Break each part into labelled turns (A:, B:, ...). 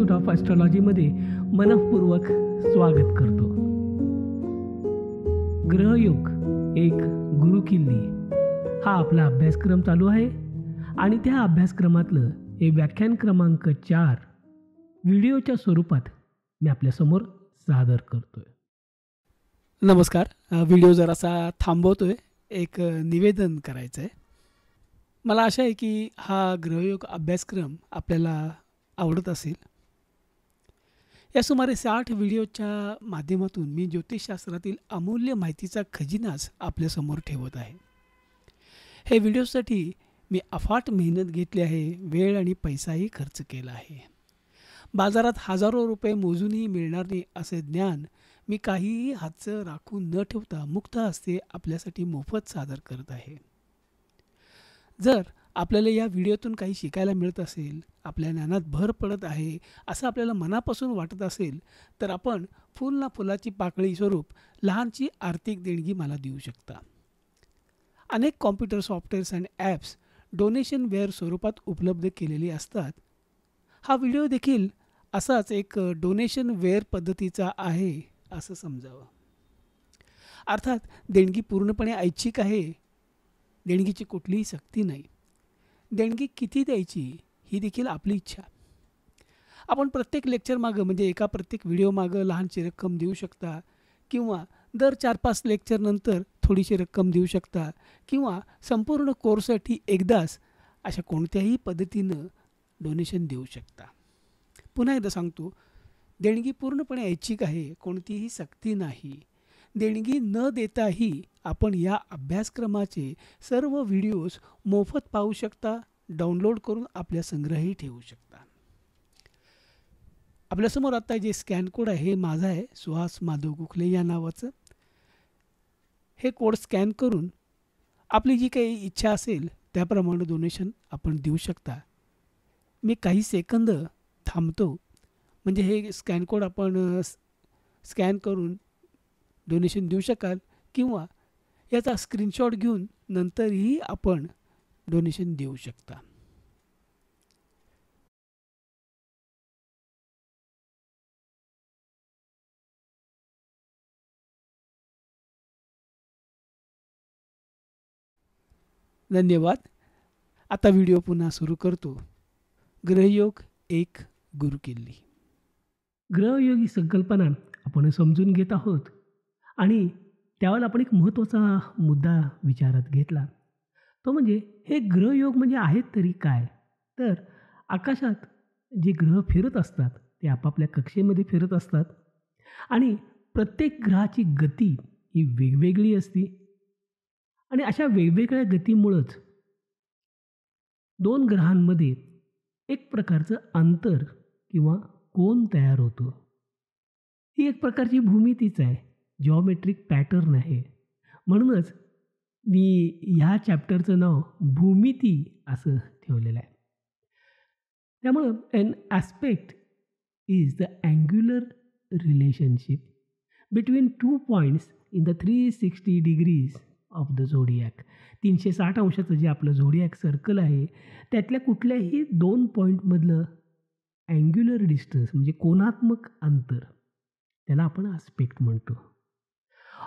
A: Institute of ॲस्ट्रॉलॉजीमध्ये मनःपूर्वक स्वागत करतो. ग्रहयोग एक गुरुकिल्ली हा आपला अभ्यासक्रम चालू आहे आणि त्या अभ्यासक्रमातलं हे व्याख्यान क्रमांक 4 व्हिडिओच्या स्वरूपात मी आपल्यासमोर सादर करतोय.
B: नमस्कार. व्हिडिओ जरासा थांबवतोय. एक निवेदन करायचं आहे. मला आशा आहे की हा ग्रहयोग अभ्यासक्रम आपल्याला आवडत असेल. या सुमारे 60 व्हिडिओच्या माध्यमातून मी ज्योतिषशास्त्रातील अमूल्य माहितीचा खजिनाच आपल्यासमोर ठेवत आहे. हे व्हिडिओसाठी मी अफाट मेहनत घेतली आहे, वेळ आणि पैसाही खर्च केला आहे. बाजारात हजारो रुपये मोजूनही मिळणार नाही असे ज्ञान मी काहीही हातचं राखून न ठेवता मुक्त हस्ते आपल्यासाठी मोफत सादर करत आहे. जर आपल्याला या व्हिडिओतून काही शिकायला मिळत असेल, आपल्या ज्ञानात भर पडत आहे असं आपल्याला मनापासून वाटत असेल, तर आपण फुल ना फुलाची पाकळी स्वरूप लहानशी आर्थिक देणगी मला देऊ शकता. अनेक कॉम्प्युटर सॉफ्टवेअर्स आणि ॲप्स डोनेशन वेअर स्वरूपात उपलब्ध केलेली असतात. हा व्हिडिओ देखील असाच एक डोनेशन वेअर पद्धतीचा आहे असं समजावं. अर्थात देणगी पूर्णपणे ऐच्छिक आहे. देणगीची कुठलीही सक्ती नाही. देणगी किती द्यायची ही देखील आपली इच्छा. आपण प्रत्येक लेक्चर मागं म्हणजे एका प्रत्येक व्हिडिओ मागं लहानशी रक्कम देऊ शकता, किंवा दर 4-5 लेक्चर नंतर थोडीशी रक्कम देऊ शकता, किंवा संपूर्ण कोर्ससाठी एकदाच अशा कोणत्याही पद्धतीनं डोनेशन देऊ शकता. पुन्हा एकदा सांगतो, देणगी पूर्णपणे ऐच्छिक आहे. कोणतीही सक्ती नाही. देणगी न देताही आपण या अभ्यासक्रमाचे सर्व व्हिडिओज मोफत पाहू शकता, डाउनलोड करून आपल्या संग्रही ठेवू शकता. आपल्यासमोर आता जे स्कॅन कोड आहे हे माझा आहे, सुहास माधव गोखले या नावाचं. हे कोड स्कॅन करून आपली जी काही इच्छा असेल त्याप्रमाणे डोनेशन आपण देऊ शकता. मी काही सेकंद थांबतो, म्हणजे हे स्कॅन कोड आपण स्कॅन करून डोनेशन देऊ शकाल, किंवा याचा स्क्रीनशॉट घेऊन नंतरही आपण डोनेशन देऊ शकता. धन्यवाद. आता व्हिडिओ पुन्हा सुरू करतो. ग्रहयोग एक गुरुकिल्ली.
A: ग्रहयोग ही संकल्पना आपण समजून घेत आहोत आणि त्यावेळेला आपण एक महत्त्वाचा मुद्दा विचारात घेतला. तो म्हणजे हे ग्रहयोग म्हणजे आहेत तरी काय? तर आकाशात जे ग्रह फिरत असतात ते आपापल्या कक्षेमध्ये फिरत असतात आणि प्रत्येक ग्रहाची गती ही वेगवेगळी असते आणि अशा वेगवेगळ्या गतीमुळंच 2 ग्रहांमध्ये एक प्रकारचं अंतर किंवा कोन तयार होतो. ही एक प्रकारची भूमितीच आहे, जिओमेट्रिक पॅटर्न आहे. म्हणूनच मी ह्या चॅप्टरचं नाव भूमिती असं ठेवलेलं आहे. त्यामुळं an aspect is the angular relationship between 2 points in the 360 degrees of the zodiac. 360 अंशाचं जे आपलं झोडियाक सर्कल आहे त्यातल्या कुठल्याही 2 पॉईंटमधलं अँग्युलर डिस्टन्स म्हणजे कोनात्मक अंतर, त्याला आपण ॲस्पेक्ट म्हणतो.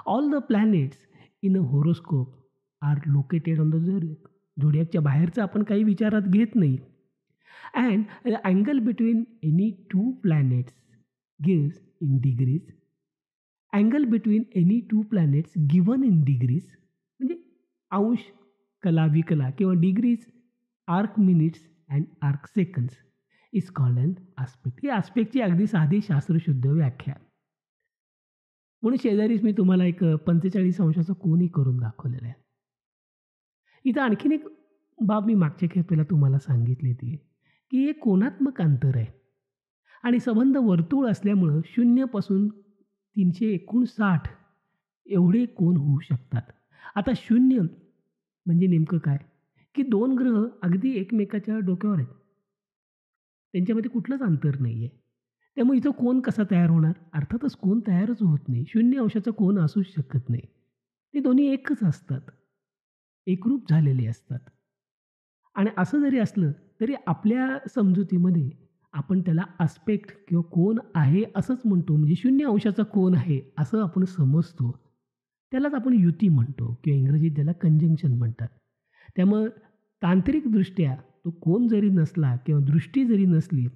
A: All the planets in a horoscope are located on the zodiac. झोडियाकच्या बाहेरचं आपण काही विचारात घेत नाही. And the angle between any 2 planets gives in degrees. Angle between any 2 planets given in degrees म्हणजे अंश, कला, विकला किंवा degrees, arc minutes and arc seconds is called an aspect. ही ॲस्पेक्टची अगदी साधी शास्त्रशुद्ध व्याख्या. म्हणून शेजारीच मी तुम्हाला एक 45 अंशाचा कोनही करून दाखवलेला आहे. इथं आणखीन एक बाब मी मागच्या खेपेला तुम्हाला सांगितली ती, की हे कोनात्मक अंतर आहे आणि संबंध वर्तुळ असल्यामुळं 0 पासून 359 एवढे कोन होऊ शकतात. आता 0 म्हणजे नेमकं काय, की 2 ग्रह अगदी एकमेकाच्या डोक्यावर आहेत, त्यांच्यामध्ये कुठलंच अंतर नाही आहे. त्यामुळे इथं कोन कसा तयार होणार? अर्थातच कोन तयारच होत नाही. 0 अंशाचा कोन असूच शकत नाही. ते दोन्ही एकच असतात, एकरूप झालेले असतात. आणि असं जरी असलं तरी आपल्या समजुतीमध्ये आपण त्याला आस्पेक्ट किंवा कोन आहे असंच म्हणतो, म्हणजे 0° कोन आहे असं आपण समजतो. त्यालाच आपण युती म्हणतो किंवा इंग्रजीत त्याला कंजंक्शन म्हणतात. त्यामुळं तांत्रिकदृष्ट्या तो कोन जरी नसला किंवा दृष्टी जरी नसली,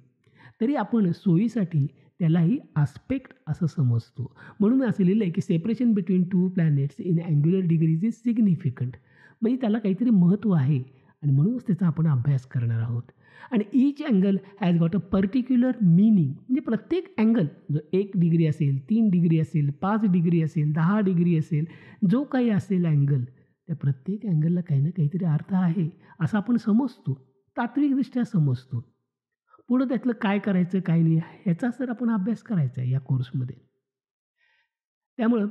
A: तरी आपण सोयीसाठी त्यालाही आस्पेक्ट असं समजतो. म्हणून असं लिहिलं आहे की separation between 2 planets in angular degrees is significant. म्हणजे त्याला काहीतरी महत्त्व आहे आणि म्हणूनच त्याचा आपण अभ्यास करणार आहोत. आणि each angle has got a particular meaning. म्हणजे प्रत्येक अँगल जो 1 डिग्री असेल, 3 डिग्री असेल, 5 डिग्री असेल, 10 डिग्री असेल, जो काही असेल अँगल, त्या प्रत्येक अँगलला काही ना काहीतरी अर्थ आहे असं आपण समजतो, तात्विकदृष्ट्या समजतो. पुढं त्यातलं काय करायचं काय नाही ह्याचा सर आपण अभ्यास करायचा आहे या कोर्समध्ये. त्यामुळं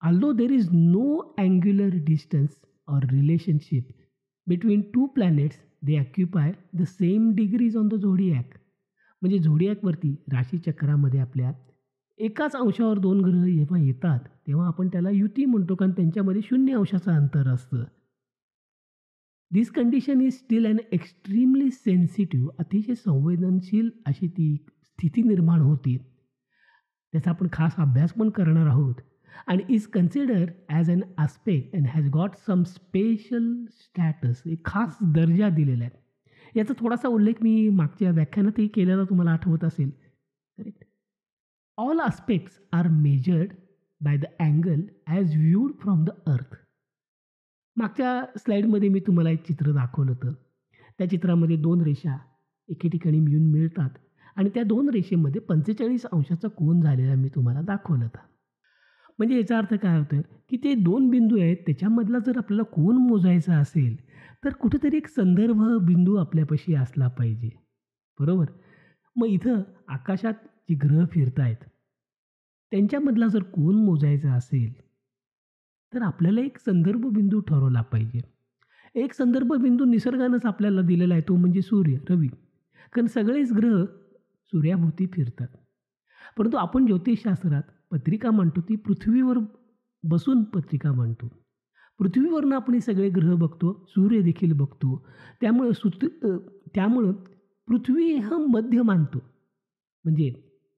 A: although there is no angular distance or relationship between two planets, they occupy the same degrees on the zodiac. म्हणजे झोडियाकवरती राशीचक्रामध्ये आपल्या एकाच अंशावर 2 ग्रह जेव्हा येतात तेव्हा आपण त्याला युती म्हणतो, कारण त्यांच्यामध्ये 0° अंतर असतं. This condition is still an extremely sensitive. अतिशय संवेदनशील अशी ती स्थिती निर्माण होती. त्याचा आपण खास अभ्यास पण करणार आहोत. आणि is considered as an aspect and has got some special status. एक खास दर्जा दिलेला आहे. याचा थोडासा उल्लेख मी मागच्या व्याख्यानातही केलेला तुम्हाला आठवत असेल. Correct. All aspects are measured by the angle as viewed from the earth. मागच्या स्लाईडमध्ये मी तुम्हाला एक चित्र दाखवलं होतं. त्या चित्रामध्ये 2 रेषा एके ठिकाणी येऊन मिळतात आणि त्या 2 रेषेमध्ये 45° कोन झालेला मी तुम्हाला दाखवलं होतं. म्हणजे याचा अर्थ काय होतं की ते 2 बिंदू आहेत त्याच्यामधला जर आपल्याला कोन मोजायचा असेल तर कुठेतरी एक संदर्भ बिंदू आपल्यापाशी असला पाहिजे, बरोबर. मग इथं आकाशात जी ग्रह फिरत आहेत त्यांच्यामधला जर कोन मोजायचा असेल तर आपल्याला एक संदर्भ बिंदू ठरवला पाहिजे. एक संदर्भ बिंदू निसर्गानंच आपल्याला दिलेला आहे, तो म्हणजे सूर्य, रवी. कारण सगळेच ग्रह सूर्याभोवती फिरतात. परंतु आपण ज्योतिषशास्त्रात पत्रिका मांडतो ती पृथ्वीवर बसून पत्रिका मांडतो. पृथ्वीवरनं आपण हे सगळे ग्रह बघतो, सूर्य देखील बघतो. त्यामुळं पृथ्वी हा मध्य मानतो. म्हणजे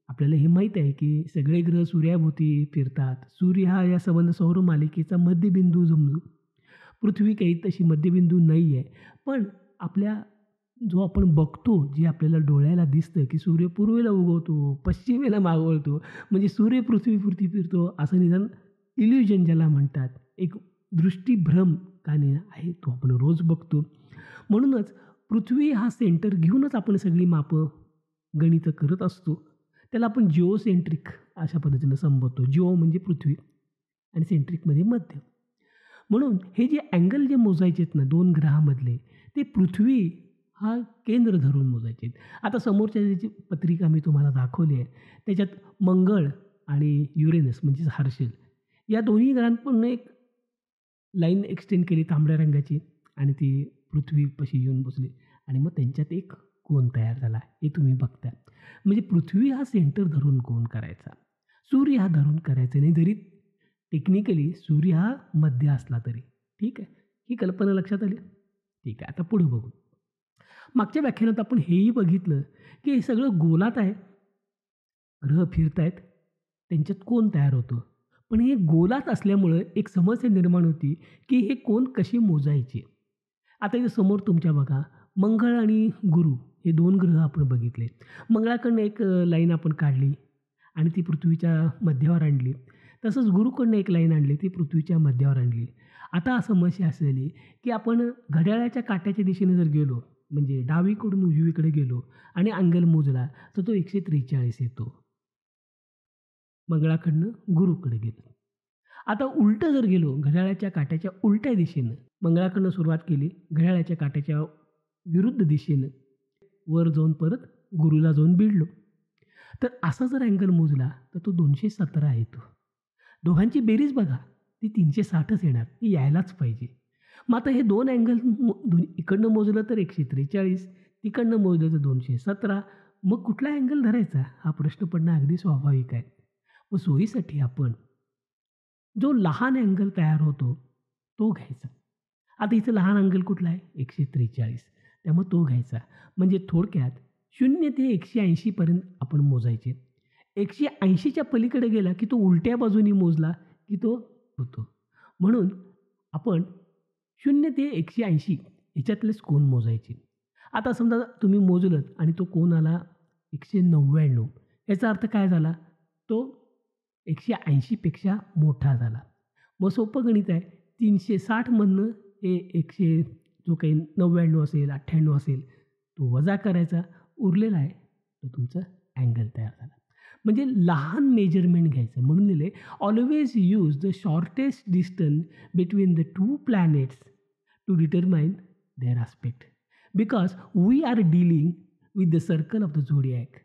A: आपल्याला हे माहीत आहे की सगळे ग्रह सूर्याभोवती फिरतात. सूर्य हा या संबंध सौर मालिकेचा मध्यबिंदू जमतो. पृथ्वी काही तशी मध्यबिंदू नाही आहे. पण आपल्या जो आपण बघतो, जे आपल्याला डोळ्याला दिसतं की सूर्य पूर्वेला उगवतो, पश्चिमेला मावळतो, म्हणजे सूर्य पृथ्वीपुरती फिरतो असं निदान इल्युजन ज्याला म्हणतात, एक दृष्टीभ्रम का नाही आहे, तो आपण रोज बघतो. म्हणूनच पृथ्वी हा सेंटर घेऊनच आपण सगळी मापं गणितं करत असतो. त्याला आपण जिओसेंट्रिक अशा पद्धतीनं संबोधतो. जिओ म्हणजे पृथ्वी आणि सेंट्रिकमध्ये मध्य. म्हणून हे जे अँगल जे मोजायचे आहेत ना 2 ग्रहामधले, ते पृथ्वी हा केंद्र धरून मोजायचे आहेत. आता समोरच्या जी पत्रिका मी तुम्हाला दाखवली आहे त्याच्यात मंगळ आणि युरेनस म्हणजेच हर्षल या दोन्ही ग्रहांपूर्ण एक लाईन एक्सटेंड केली तांबड्या रंगाची आणि ती पृथ्वीपाशी येऊन बसली आणि मग त्यांच्यात एक कोन तयार झाला. हे तुम्ही बघता. म्हणजे पृथ्वी हा सेंटर धरून कोन करायचा, सूर्य हा धरून करायचा नाही. जरी टेक्निकली सूर्य हा मध्य असला तरी. ठीक आहे, ही कल्पना लक्षात आली. ठीक आहे, आता पुढे बघू. मागच्या व्याख्यानात आपण हेही बघितलं की हे सगळं गोलात आहे, ग्रह फिरत आहेत, त्यांच्यात कोन तयार होतो. पण हे गोलात असल्यामुळं एक समस्या निर्माण होती की हे कोन कशी मोजायचे. आता इथं समोर तुमच्या बघा मंगळ आणि गुरु हे 2 ग्रह आपण बघितले. मंगळाकडनं एक लाईन आपण काढली आणि ती पृथ्वीच्या मध्यावर आणली. तसंच गुरुकडनं एक लाईन आणली, ती पृथ्वीच्या मध्यावर आणली. आता समस्या असलेली की आपण घड्याळाच्या काट्याच्या दिशेने जर गेलो, म्हणजे डावीकडून उजवीकडे गेलो आणि अँगल मोजला तर तो 143 येतो. मंगळाकडनं गुरुकडे गेलो. आता उलटं जर गेलो, घड्याळाच्या काट्याच्या उलट्या दिशेनं मंगळाकडनं सुरुवात केली, घड्याळाच्या काट्याच्या विरुद्ध दिशेनं वर जाऊन परत गुरुला जाऊन भिडलो, तर असा जर अँगल मोजला तर तो 217 येतो. दोघांची बेरीज बघा, ती 360च येणार, ती यायलाच पाहिजे. मग आता हे 2 अँगल इकडनं मोजलं तर 143, तिकडनं मोजलं तर 217. मग कुठला अँगल धरायचा हा प्रश्न पडणं अगदी स्वाभाविक आहे. मग सोयीसाठी आपण जो लहान अँगल तयार होतो तो घ्यायचा. आता इथं लहान अँगल कुठला आहे? 143. त्यामुळे तो घ्यायचा. म्हणजे थोडक्यात 0 ते 180पर्यंत आपण मोजायचे. 180च्या पलीकडे गेला की तो उलट्या बाजूनी मोजला की तो होतो. म्हणून आपण 0 ते 180 ह्याच्यातलेच कोन मोजायचे. आता समजा तुम्ही मोजलंत आणि तो कोन आला 199. याचा अर्थ काय झाला? तो 180 पेक्षा मोठा झाला. मग सोपं गणित आहे. 360 मधनं हे 100 जो काही 99 असेल, 98 असेल, तो वजा करायचा. उरलेला आहे तो तुमचा अँगल तयार झाला. म्हणजे लहान मेजरमेंट घ्यायचं. म्हणून लिहिले always use the shortest distance between the two planets to determine their aspect. Because we are dealing with the circle of the zodiac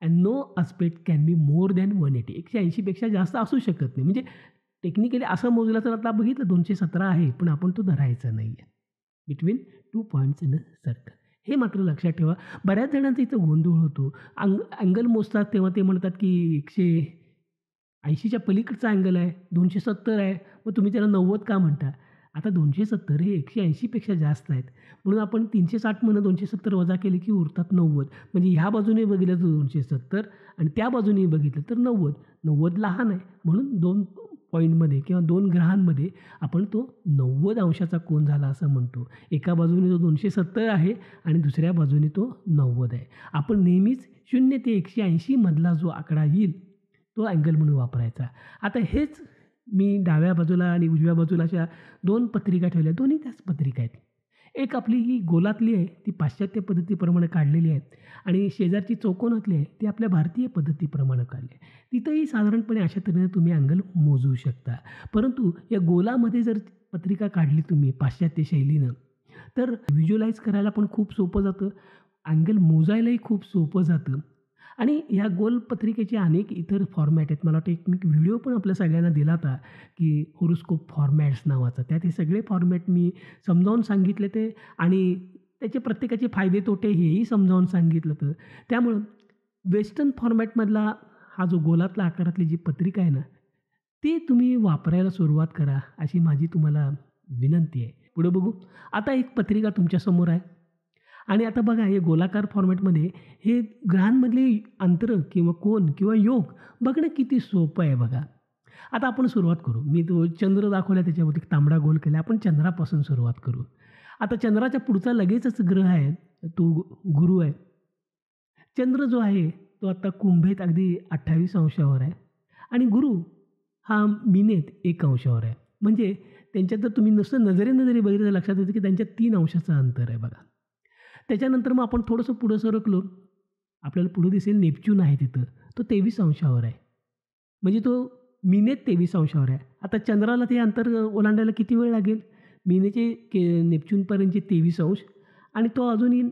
A: and no aspect can be more than 180. 180पेक्षा जास्त असू शकत नाही. म्हणजे technically असं मोजलं तर आता बघितलं 217 आहे, पण आपण तो धरायचा नाही आहे between 2 points in a circle. हे मात्र लक्षात ठेवा. बऱ्याच जणांचा इथं गोंधळ होतो. अँगल मोजतात तेव्हा ते म्हणतात की 180च्या पलीकडचा अँगल आहे, 270 आहे, मग तुम्ही त्याला 90 का म्हणता? आता 270 हे 180पेक्षा जास्त आहेत. म्हणून आपण 360 मधनं 270 वजा केले की उरतात 90. म्हणजे ह्या बाजूने बघितलं तर 270 आणि त्या बाजूने बघितलं तर 90. 90 लहान आहे म्हणून 2 पॉईंटमध्ये किंवा 2 ग्रहांमध्ये आपण तो 90 अंशाचा कोन झाला असं म्हणतो. एका बाजूने तो 270 आहे आणि दुसऱ्या बाजूने तो 90 आहे. आपण नेहमीच 0 ते 180 मधला जो आकडा येईल तो अँगल म्हणून वापरायचा. आता हेच मी डाव्या बाजूला आणि उजव्या बाजूला अशा 2 पत्रिका ठेवल्या. दोन्ही त्याच पत्रिका आहेत. एक आपली ही गोलातली आहे, ती पाश्चात्य पद्धतीप्रमाणे काढलेली आहे आणि शेजारची चौकोनातली आहे, ती आपल्या भारतीय पद्धतीप्रमाणे काढली आहे. तिथंही साधारणपणे अशा तऱ्हेने तुम्ही अँगल मोजू शकता. परंतु या गोलामध्ये जर पत्रिका काढली तुम्ही पाश्चात्य शैलीनं, तर व्हिज्युअलाइज करायला पण खूप सोपं जातं, अँगल मोजायलाही खूप सोपं जातं. आणि ह्या गोल पत्रिकेचे अनेक इतर फॉर्मॅट आहेत. मला वाटतं एक व्हिडिओ पण आपल्या सगळ्यांना दिला होता की होरोस्कोप फॉर्मॅट्स नावाचा. त्यात हे सगळे फॉर्मॅट मी समजावून सांगितले ते आणि त्याचे प्रत्येकाचे फायदे तोटे हेही समजावून सांगितलं होतं. त्यामुळं वेस्टर्न फॉर्मॅटमधला हा जो गोलातला आकारातली जी पत्रिका आहे ना, ती तुम्ही वापरायला सुरुवात करा अशी माझी तुम्हाला विनंती आहे. पुढे बघू. आता एक पत्रिका तुमच्यासमोर आहे आणि आता बघा हे गोलाकार फॉर्मॅटमध्ये हे ग्रहांमधली अंतरं किंवा कोन किंवा योग बघणं किती सोपं आहे बघा. आता आपण सुरुवात करू. मी तो चंद्र दाखवला त्याच्यावरती तांबडा गोल केला. आपण चंद्रापासून सुरुवात करू. आता चंद्राच्या पुढचा लगेचच ग्रह आहे तो गुरु आहे. चंद्र जो आहे तो आता कुंभेत अगदी 28 अंशावर आहे आणि गुरु हा मीनेत 1 अंशावर आहे. म्हणजे त्यांच्यात जर तुम्ही नुसतं नजरेनं जरी बघितलं तर लक्षात येतं की त्यांच्यात 3 अंशाचं अंतर आहे बघा. त्याच्यानंतर मग आपण थोडंसं पुढं सरकलो, आपल्याला पुढं दिसेल नेपच्यून आहे तिथं. तो 23 अंशावर आहे. म्हणजे तो मीनेत 23 अंशावर आहे. आता चंद्राला ते अंतर ओलांडायला किती वेळ लागेल? मीनेचे नेपच्यूनपर्यंतचे 23 अंश आणि तो अजूनही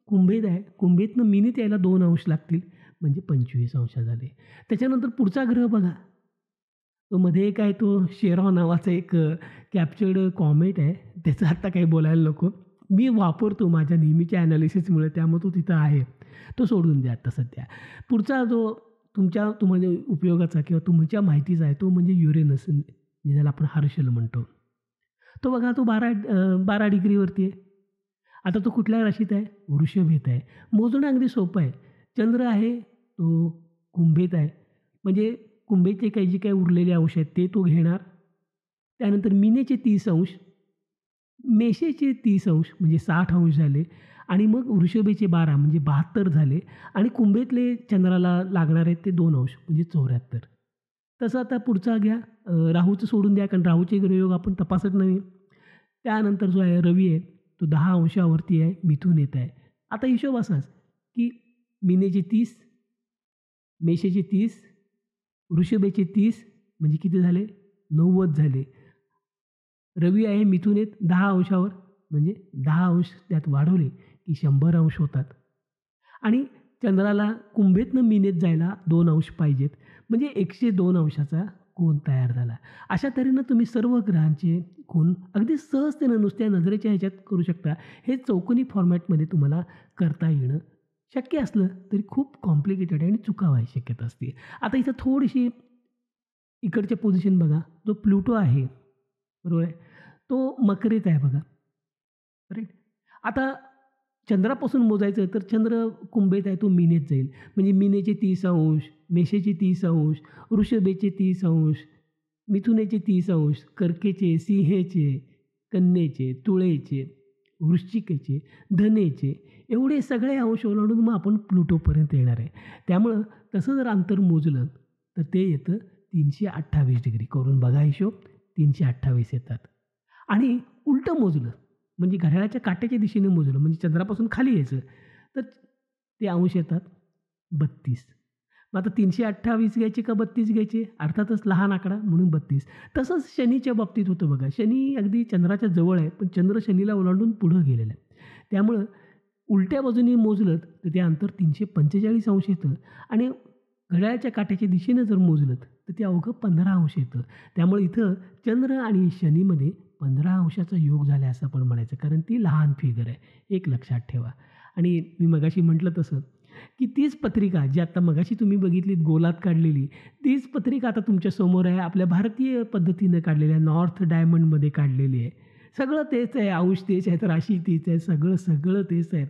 A: कुंभेत आहे. कुंभेतनं मीनेत यायला 2 अंश लागतील म्हणजे 25 अंश झाले. त्याच्यानंतर पुढचा ग्रह बघा. तो मध्ये एक आहे तो शेरॉ नावाचा एक कॅप्चर्ड कॉमेट आहे. त्याचं आत्ता काही बोलायला नको. मी वापरतो माझ्या नेहमीच्या ॲनालिसिसमुळे त्यामुळे तो तिथं आहे. तो सोडून द्या आता सध्या. पुढचा जो तुम्हाला उपयोगाचा किंवा तुमच्या माहितीचा आहे तो म्हणजे युरेनस, ज्याला आपण हर्षल म्हणतो. तो बघा तो 12 डिग्रीवरती आहे. आता तो कुठल्या राशीत आहे? वृषभेत आहे. मोजणं अगदी सोपं आहे. चंद्र आहे तो कुंभेत आहे. म्हणजे कुंभेचे काही जे काही उरलेले अंश आहेत ते तो घेणार. त्यानंतर मीनेचे 30 अंश, मेषेचे 30 अंश म्हणजे 60 अंश झाले आणि मग वृषभेचे 12 म्हणजे 72 झाले आणि कुंभेतले चंद्राला लागणार आहेत ते 2 अंश म्हणजे 74. तसं आता पुढचा घ्या. राहूचं सोडून द्या कारण राहूचे ग्रहयोग आपण तपासत नाही. त्यानंतर जो आहे रवी आहे तो 10 अंशावरती आहे, मिथून येत आहे. आता हिशोब असाच की मीनेचे 30, मेषेचे 30, वृषभेचे 30 म्हणजे किती झाले? 90 झाले. रवी आहे मिथुन येत 10 अंशावर म्हणजे 10 अंश त्यात वाढवले की 100 अंश होतात आणि चंद्राला कुंभेतनं मीनेत जायला 2 अंश पाहिजेत म्हणजे 102 अंशाचा कोन तयार झाला. अशा तऱ्हेनं तुम्ही सर्व ग्रहांचे कोन अगदी सहजतेनं नुसत्या नजरेच्या ह्याच्यात करू शकता. हे चौकोनी फॉर्मॅटमध्ये तुम्हाला करता येणं शक्य असलं तरी खूप कॉम्प्लिकेटेड आहे आणि चुका व्हायची शक्यता असते. आता इथं थोडीशी इकडच्या पोझिशन बघा. जो प्लुटो आहे बरोबर आहे, तो मकरेत आहे बघा. राईट. आता चंद्रापासून मोजायचं तर चंद्र कुंभेत आहे तो मीनेत जाईल. म्हणजे मीनेचे 30 अंश, मेषेचे 30 अंश, वृषभेचे 30 अंश, मिथुनेचे 30 अंश, कर्केचे, सिंहेचे, कन्येचे, तुळेचे, वृश्चिकेचे, धनेचे एवढे सगळे अंश ओलांडून मग आपण प्लुटोपर्यंत येणार आहे. त्यामुळं तसं जर अंतर मोजलं तर ते येतं 328 डिग्री. करून बघा हिशोब, 328 येतात. आणि उलटं मोजलं म्हणजे घड्याळाच्या काट्याच्या दिशेने मोजलं म्हणजे चंद्रापासून खाली यायचं तर ते अंश येतात 32. मग आता 328 घ्यायचे का 32 घ्यायचे? अर्थातच लहान आकडा म्हणून 32. तसंच शनीच्या बाबतीत होतं बघा. शनी अगदी चंद्राच्या जवळ आहे पण चंद्र शनीला ओलांडून पुढं गेलेला आहे. त्यामुळं उलट्या बाजूने मोजलं तर ते अंतर 345 अंश येतं आणि घड्याळाच्या काट्याच्या दिशेनं जर मोजलं तर ते अवघं 15 अंश येतं. त्यामुळे इथं चंद्र आणि शनीमध्ये 15 अंशाचा योग झाला असं आपण म्हणायचं, कारण ती लहान फिगर आहे. एक लक्षात ठेवा. आणि मी मगाशी म्हटलं तसं की तीच पत्रिका जी आत्ता मगाशी तुम्ही बघितलीत गोलात काढलेली, तीच पत्रिका आता तुमच्यासमोर आहे. आपल्या भारतीय पद्धतीनं काढलेली आहे, नॉर्थ डायमंडमध्ये काढलेली आहे. सगळं तेच आहे, अंश तेच आहेत, राशी तीच आहे, सगळं तेच आहे.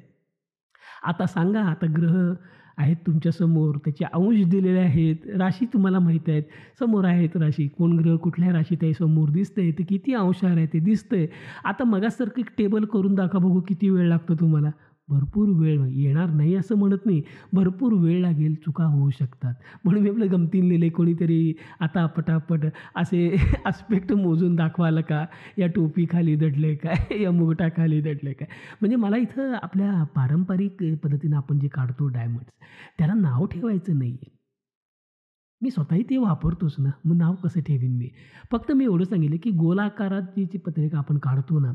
A: आता सांगा, आता ग्रह आहेत तुमच्यासमोर, त्याचे अंश दिलेले आहेत, राशी तुम्हाला माहीत आहेत, समोर आहेत राशी, कोण ग्रह कुठल्या राशीत आहे समोर दिसतंय, ते किती अंशावर आहे ते दिसतंय. आता मगासारखं एक टेबल करून दाखवा बघू किती वेळ लागतो तुम्हाला. भरपूर वेळ येणार नाही असं म्हणत नाही, भरपूर वेळ लागेल, चुका होऊ शकतात. म्हणून मी आपलं गमतीनं लिहिलं आहे, कोणीतरी आता पटापट असे आस्पेक्ट मोजून दाखवाल का, या टोपीखाली दडलं काय, या मुगटाखाली दडलं काय. म्हणजे मला इथं आपल्या पारंपरिक पद्धतीनं आपण जे काढतो डायमंड्स, त्याला नाव ठेवायचं नाही आहे. मी स्वतःही ते वापरतोच ना, मग नाव कसं ठेवीन मी? फक्त मी एवढं सांगितलं की गोलाकारात जी पत्रिका आपण काढतो ना,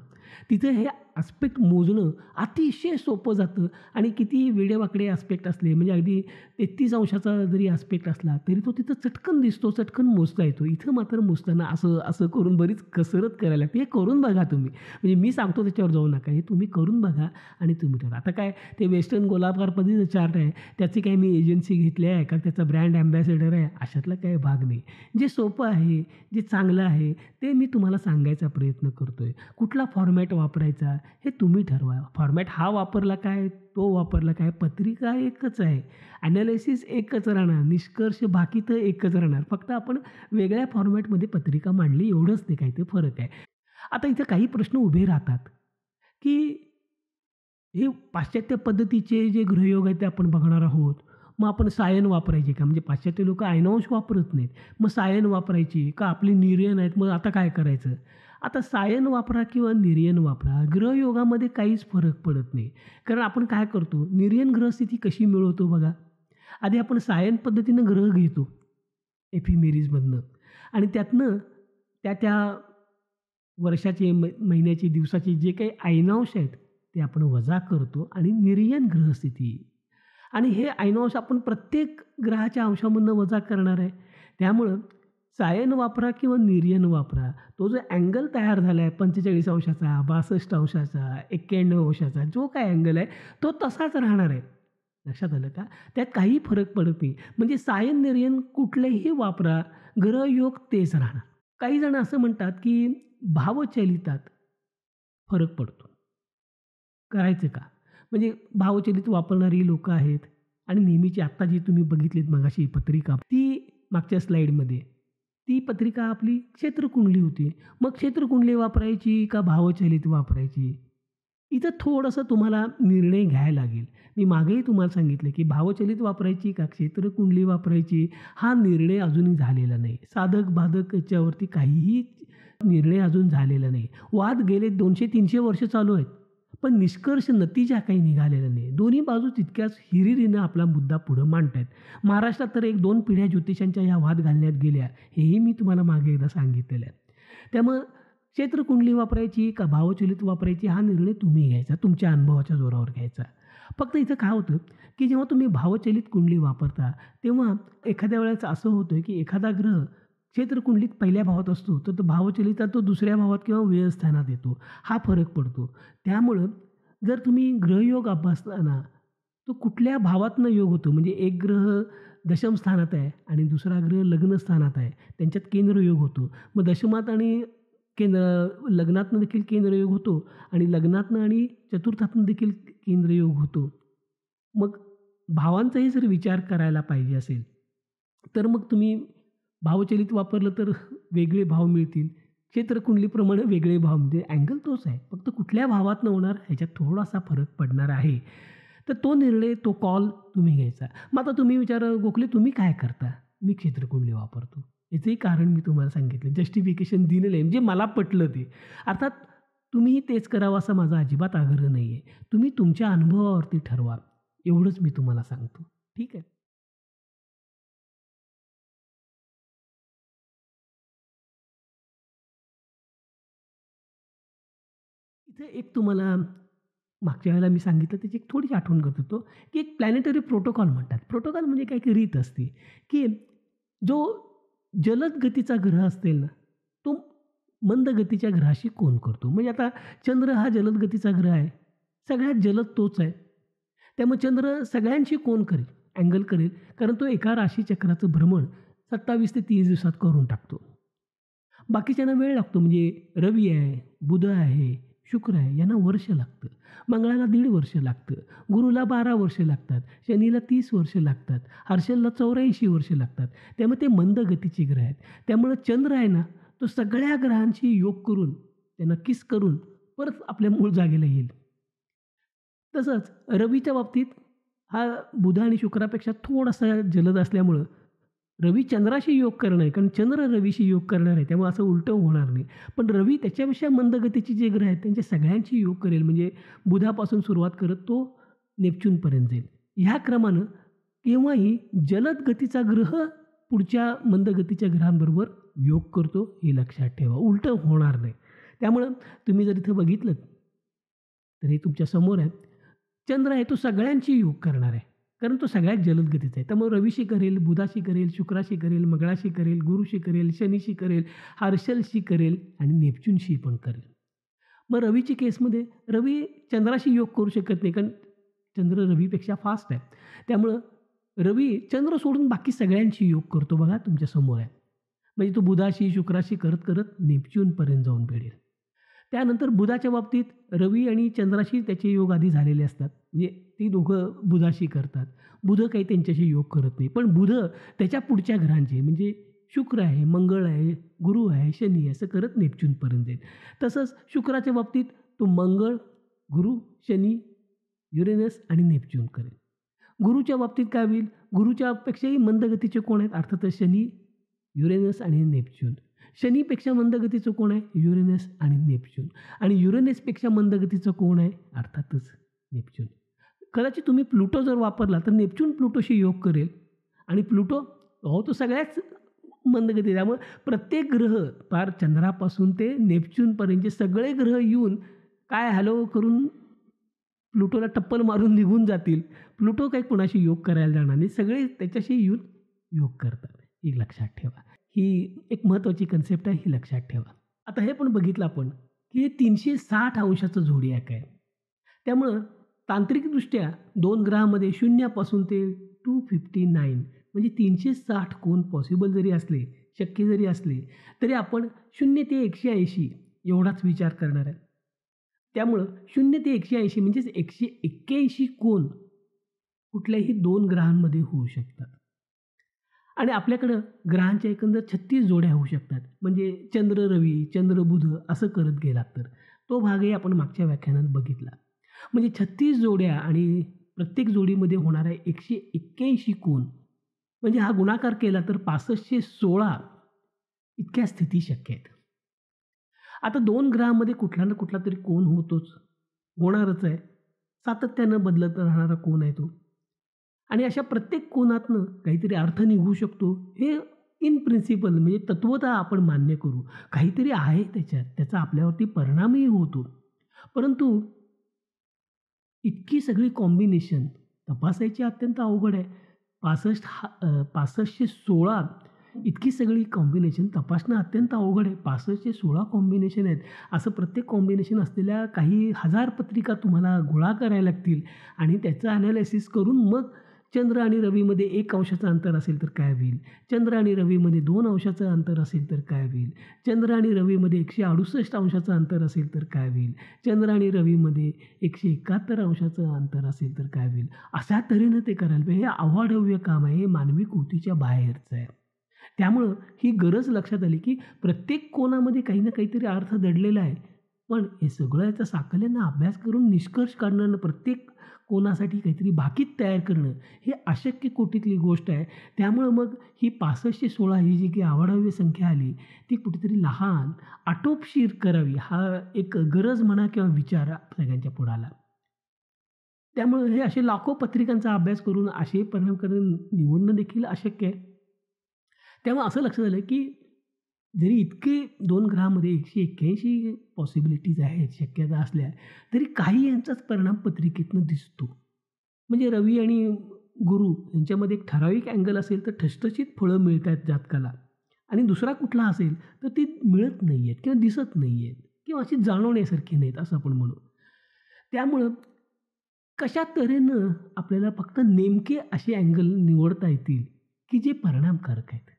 A: तिथं हे आस्पेक्ट मोजणं अतिशय सोपं जातं. आणि कितीही वेडेवाकडे आस्पेक्ट असले म्हणजे अगदी 33 अंशाचा जरी आस्पेक्ट असला तरी तो तिथं चटकन दिसतो, चटकन मोजता येतो. इथं मात्र मोजताना असं असं करून बरीच कसरत करायला लागते. हे करून बघा तुम्ही. म्हणजे मी सांगतो त्याच्यावर जाऊ नका, हे तुम्ही करून बघा आणि तुम्ही ठरवा. आता काय ते वेस्टर्न गोलाकार पद्धतीचं चार्ट आहे, त्याची काही मी एजन्सी घेतली आहे का, त्याचा ब्रँड ॲम्बॅसेडर आहे, अशातला काही भाग नाही. जे सोपं आहे, जे चांगलं आहे ते मी तुम्हाला सांगायचा प्रयत्न करतो आहे. कुठला फॉर्मॅट वापरायचा हे तुम्ही ठरवा. फॉर्मॅट हा वापरला काय, तो वापरला काय, पत्रिका एकच आहे, ॲनालिसिस एकच राहणार, निष्कर्ष बाकी तर एकच राहणार. फक्त आपण वेगळ्या फॉर्मॅटमध्ये पत्रिका मांडली एवढंच, ते काही ते फरक आहे. आता इथं काही प्रश्न उभे राहतात की हे पाश्चात्य पद्धतीचे जे गृहयोग आहेत ते आपण बघणार आहोत. मग आपण सायन वापरायचे का? म्हणजे पाश्चात्य लोक आयनांश वापरत नाहीत. मग सायन वापरायची का? आपली निर्यन आहेत, मग आता काय करायचं? आता सायन वापरा किंवा निर्यन वापरा, ग्रहयोगामध्ये काहीच फरक पडत नाही. कारण आपण काय करतो, निर्यन ग्रहस्थिती कशी मिळवतो बघा. आधी आपण सायन पद्धतीनं ग्रह घेतो एफिमेरीजमधनं आणि त्यातनं त्या वर्षाचे, महिन्याचे, दिवसाचे जे काही अयनांश आहेत ते आपण वजा करतो आणि निर्यन ग्रहस्थिती. आणि हे अयनांश आपण प्रत्येक ग्रहाच्या अंशामधनं वजा करणार आहे. त्यामुळं सायन वापरा किंवा निर्यन वापरा, तो जो अँगल तयार झाला आहे 45 अंशाचा, 62 अंशाचा, 91 अंशाचा, जो काय अँगल आहे तो तसाच राहणार आहे. लक्षात आलं का? त्यात काही फरक पडत नाही. म्हणजे सायन निर्यन कुठलेही वापरा, ग्रहयोग तेच राहणार. काही जण असं म्हणतात की भावचलितात फरक पडतो. करायचं का? म्हणजे भावचलित वापरणारी लोकं आहेत आणि नेहमीची आत्ता जी तुम्ही बघितलीत मगाशी पत्रिका, ती मागच्या स्लाईडमध्ये, ती पत्रिका आपली क्षेत्रकुंडली होती. मग क्षेत्रकुंडली वापरायची का भावचलित वापरायची? इथं थोडंसं तुम्हाला निर्णय घ्यायला लागेल. मी मागेही तुम्हाला सांगितलं की भावचलित वापरायची का क्षेत्रकुंडली वापरायची, हा निर्णय अजूनही झालेला नाही. साधक बाधक याच्यावरती काहीही निर्णय अजून झालेला नाही. वाद गेले 200-300 वर्ष चालू आहेत, पण निष्कर्ष नतीजा काही निघालेला नाही. दोन्ही बाजू तितक्याच हिरिरीनं आपला मुद्दा पुढं मांडत आहेत. महाराष्ट्रात तर 1-2 पिढ्या ज्योतिषांच्या ह्या वाद घालण्यात गेल्या, हेही मी तुम्हाला मागे एकदा सांगितलेलं आहे. त्यामुळं क्षेत्रकुंडली वापरायची का भावचलित वापरायची हा निर्णय तुम्ही घ्यायचा, तुमच्या अनुभवाच्या जोरावर घ्यायचा. फक्त इथं काय होतं की जेव्हा तुम्ही भावचलित कुंडली वापरता तेव्हा एखाद्या वेळेस असं होतं की एखादा ग्रह क्षेत्रकुंडलीत पहिल्या भावात असतो तर तो भावचलितात तो दुसऱ्या भावात किंवा व्ययस्थानात येतो, हा फरक पडतो. त्यामुळं जर तुम्ही ग्रहयोग अभ्यासताना तो कुठल्या भावातनं योग होतो, म्हणजे एक ग्रह दशम स्थानात आहे आणि दुसरा ग्रह लग्न स्थानात आहे, त्यांच्यात केंद्रयोग होतो. मग दशमात आणि लग्नातनं देखील केंद्रयोग होतो आणि लग्नातनं आणि चतुर्थातनं देखील केंद्रयोग होतो. मग भावांचाही जर विचार करायला पाहिजे असेल, तर मग तुम्ही भावचलित वापरलं तर वेगळे भाव मिळतील. क्षेत्रकुंडलीप्रमाणे वेगळे भाव मिळतील. अँगल तोच आहे. फक्त कुठल्या भावातनं होणार ह्याच्यात थोडासा फरक पडणार आहे. तर तो निर्णय, तो कॉल तुम्ही घ्यायचा. मग आता तुम्ही विचाराल, गोखले तुम्ही काय करता? मी क्षेत्रकुंडली वापरतो. याचंही कारण मी तुम्हाला सांगितलं. जस्टिफिकेशन दिलेलं आहे. म्हणजे मला पटलं ते. अर्थात तुम्हीही तेच करावं असा माझा अजिबात आग्रह नाही आहे. तुम्ही तुमच्या अनुभवावरती ठरवा. एवढंच मी तुम्हाला सांगतो. ठीक आहे? इथे एक तुम्हाला मागच्या वेळेला मी सांगितलं त्याची एक थोडीशी आठवण करत होतो, की एक प्लॅनेटरी प्रोटोकॉल म्हणतात. प्रोटोकॉल म्हणजे काय की रीत असते, की जो जलद गतीचा ग्रह असेल ना, तो मंद गतीच्या ग्रहाशी कोन करतो. म्हणजे आता चंद्र हा जलद गतीचा ग्रह आहे. सगळ्यात जलद तोच आहे. त्यामुळे चंद्र सगळ्यांशी कोन करेल, अँगल करेल. कारण तो एका राशीचक्राचं भ्रमण 27 ते 30 दिवसात करून टाकतो. बाकीच्यांना वेळ लागतो. म्हणजे रवी आहे, बुध आहे, शुक्र आहे, यांना वर्ष लागतं. मंगळाला 1.5 वर्ष लागतं. गुरुला 12 वर्ष लागतात. शनीला 30 वर्ष लागतात. हर्षलला 84 वर्ष लागतात. त्यामुळे ते मंद गतीचे ग्रह आहेत. त्यामुळं चंद्र आहे ना, तो सगळ्या ग्रहांशी योग करून, त्यांना किस करून परत आपल्या मूळ जागेला येईल. तसंच रवीच्या बाबतीत हा बुध आणि शुक्रापेक्षा थोडासा जलद असल्यामुळं रवी चंद्राशी योग करणार आहे. कारण चंद्र रवीशी योग करणार आहे. त्यामुळे असं उलटं होणार नाही. पण रवी त्याच्यापेक्षा मंदगतीचे जे ग्रह आहेत त्यांच्या सगळ्यांची योग करेल. म्हणजे बुधापासून सुरुवात करत तो नेपच्यूनपर्यंत जाईल. ह्या क्रमानं केव्हाही जलद गतीचा ग्रह पुढच्या मंदगतीच्या ग्रहांबरोबर योग करतो, हे लक्षात ठेवा. उलटं होणार नाही. त्यामुळं तुम्ही जर इथं बघितलं तर हे तुमच्या समोर आहे. चंद्र आहे तो सगळ्यांची योग करणार आहे. कारण तो सगळ्यात जलद गतीचा आहे. त्यामुळे रवीशी करेल, बुधाशी करेल, शुक्राशी करेल, मंगळाशी करेल, गुरुशी करेल, शनीशी करेल, हर्षलशी करेल आणि नेपच्यूनशी पण करेल. मग रवीची केसमध्ये रवी चंद्राशी योग करू शकत नाही. कारण चंद्र रवीपेक्षा फास्ट आहे. त्यामुळं रवी चंद्र सोडून बाकी सगळ्यांशी योग करतो. बघा तुमच्या समोर आहे. म्हणजे तो बुधाशी, शुक्राशी करत करत नेपच्यूनपर्यंत जाऊन भिडेल. त्यानंतर बुधाच्या बाबतीत रवी आणि चंद्राशी त्याचे योग आधी झालेले असतात. म्हणजे ती दोघं बुधाशी करतात. बुध काही त्यांच्याशी योग करत नाही. पण बुध त्याच्या पुढच्या ग्रहांचे म्हणजे शुक्र आहे, मंगळ आहे, गुरु आहे, शनी आहे, असं करत नेपच्यूनपर्यंत जाईल. तसंच शुक्राच्या बाबतीत तो मंगळ, गुरु, शनी, युरेनस आणि नेपच्यून करेल. गुरुच्या बाबतीत काय होईल? गुरुच्यापेक्षाही मंदगतीचे कोण आहेत? अर्थातच शनी, युरेनस आणि नेपच्यून. शनीपेक्षा मंदगतीचं कोण आहे? युरेनस आणि नेपच्यून. आणि युरेनसपेक्षा मंदगतीचं कोण आहे? अर्थातच नेपच्यून. कदाचित तुम्ही प्लुटो जर वापरला तर नेपच्यून प्लुटोशी योग करेल आणि प्लुटो तो सगळ्याच मंदगती. त्यामुळे प्रत्येक ग्रह फार चंद्रापासून ते नेपच्यूनपर्यंतचे सगळे ग्रह येऊन काय हॅलो करून प्लुटोला टप्पल मारून निघून जातील. प्लुटो काही कोणाशी योग करायला जाणार नाही. सगळे त्याच्याशी येऊन योग करतात. हे लक्षात ठेवा. ही एक महत्त्वाची कन्सेप्ट आहे, ही लक्षात ठेवा. आता हे पण बघितलं आपण की हे 360 अंशाचं झोडियाक आहे. त्यामुळं तांत्रिकदृष्ट्या 2 ग्रहामध्ये शून्यापासून ते 259 म्हणजे 360 कोन पॉसिबल जरी असले, शक्य जरी असले, तरी आपण 0 ते 180 एवढाच विचार करणार आहे. त्यामुळं 0 ते 180 म्हणजेच 181 कोन कुठल्याही 2 ग्रहांमध्ये होऊ शकतात. आणि आपल्याकडं ग्रहांच्या एकंदर 36 जोड्या होऊ शकतात. म्हणजे चंद्र रवी, चंद्र बुध असं करत गेलात तर तो भागही आपण मागच्या व्याख्यानात बघितला. म्हणजे 36 जोड्या आणि प्रत्येक जोडीमध्ये होणाऱ्या 181 कोन म्हणजे हा गुणाकार केला तर 6516 इतक्या स्थिती शक्य आहेत. आता 2 ग्रहामध्ये कुठला ना कुठला तरी कोन होतोच, होणारच आहे. सातत्यानं बदलत राहणारा कोन आहे तो. आणि अशा प्रत्येक कोनातनं काहीतरी अर्थ निघू शकतो. हे इन प्रिन्सिपल म्हणजे तत्वतः आपण मान्य करू. काहीतरी आहे त्याच्यात, त्याचा आपल्यावरती परिणामही होतो. परंतु इतकी सगळी कॉम्बिनेशन तपासायची अत्यंत अवघड आहे. 6516 इतकी सगळी कॉम्बिनेशन तपासणं अत्यंत अवघड आहे. 6516 कॉम्बिनेशन आहेत. असं प्रत्येक कॉम्बिनेशन असलेल्या काही हजार पत्रिका तुम्हाला गोळा करायला लागतील आणि त्याचं ॲनालिसिस करून मग चंद्र आणि रवीमध्ये 1 अंशाचं अंतर असेल तर काय होईल? चंद्र आणि रवीमध्ये 2 अंशाचं अंतर असेल तर काय होईल? चंद्र आणि रवीमध्ये 168 अंशाचं अंतर असेल तर काय होईल? चंद्र आणि रवीमध्ये 171 अंशाचं अंतर असेल तर काय होईल? अशा तऱ्हेनं ते करायला पाहिजे. हे अवाढव्य काम आहे. हे मानवी कृतीच्या बाहेरचं आहे. त्यामुळं ही गरज लक्षात आली, की प्रत्येक कोनामध्ये काही ना काहीतरी अर्थ दडलेला आहे. पण हे सगळं याचा साकल्यानं अभ्यास करून निष्कर्ष काढणं आणि प्रत्येक कोनासाठी काहीतरी भाकीत तयार करणं, हे अशक्य कोटीतली गोष्ट आहे. त्यामुळं मग ही 6516 ही जी काही अवाढव्य संख्या आली, ती कुठेतरी लहान, आटोपशीर करावी, हा एक गरज म्हणा किंवा विचार सगळ्यांच्या पुढे आला. त्यामुळे हे असे लाखो पत्रिकांचा अभ्यास करून असे परिणाम करून निवडणं देखील अशक्य आहे. त्यामुळे असं लक्षात आलं, की जरी इतके 2 ग्रहामध्ये 181 पॉसिबिलिटीज आहेत, शक्यता असल्या, तरी काही यांचाच परिणाम पत्रिकेतनं दिसतो. म्हणजे रवी आणि गुरु यांच्यामध्ये एक ठराविक अँगल असेल तर ठसठशीत फळं मिळत आहेत जातकाला आणि दुसरा कुठला असेल तर ती मिळत नाही आहेत किंवा दिसत नाही आहेत किंवा अशी जाणवण्यासारखी नाहीत असं आपण म्हणू. त्यामुळं कशा तऱ्हेनं आपल्याला फक्त नेमके असे अँगल निवडता येतील, की जे परिणामकारक आहेत.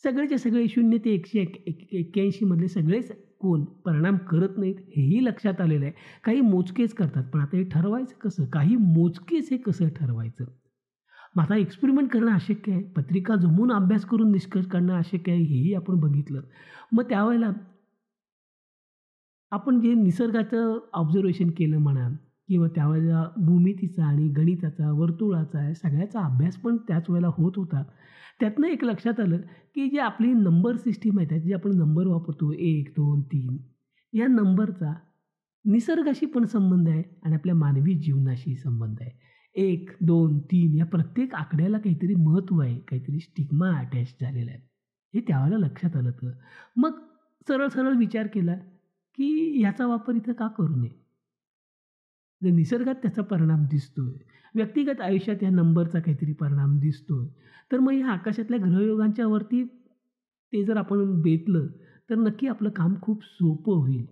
A: सगळेच्या सगळे 0 ते 181 मधले सगळेच कोन परिणाम करत नाहीत, हेही लक्षात आलेलं आहे. काही मोजकेच करतात. पण आता हे ठरवायचं कसं? काही मोजकेच हे कसं ठरवायचं? मग आता एक्सपेरिमेंट करणं अशक्य आहे. पत्रिका जमवून अभ्यास करून निष्कर्ष काढणं अशक्य आहे, हेही आपण बघितलं. मग त्यावेळेला आपण जे निसर्गाचं ऑब्झर्वेशन केलं म्हणा किंवा त्यावेळेला भूमितीचा आणि गणिताचा, वर्तुळाचा आहे, सगळ्याचा अभ्यास पण त्याच वेळेला होत होता. त्यातनं एक लक्षात आलं, की जी आपली नंबर सिस्टीम आहे, त्यात जे आपण नंबर वापरतो 1, 2, 3 या नंबरचा निसर्गाशी पण संबंध आहे आणि आपल्या मानवी जीवनाशी संबंध आहे. 1, 2, 3 या प्रत्येक आकड्याला काहीतरी महत्त्व आहे, काहीतरी स्टिग्मा अटॅच झालेला आहे. हे त्यावेळेला लक्षात आलं तर. मग सरळ-सरळ विचार केला, की ह्याचा वापर इथं का करू नये? जर निसर्गात त्याचा परिणाम दिसतोय, व्यक्तिगत आयुष्यात या नंबरचा काहीतरी परिणाम दिसतोय, तर मग ह्या आकाशातल्या ग्रहयोगांच्या वरती ते जर आपण बेतलं, तर नक्की आपलं काम खूप सोपं होईल.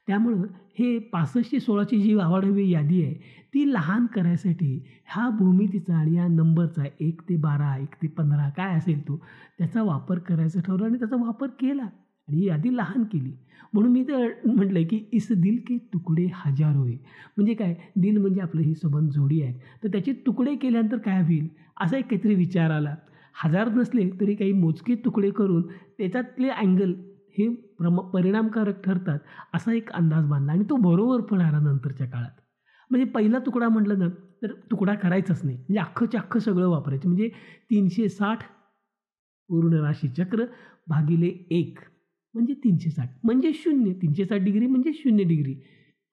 A: त्यामुळं हे 6516 ची जी आवाढव्य यादी आहे, ती लहान करायसाठी ह्या भूमितीचा आणि या नंबरचा 1 ते 12, 1 ते 15 काय असेल तो, त्याचा वापर करायचं ठरवलं आणि त्याचा वापर केला आणि ही यादी लहान केली. म्हणून मी तर म्हटलं, की इस दिल के तुकडे हजारो है. म्हणजे काय? दिल म्हणजे आपलं ही सबंध जोडी आहे. तर त्याचे तुकडे केल्यानंतर काय होईल? असा एक काहीतरी विचार आला. 1000 नसले तरी काही मोजके तुकडे करून त्याच्यातले अँगल हे परिणामकारक ठरतात, असा एक अंदाज बांधला आणि तो बरोबर पण आला नंतरच्या काळात. म्हणजे पहिला तुकडा म्हटलं ना, तर तुकडा करायचाच नाही. म्हणजे अख्खच्या अख्खं सगळं वापरायचं. म्हणजे 360 पूर्ण राशीचक्र भागिले 1 म्हणजे 360 म्हणजे 0. 360 डिग्री म्हणजे 0 डिग्री.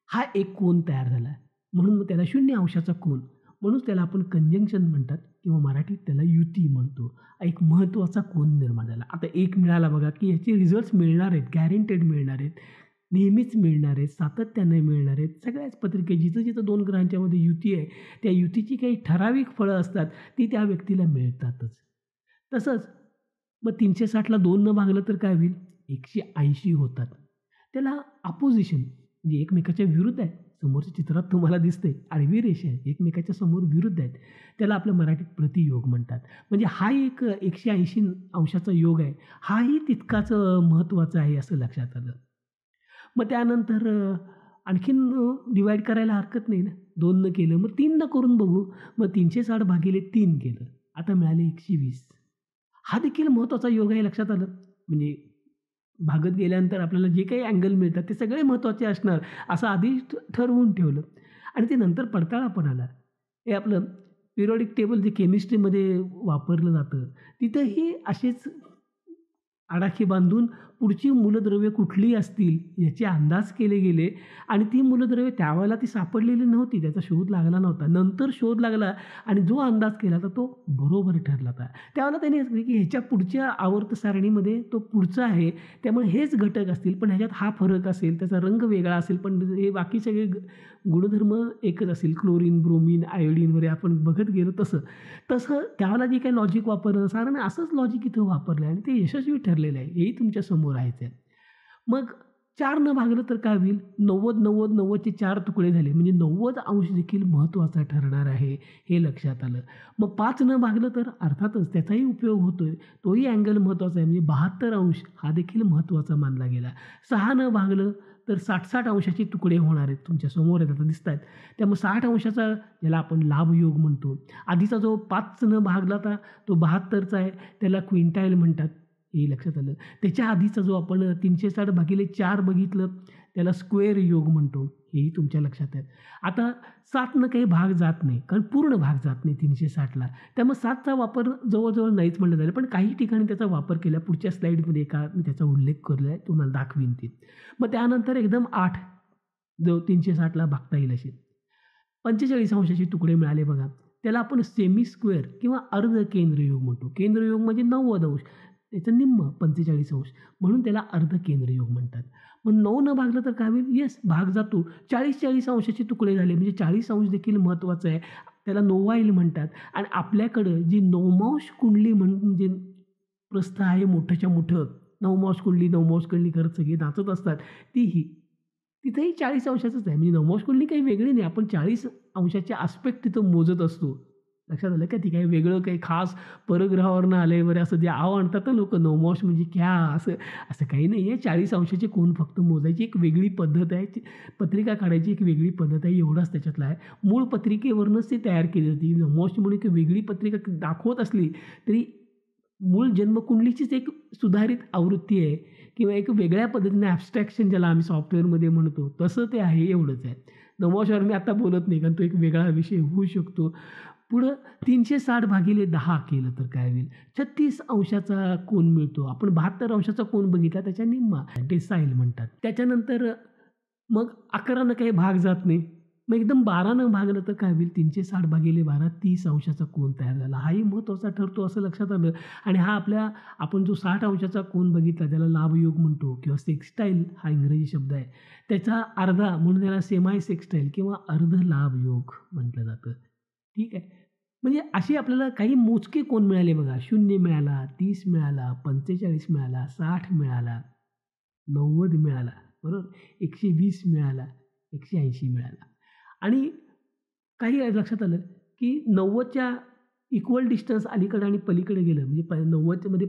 A: हा एक कोन तयार झाला. म्हणून मग त्याला 0 अंशाचा कोन. म्हणून त्याला आपण कंजंक्शन म्हणतात किंवा मराठीत त्याला युती म्हणतो. एक महत्त्वाचा कोन निर्माण झाला. आता एक मिळाला बघा, की याचे रिझल्ट्स मिळणार आहेत, गॅरंटेड मिळणार आहेत, नेहमीच मिळणार आहेत, सातत्याने मिळणार आहेत. सगळ्याच पत्रिकेत जिथं-जिथं 2 ग्रहांच्यामध्ये युती आहे, त्या युतीची काही ठराविक फळं असतात, ती त्या व्यक्तीला मिळतातच. तसंच मग 360ला 2 न भागलं तर काय होईल? 180 होतात. त्याला अपोझिशन म्हणजे एकमेकाच्या विरुद्ध आहेत. समोरच्या चित्रात तुम्हाला दिसतंय आडवी रेषा आहे, एकमेकाच्या समोर विरुद्ध आहेत. त्याला आपल्या मराठीत प्रतियोग म्हणतात. म्हणजे हा एक 180 अंशाचा योग आहे. हाही तितकाच महत्त्वाचा आहे असं लक्षात आलं. मग त्यानंतर आणखीन डिव्हाईड करायला हरकत नाही ना. 2 न केलं, मग 3 न करून बघू. मग 360 भागिले 3 केलं. आता मिळाले 120. हा देखील महत्त्वाचा योग आहे लक्षात आलं. म्हणजे भागत गेल्यानंतर आपल्याला जे काही अँगल मिळतात ते सगळे महत्त्वाचे असणार असं आधीच ठरवून ठेवलं आणि ते नंतर पडताळा पण आला. हे आपलं पिरियॉडिक टेबल जे केमिस्ट्रीमध्ये वापरलं जातं, तिथंही असेच आडाखे बांधून पुढची मूलद्रव्ये कुठली असतील याचे अंदाज केले गेले आणि ती मूलद्रव्ये त्यावेळेला ती सापडलेली नव्हती, त्याचा शोध लागला नव्हता. नंतर शोध लागला आणि जो अंदाज केला तर तो बरोबर ठरला होता. त्यावेळेला त्यांनी असं की ह्याच्या पुढच्या आवर्त सारणीमध्ये तो पुढचा आहे, त्यामुळे हेच घटक असतील, पण ह्याच्यात हा फरक असेल, त्याचा रंग वेगळा असेल, पण हे बाकी सगळे गुणधर्म एकच असेल. क्लोरीन, ब्रोमीन, आयोडीन वगैरे आपण बघत गेलो तसं त्यावेळेला जे काही लॉजिक वापरलं साधारण असंच लॉजिक इथं वापरलं आहे आणि ते यशस्वी ठरलेलं आहे. हेही तुमच्या समोर आहेच आहे. मग 4 न भागलं तर काय होईल? 90, 90, 90चे 4 तुकडे झाले. म्हणजे 90 अंश देखील महत्त्वाचा ठरणार आहे, हे लक्षात आलं. मग 5 न भागलं तर अर्थातच त्याचाही उपयोग होतोय. तोही अँगल महत्त्वाचा आहे. म्हणजे 72 अंश हा देखील महत्त्वाचा मानला गेला. 6 न भागलं तर 60-60 अंशाचे तुकडे होणार आहेत. तुमच्या समोर आहेत, आता दिसतायत. त्यामुळे 60 अंशाचा ज्याला आपण लाभयोग म्हणतो. आधीचा जो 5 न भागला होता तो 72चा आहे. त्याला क्विंटाईल म्हणतात. हे लक्षात आलं. त्याच्या आधीचा जो आपण 360/4 बघितलं त्याला स्क्वेअर योग म्हणतो. हेही तुमच्या लक्षात आहे. आता 7 काही भाग जात नाही, कारण पूर्ण भाग जात नाही 360ला. त्यामुळे 7चा वापर जवळजवळ नाहीच म्हणलं जाईल. पण काही ठिकाणी त्याचा वापर केला. पुढच्या स्लाईडमध्ये मी त्याचा उल्लेख केला आहे, तुम्हाला दाखवीन ते. मग त्यानंतर एकदम 8 जो 360ला भागता येईल असे 45 अंशाचे तुकडे मिळाले बघा. त्याला आपण सेमी स्क्वेअर किंवा अर्ध केंद्रयोग म्हणतो. केंद्रयोग म्हणजे 90 अंश, त्याचं निम्म 45 अंश, म्हणून त्याला अर्ध केंद्रयोग म्हणतात. मग 9 न भागलं तर काय होईल? येस, भाग जातो. 40-40 अंशाचे तुकडे झाले, म्हणजे 40 अंश देखील महत्त्वाचं आहे. त्याला नोवाईल म्हणतात. आणि आपल्याकडं जी नवमांश कुंडली म्हणजे प्रस्थ आहे मोठ्याच्या मोठं, नवमांश कुंडली करत सगळे नाचत असतात, तीही तिथेही 40 अंशाचंच आहे. म्हणजे नवमांश कुंडली काही वेगळी नाही. आपण 40 अंशाचे आस्पेक्ट तिथं मोजत असतो. लक्षात आलं का? ती काही वेगळं काही खास परग्रहावरनं आलं आहे बरं असं जे आणतात ना लोकं, नवमांश म्हणजे क्या, असं काही नाही आहे. 40 अंशाचे कोन फक्त मोजायची एक वेगळी पद्धत आहे. पत्रिका काढायची एक वेगळी पद्धत आहे, एवढंच त्याच्यातलं आहे. मूळ पत्रिकेवरूनच ती तयार केली जाते. नवमांश म्हणून एक वेगळी पत्रिका दाखवत असली तरी मूळ जन्मकुंडलीचीच एक सुधारित आवृत्ती आहे किंवा एक वेगळ्या पद्धतीने ॲब्स्ट्रॅक्शन ज्याला आम्ही सॉफ्टवेअरमध्ये म्हणतो तसं ते आहे, एवढंच आहे. नवमांशावर मी आता बोलत नाही, कारण तो एक वेगळा विषय होऊ शकतो. पुढं 360/10 केलं तर काय होईल? 36 अंशाचा कोन मिळतो. आपण 72 अंशाचा कोन बघितला, त्याच्या निम्मा डेसाईल म्हणतात. त्याच्यानंतर मग 11 काही भाग जात नाही. मग एकदम 12 भागलं तर काय होईल? 360/12 30 अंशाचा कोन तयार झाला. हाही महत्त्वाचा ठरतो असं लक्षात आलं. आणि हा आपण जो 60 अंशाचा कोन बघितला त्याला लाभयोग म्हणतो किंवा सेक्स्टाईल हा इंग्रजी शब्द आहे. त्याचा अर्धा म्हणून त्याला सेमाय सेक्स्टाईल किंवा अर्ध लाभयोग म्हटलं जातं. ठीक आहे. म्हणजे अशी आपल्याला काही मोजके कोन मिळाले बघा. 0 मिळाला, 30 मिळाला, 45 मिळाला, 60 मिळाला, 90 मिळाला, बरोबर, 120 मिळाला, 180 मिळाला. आणि काही लक्षात आलं की 90च्या इक्वल डिस्टन्स अलीकडे आणि पलीकडे गेलं, म्हणजे 90मध्ये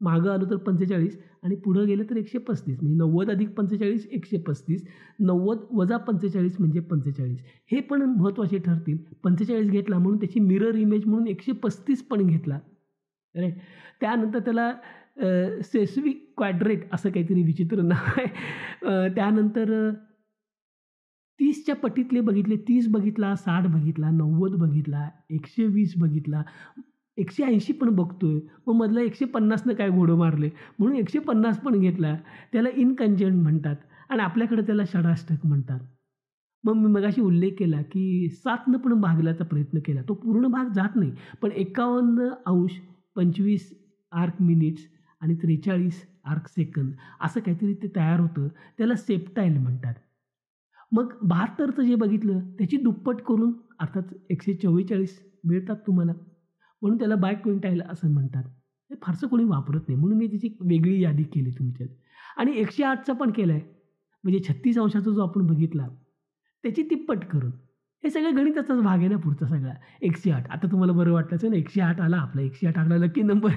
A: मागं आलो तर 45 आणि पुढं गेलं तर 135. म्हणजे 90 अधिक 45 135, 90 - 45 म्हणजे 45. हे पण महत्त्वाचे ठरतील. 45 घेतला म्हणून त्याची मिरर इमेज म्हणून 135 पण घेतला, राईट. त्यानंतर त्याला सेस्विक क्वाड्रेट असं काहीतरी विचित्र नाव आहे. त्यानंतर 30च्या पटीतले बघितले, 30 बघितला, 60 बघितला, 90 बघितला, 120 बघितला, 180 पण बघतोय. मग मधलं 150नं काय घोडं मारले म्हणून 150 पण घेतला. त्याला इनकंजंट म्हणतात आणि आपल्याकडे त्याला षडाष्टक म्हणतात. मग मी मगाशी उल्लेख केला की 7नं पण भागल्याचा प्रयत्न केला. तो पूर्ण भाग जात नाही, पण 51 अंश 25 आर्क मिनिट्स आणि 43 आर्क सेकंद असं काहीतरी ते तयार होतं. त्याला सेप्टाईल म्हणतात. मग 72चं जे बघितलं त्याची दुप्पट करून अर्थात 144 मिळतात तुम्हाला, म्हणून त्याला बाय क्विंटाईल असं म्हणतात. हे फारसं कोणी वापरत नाही, म्हणून मी त्याची वेगळी यादी केली तुमच्यात. आणि 108चा पण केला आहे, म्हणजे 36 अंशाचा जो आपण बघितला त्याची तिप्पट करून. हे सगळं गणिताचाच भाग आहे ना पुढचा सगळा. 108 आता तुम्हाला बरं वाटलं असेल ना, 108 आला आपला, 108 आला लकी नंबर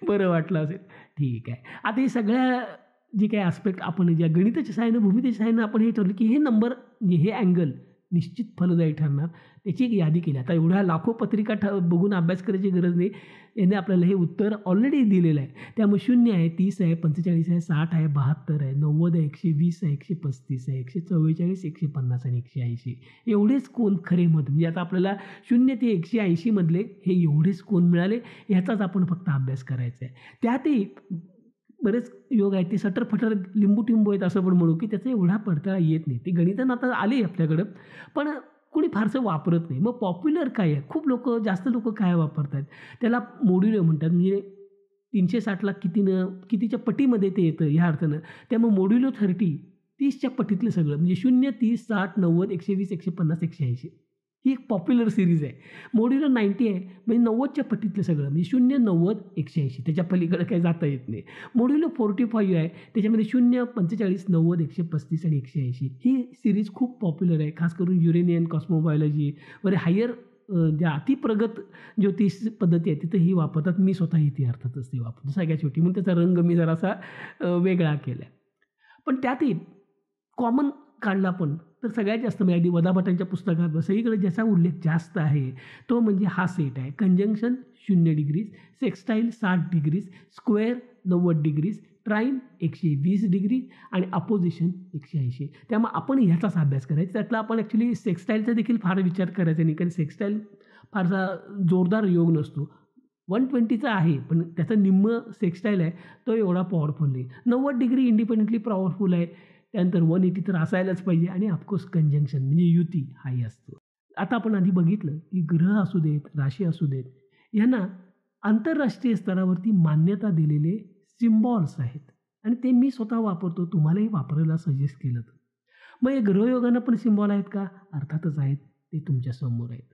A: बरं वाटलं असेल, ठीक आहे. आता हे सगळ्या जे काही आस्पेक्ट आपण ज्या गणिताच्या सहाय्यानं, भूमितीच्या सहाय्यानं आपण हे ठरलं की हे नंबर म्हणजे हे अँगल निश्चित फलदायी ठरणार, त्याची एक यादी केली. आता एवढ्या लाखो पत्रिका बघून अभ्यास करायची गरज नाही. याने आपल्याला हे उत्तर ऑलरेडी दिलेलं आहे. त्यामुळे 0 आहे, 30 आहे, 45 आहे, 60 आहे, 72 आहे, 90 आहे, 120 आहे, 135 आहे, 144, 150 आणि 180 एवढेच कोन खरे मत. म्हणजे आता आपल्याला 0 ते 180 मधले हे एवढेच कोन मिळाले. ह्याचाच आपण फक्त अभ्यास करायचा आहे. त्यातही बरेच योग आहेत ते सटरफटर लिंबू आहेत असं पण म्हणू, की त्याचा एवढा पडताळा येत नाही. ते गणितं आता आले आपल्याकडं, पण कोणी फारसं वापरत नाही. मग पॉप्युलर काय आहे? खूप जास्त लोक काय वापरतात? त्याला मॉड्युलो म्हणतात. म्हणजे 360ला कितीच्या पटीमध्ये ते येतं ह्या अर्थानं. त्यामुळे मॉड्युलो 30 30च्या पटीतलं सगळं, म्हणजे 0, 30, 60, 90, 120, 150, 180 ही एक पॉप्युलर सिरीज आहे. मॉड्युलर 90 आहे म्हणजे 90च्या पट्टीतलं सगळं म्हणजे 0, 90, 180 त्याच्या पलीकडे काही जाता येत नाही. मॉड्युलर 45 आहे त्याच्यामध्ये 0, 45, 90, 135 आणि 180 ही सिरीज खूप पॉप्युलर आहे. खास करून युरेनियन कॉस्मोबायोलॉजी वगैरे हायर ज्या अतिप्रगत ज्योतिष पद्धती आहेत तिथं ही वापरतात. मी स्वतः इथे अर्थातच ते वापरतो सगळ्यात शेवटी म्हणून त्याचा रंग मी जरासा वेगळा केला आहे. पण त्यातही कॉमन काढला पण तर सगळ्यात जास्त म्हणजे अगदी वदाभटांच्या पुस्तकात सगळीकडे ज्याचा उल्लेख जास्त आहे तो म्हणजे हा सेट आहे. Conjunction 0 degrees, sextile 60 degrees, square 90 degrees, trine 120 degree आणि अपोजिशन 180. त्यामुळे आपण ह्याचाच अभ्यास करायचा. त्यातला आपण ॲक्च्युली सेक्स्टाईलचा देखील फार विचार करायचा नाही कारण सेक्स्टाईल फारसा जोरदार योग नसतो. 120चा आहे पण त्याचं निम्म सेक्स्टाईल आहे तो एवढा पॉवरफुल नाही. 90 डिग्री इंडिपेंडेंटली पॉवरफुल आहे. त्यानंतर 180 तर असायलाच पाहिजे आणि ऑफकोर्स कंजंक्शन म्हणजे युती हाही असतो. आता आपण आधी बघितलं की ग्रह असू देत, राशी असू देत यांना आंतरराष्ट्रीय स्तरावरती मान्यता दिलेले सिम्बॉल्स आहेत आणि ते मी स्वतः वापरतो. तुम्हालाही वापरायला सजेस्ट केलं तर. मग हे ग्रहयोगांना पण सिम्बॉल आहेत का? अर्थातच आहेत. ते तुमच्यासमोर आहेत.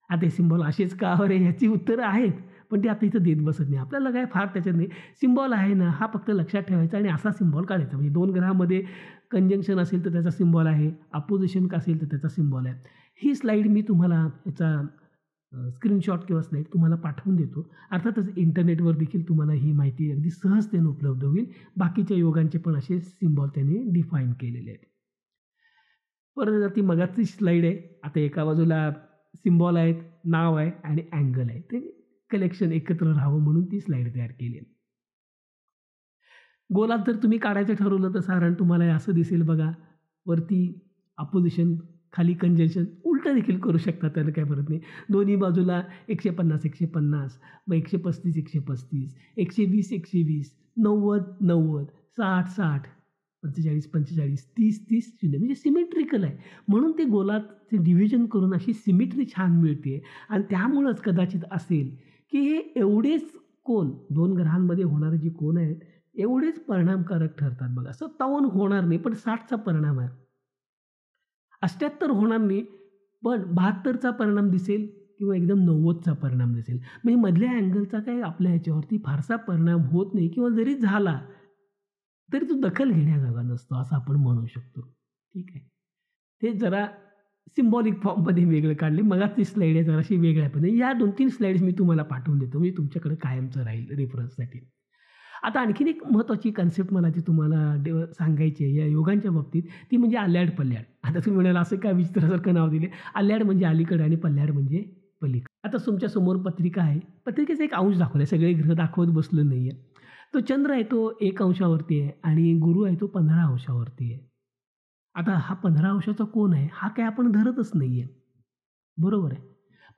A: आता हे सिम्बॉल असेच का बरे ह्याची उत्तरं आहेत पण ते आता इथं देत बसत नाही. आपल्याला काय फार त्याच्यात नाही. सिम्बॉल आहे ना हा फक्त लक्षात ठेवायचा आणि असा सिम्बॉल काढायचा. म्हणजे 2 ग्रहामध्ये कंजंक्शन असेल तर त्याचा सिम्बॉल आहे, अपोजिशन असेल तर त्याचा सिम्बॉल आहे. ही स्लाईड मी तुम्हाला याचा स्क्रीनशॉट किंवा स्लाईड तुम्हाला पाठवून देतो. अर्थातच इंटरनेटवर देखील तुम्हाला ही माहिती अगदी सहजतेने उपलब्ध होईल. बाकीच्या योगांचे पण असे सिम्बॉल त्यांनी डिफाईन केलेले आहेत. परत ती मगाची स्लाईड आहे. आता एका बाजूला सिम्बॉल आहेत, नाव आहे आणि अँगल आहे. ते कलेक्शन एकत्र राहावं म्हणून ती स्लाईड तयार केली आहे. गोलात जर तुम्ही काढायचं ठरवलं तर साधारण तुम्हाला हे असं दिसेल बघा. वरती अपोजिशन, खाली कंजंक्शन, उलटं देखील करू शकता त्याला काही फरक नाही. दोन्ही बाजूला 150, 150, मग 135, 135, 120, 120, 90, 90, 60, 60, 45, 45, 30, 30, 0 म्हणजे सिमेट्रिकल आहे. म्हणून ते गोलाचे डिव्हिजन करून अशी सिमेट्री छान मिळते आणि त्यामुळंच कदाचित असेल की हे एवढेच कोन 2 ग्रहांमध्ये होणारे जे कोन आहेत एवढेच परिणामकारक ठरतात बघा. 57 होणार नाही पण 60चा परिणाम आहे. 78 होणार नाही पण 72चा परिणाम दिसेल किंवा एकदम 90चा परिणाम दिसेल. म्हणजे मधल्या अँगलचा काही आपल्या ह्याच्यावरती फारसा परिणाम होत नाही किंवा जरी झाला तरी तो दखल घेण्याजोगा नसतो असं आपण म्हणू शकतो. ठीक आहे. ते जरा सिम्बॉलिक फॉर्ममध्ये वेगळं काढले. मगाच ती स्लाईड आहे जराशी वेगळ्या पद्धतीने. या 2-3 स्लाईड्स मी तुम्हाला पाठवून देतो म्हणजे तुमच्याकडे कायमचं राहील रेफरन्ससाठी. आता आणखीन एक महत्त्वाची कन्सेप्ट मला ती तुम्हाला सांगायची आहे या योगांच्या बाबतीत ती म्हणजे आल्याड पल्याड. आता तुम्ही म्हणाल असं काय विचित्रासारखं नाव दिले. आल्याड म्हणजे अलीकडे आणि पल्याड म्हणजे पलीकडे. आता तुमच्यासमोर पत्रिका आहे. पत्रिकेचा एक अंश दाखवला आहे. सगळे ग्रह दाखवत बसलो नाही आहे. तो चंद्र आहे तो 1 अंशावरती आहे आणि गुरु आहे तो 15 अंशावरती आहे. आता हा 15 अंशाचा कोण आहे हा काय आपण धरतच नाही आहे. बरोबर आहे.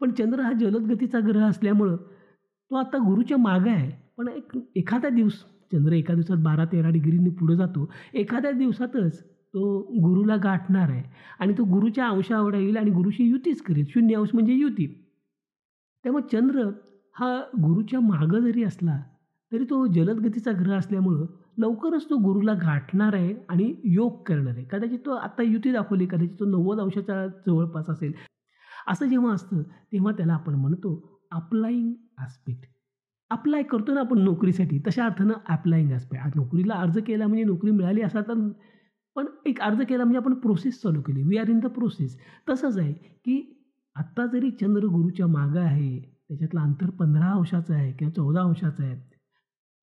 A: पण चंद्र हा जलद गतीचा ग्रह असल्यामुळं तो आता गुरुच्या मागं आहे. पण एखादा दिवस चंद्र एका दिवसात 12-13 डिग्रींनी पुढे जातो. एखाद्या दिवसातच तो गुरुला गाठणार आहे आणि तो गुरुच्या अंशावर येईल आणि गुरुशी युतीच करेल. 0 अंश म्हणजे युती. त्यामुळे चंद्र हा गुरुच्या मागं जरी असला तरी तो जलद गतीचा ग्रह असल्यामुळं लवकरच तो गुरुला गाठणार आहे आणि योग करणार आहे. कदाचित तो आता युती दाखवली कदाचित तो 90 अंशाच्या जवळपास असेल. असं जेव्हा असतं तेव्हा त्याला आपण म्हणतो अप्लाइंग ॲस्पेक्ट. अप्लाय करतो ना आपण नोकरीसाठी तशा अर्थानं अप्लाइंग ॲस्पेक्ट. आज नोकरीला अर्ज केला म्हणजे नोकरी मिळाली असा तर पण एक अर्ज केला म्हणजे आपण प्रोसेस चालू केली. We are in the process. तसंच आहे की आत्ता जरी चंद्र गुरुच्या मागं आहे त्याच्यातलं अंतर 15 अंशाचं आहे किंवा 14 अंशाचं आहे.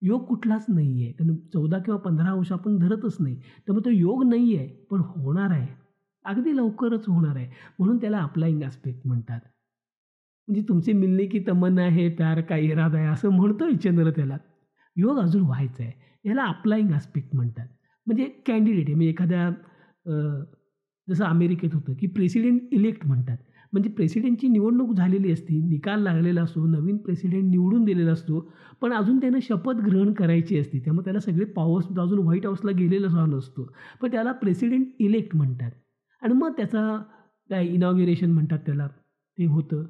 A: योग कुठलाच नाही आहे कारण 14 किंवा 15 अंश आपण धरतच नाही. त्यामुळे तो योग नाही आहे पण होणार आहे. अगदी लवकरच होणार आहे. म्हणून त्याला अप्लाइंग ॲस्पेक्ट म्हणतात. म्हणजे तुमचे मिलने की तमन्ना है, प्यार का इरादा आहे असं म्हणतोय चंद्र त्याला. योग अजून व्हायचा आहे. याला अप्लाइंग ॲस्पेक्ट म्हणतात. म्हणजे कॅन्डिडेट आहे म्हणजे एखाद्या जसं अमेरिकेत होतं की प्रेसिडेंट इलेक्ट म्हणतात. म्हणजे प्रेसिडेंटची निवडणूक झालेली असती, निकाल लागलेला असतो, नवीन प्रेसिडेंट निवडून दिलेला असतो, पण अजून त्यानं शपथ ग्रहण करायची असते. त्यामुळे त्याला सगळे पॉवर्स अजून व्हाईट हाऊसला गेलेला सुद्धा नसतो. पण त्याला प्रेसिडेंट इलेक्ट म्हणतात आणि मग त्याचा काय इनॉग्युरेशन म्हणतात त्याला, ते होतं,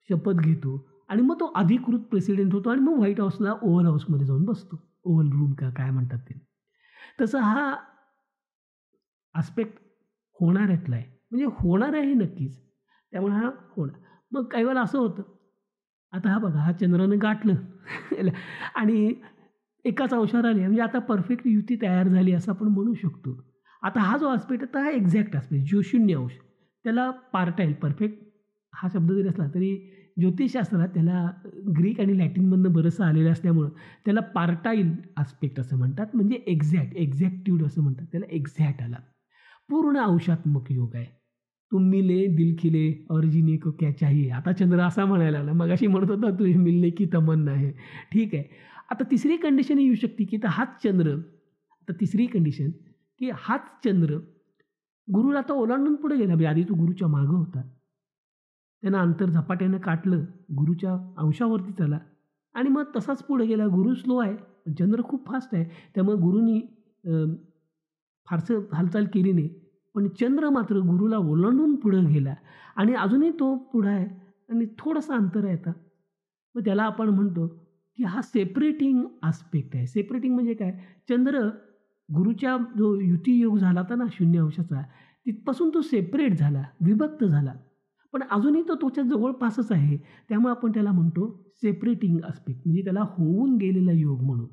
A: शपथ घेतो आणि मग तो अधिकृत प्रेसिडेंट होतो आणि मग व्हाईट हाऊसला ओव्हल हाऊसमध्ये जाऊन बसतो. ओव्हल रूम का काय म्हणतात ते. तसं हा आस्पेक्ट होणाऱ्यातला आहे. म्हणजे होणार आहे नक्कीच. त्यामुळे हा होणार. मग काही वेळेला असं होतं, आता हा बघा, हा चंद्रानं गाठलं आणि एकाच अंशावर आली म्हणजे आता परफेक्ट युती तयार झाली असं आपण म्हणू शकतो. आता हा जो आस्पेक्ट आहे, तर हा एक्झॅक्ट आस्पेक्ट जो 0 अंश. त्याला पार्टाईल परफेक्ट हा शब्द जरी असला तरी ज्योतिषशास्त्रात त्याला ग्रीक आणि लॅटिनमधनं बरंचसं आलेलं असल्यामुळं त्याला पार्टाईल आस्पेक्ट असं म्हणतात. म्हणजे एक्झॅक्टिव्ड असं म्हणतात. त्याला एक्झॅक्ट आला. पूर्ण अंशात्मक योग आहे. तुम मिले दिल खिले और जीने को क्या चाहिए. आता चंद्र असा म्हणायला लागला. मगाशी म्हणत होता तुझे मिलने की तमन्ना है. ठीक आहे. आता तिसरी कंडिशन येऊ शकते की हाच चंद्र, आता तिसरी कंडिशन की हाच चंद्र गुरुला आता ओलांडून पुढे गेला. म्हणजे आधी तो गुरुच्या मागं होता. त्यानं अंतर झपाट्यानं काटलं, गुरुच्या अंशावरती चला आणि मग तसाच पुढे गेला. गुरु स्लो आहे, पण चंद्र खूप फास्ट आहे. त्यामुळे गुरुनी फारसं हालचाल केली नाही. पण चंद्र मात्र गुरुला ओलांडून पुढं गेला आणि अजूनही तो पुढं आहे आणि थोडंसं अंतर आहे आता. मग त्याला आपण म्हणतो की हा सेपरेटिंग आस्पेक्ट आहे. सेपरेटिंग म्हणजे काय? चंद्र गुरुच्या जो युती योग झाला होता ना 0 अंशाचा, तिथपासून तो सेपरेट झाला, विभक्त झाला. पण अजूनही तो त्याच्या जवळपासच आहे. त्यामुळे आपण त्याला म्हणतो सेपरेटिंग आस्पेक्ट, म्हणजे त्याला होऊन गेलेला योग म्हणून.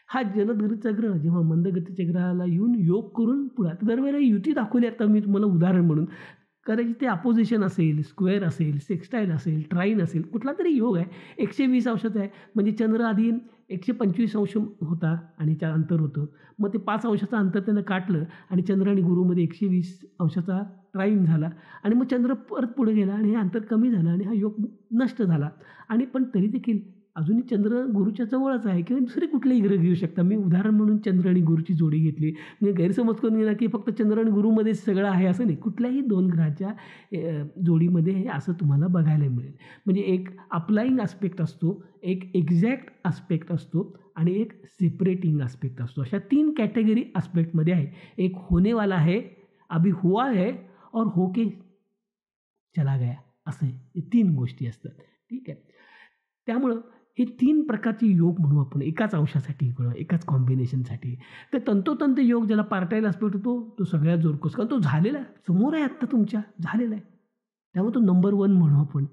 A: हा जलदगतीचा ग्रह जेव्हा मंदगतीच्या ग्रहाला येऊन योग करून पुढे, आता दरवेळेला युती दाखवली. आता मी तुम्हाला उदाहरण म्हणून, कदाचित ते अपोजिशन असेल, स्क्वेअर असेल, सेक्स्टाईल असेल, ट्राईन असेल, कुठला तरी योग आहे 120 अंशाचा आहे. म्हणजे चंद्र आधी 125 अंश होता आणि त्या अंतर होतं. मग ते 5 अंशाचं अंतर त्यानं काटलं आणि चंद्र आणि गुरुमध्ये 120 अंशाचा ट्राईन झाला आणि मग चंद्र परत पुढे गेला आणि हे अंतर कमी झालं आणि हा योग नष्ट झाला. आणि पण तरी देखील अजूनही चंद्र गुरुच्या जवळच आहे किंवा दुसरे कुठलेही ग्रह घेऊ शकता. मी उदाहरण म्हणून चंद्र आणि गुरुची जोडी घेतली. म्हणजे गैरसमज करून गेला की फक्त चंद्र आणि गुरुमध्येच सगळं आहे असं नाही. कुठल्याही 2 ग्रहाच्या जोडीमध्ये हे असं तुम्हाला बघायला मिळेल. म्हणजे एक अप्लाइंग आस्पेक्ट असतो, एक एक्झॅक्ट आस्पेक्ट असतो आणि एक सेपरेटिंग आस्पेक्ट असतो. अशा 3 कॅटेगरी आस्पेक्टमध्ये आहे. एक होनेवाला है, अभी हुआ है और होके चला गया, असं हे 3 गोष्टी असतात. ठीक आहे. त्यामुळं हे 3 प्रकारचे योग म्हणू आपण एकाच अंशासाठी किंवा एकाच कॉम्बिनेशनसाठी. तर तंतोतंत योग ज्याला पार्टाईल आस्पेक्ट होतो, तो सगळ्यात जोरकस, कारण तो झालेला आहे, समोर आहे, आत्ता तुमच्या झालेला आहे. त्यामुळे तो नंबर 1 म्हणू आपण.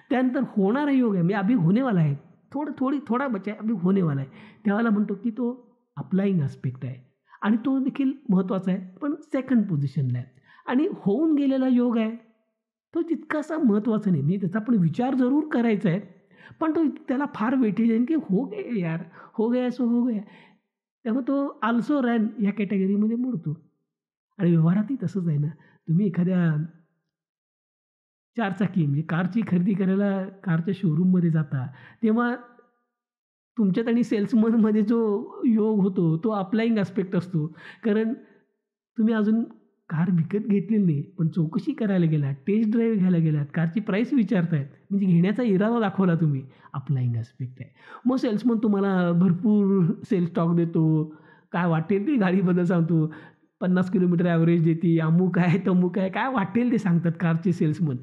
A: त्यानंतर होणारा योग आहे, म्हणजे अभी होनेवाला आहे, थोडा बचा आहे, अभी होनेवाला आहे, त्यावेळेला म्हणतो की तो अप्लाइंग आस्पेक्ट आहे आणि तो देखील महत्त्वाचा आहे, पण सेकंड पोझिशनला आहे. आणि होऊन गेलेला योग आहे, तो तितकासा महत्त्वाचा नाही. म्हणजे त्याचा आपण विचार जरूर करायचा आहे, पण तो त्याला फार वेटेज आहे की हो गया यार, हो गया सो हो गया. त्यामुळे तो आल्सो रॅन या कॅटेगरीमध्ये मोडतो. आणि व्यवहारातही तसंच आहे ना. तुम्ही एखाद्या 4 चाकी म्हणजे कारची खरेदी करायला कारच्या शोरूममध्ये जाता, तेव्हा तुमच्यात आणि सेल्समनमध्ये जो योग होतो, तो अप्लाइंग आस्पेक्ट असतो. कारण तुम्ही अजून कार विकत घेतलेली नाही, पण चौकशी करायला गेलात, टेस्ट ड्राईव्ह घ्यायला गेलात, कारची प्राईस विचारतायत, म्हणजे घेण्याचा इरादा दाखवला तुम्ही, अप्लाइंग आस्पेक्ट आहे. मग सेल्समन तुम्हाला भरपूर सेल्स टॉक देतो, काय वाटेल ते गाडीबद्दल सांगतो, 50 किलोमीटर ॲव्हरेज देते, अमुक आहे, तमुक आहे, काय वाटेल ते सांगतात कारचे सेल्समन.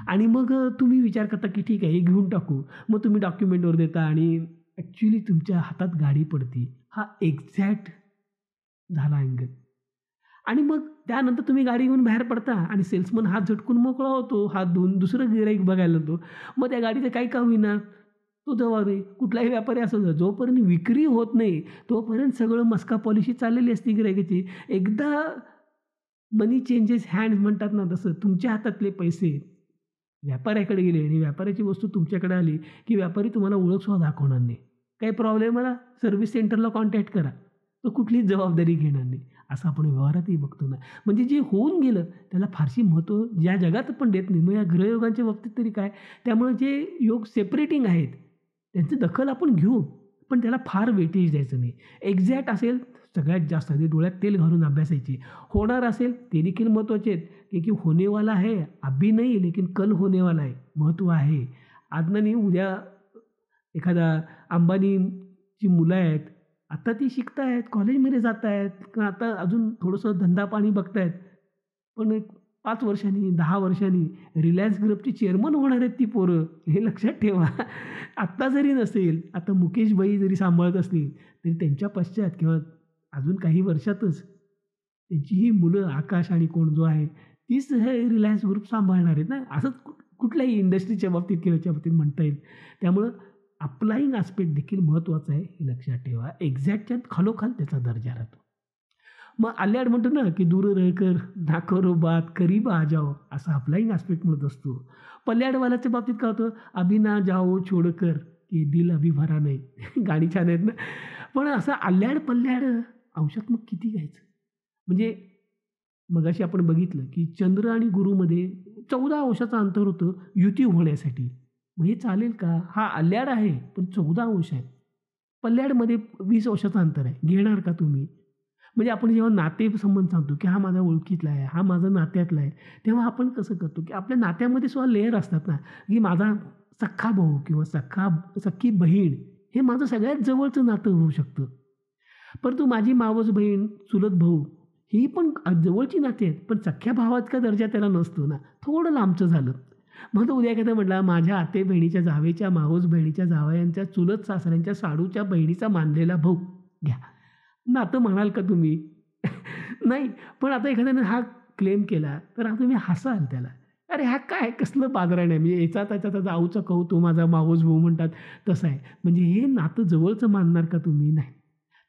A: आणि मग तुम्ही विचार करता की ठीक आहे, हे घेऊन टाकू. मग तुम्ही डॉक्युमेंटवर देता आणि ॲक्च्युली तुमच्या हातात गाडी पडते. हा एक्झॅक्ट झाला अँगल. आणि मग त्यानंतर तुम्ही गाडी घेऊन बाहेर पडता आणि सेल्समन हात झटकून मोकळा होतो, हात धुवून दुसरं गिऱ्हाईक बघायला जातो. मग त्या गाडीचं काही का होईना, तो जबाबदारी कुठलाही व्यापारी असो, जोपर्यंत विक्री होत नाही तोपर्यंत सगळं मस्का पॉलिशी चाललेली असते गिऱ्हाईकाची. एकदा मनी चेंजेस हँड्स म्हणतात ना, तसं तुमच्या हातातले पैसे व्यापाऱ्याकडे गेले आणि व्यापाऱ्याची वस्तू तुमच्याकडे आली की व्यापारी तुम्हाला ओळखसुद्धा दाखवणार नाही. काही प्रॉब्लेम आला, सर्व्हिस सेंटरला कॉन्टॅक्ट करा, तो कुठलीच जबाबदारी घेणार नाही. असं आपण व्यवहारातही बघतो ना. म्हणजे जे होऊन गेलं त्याला फारशी महत्त्व ज्या जगात आपण देत नाही. मग या ग्रहयोगांच्या बाबतीत तरी काय. त्यामुळे जे योग सेपरेटिंग आहेत त्यांची दखल आपण घेऊ, पण त्याला फार वेटेज द्यायचं नाही. एक्झॅक्ट असेल सगळ्यात जास्त, अगदी डोळ्यात तेल घालून अभ्यासायचे. होणार असेल ते देखील महत्त्वाचे आहेत, की होनेवाला है अभी नहीं लेकिन कल होनेवाला है, महत्त्व आहे. आज नाही उद्या. एखादा अंबानीची मुलं आहेत, आता ती शिकत आहेत, कॉलेजमध्ये जात आहेत, किंवा आता अजून थोडंसं धंदा पाणी बघत आहेत, पण 5 वर्षांनी, 10 वर्षांनी रिलायन्स ग्रुपची चेअरमन होणार आहेत ती पोरं. हे लक्षात ठेवा. आत्ता जरी नसेल, आता मुकेश भाई जरी सांभाळत असतील, तरी त्यांच्या पश्चात किंवा अजून काही वर्षातच त्यांची ही मुलं आकाश आणि कोण जो आहे, तीच हे रिलायन्स ग्रुप सांभाळणार आहेत ना. असंच कुठल्याही इंडस्ट्रीच्या बाबतीत किंवा याच्या बाबतीत म्हणता येईल. त्यामुळं अप्लाईंग आस्पेक्ट देखील महत्त्वाचं आहे, हे लक्षात ठेवा. एक्झॅक्टच्या खालोखाल त्याचा दर्जा राहतो. मग अल्याड म्हणतो ना, की दूर रहकर ना करो बात, करीब आ जाओ, असं अप्लाईंग आस्पेक्ट म्हणत असतो. पल्याडवाल्याच्या बाबतीत काय होतं, अभी ना जाओ छोडकर की दिल अभी भरा नाही. गाणी छान आहेत ना. पण असं अल्याड पल्याड अंशात मग किती घ्यायचं? म्हणजे मगाशी आपण बघितलं की चंद्र आणि गुरुमध्ये 14 अंशाचं अंतर होतं युती होण्यासाठी. मग हे चालेल का? हा अल्याड आहे पण 14 अंश आहे. पल्याडमध्ये 20 अंशाचं अंतर आहे. घेणार का तुम्ही? म्हणजे आपण जेव्हा नातेसंबंध सांगतो की हा माझा ओळखीतला आहे, हा माझा नात्यातला आहे, तेव्हा आपण कसं करतो की आपल्या नात्यामध्ये सुद्धा लेयर असतात ना, की माझा सख्खा भाऊ किंवा सख्खी बहीण हे माझं सगळ्यात जवळचं नातं होऊ शकतं. परंतु माझी मावस बहीण, चुलत भाऊ ही पण जवळची नाती आहेत, पण सख्ख्या भावाचा दर्जा त्याला नसतो ना, थोडं लांबचं झालं. मग तो उद्या एखादा म्हटला, माझ्या आते बहिणीच्या जावेच्या, मावस बहिणीच्या जावयांच्या, चुलत सासऱ्यांच्या, साडूच्या बहिणीचा मानलेला भाऊ घ्या. नातं म्हणाल का तुम्ही? नाही. पण आता एखाद्याने हा क्लेम केला तर आता तुम्ही हसाल त्याला. अरे हा काय कसलं बाजाराण आहे? म्हणजे याचा त्याचा जाऊचा कहू तो माझा मावस भाऊ म्हणतात तसं आहे. म्हणजे हे नातं जवळचं मानणार का तुम्ही? नाही.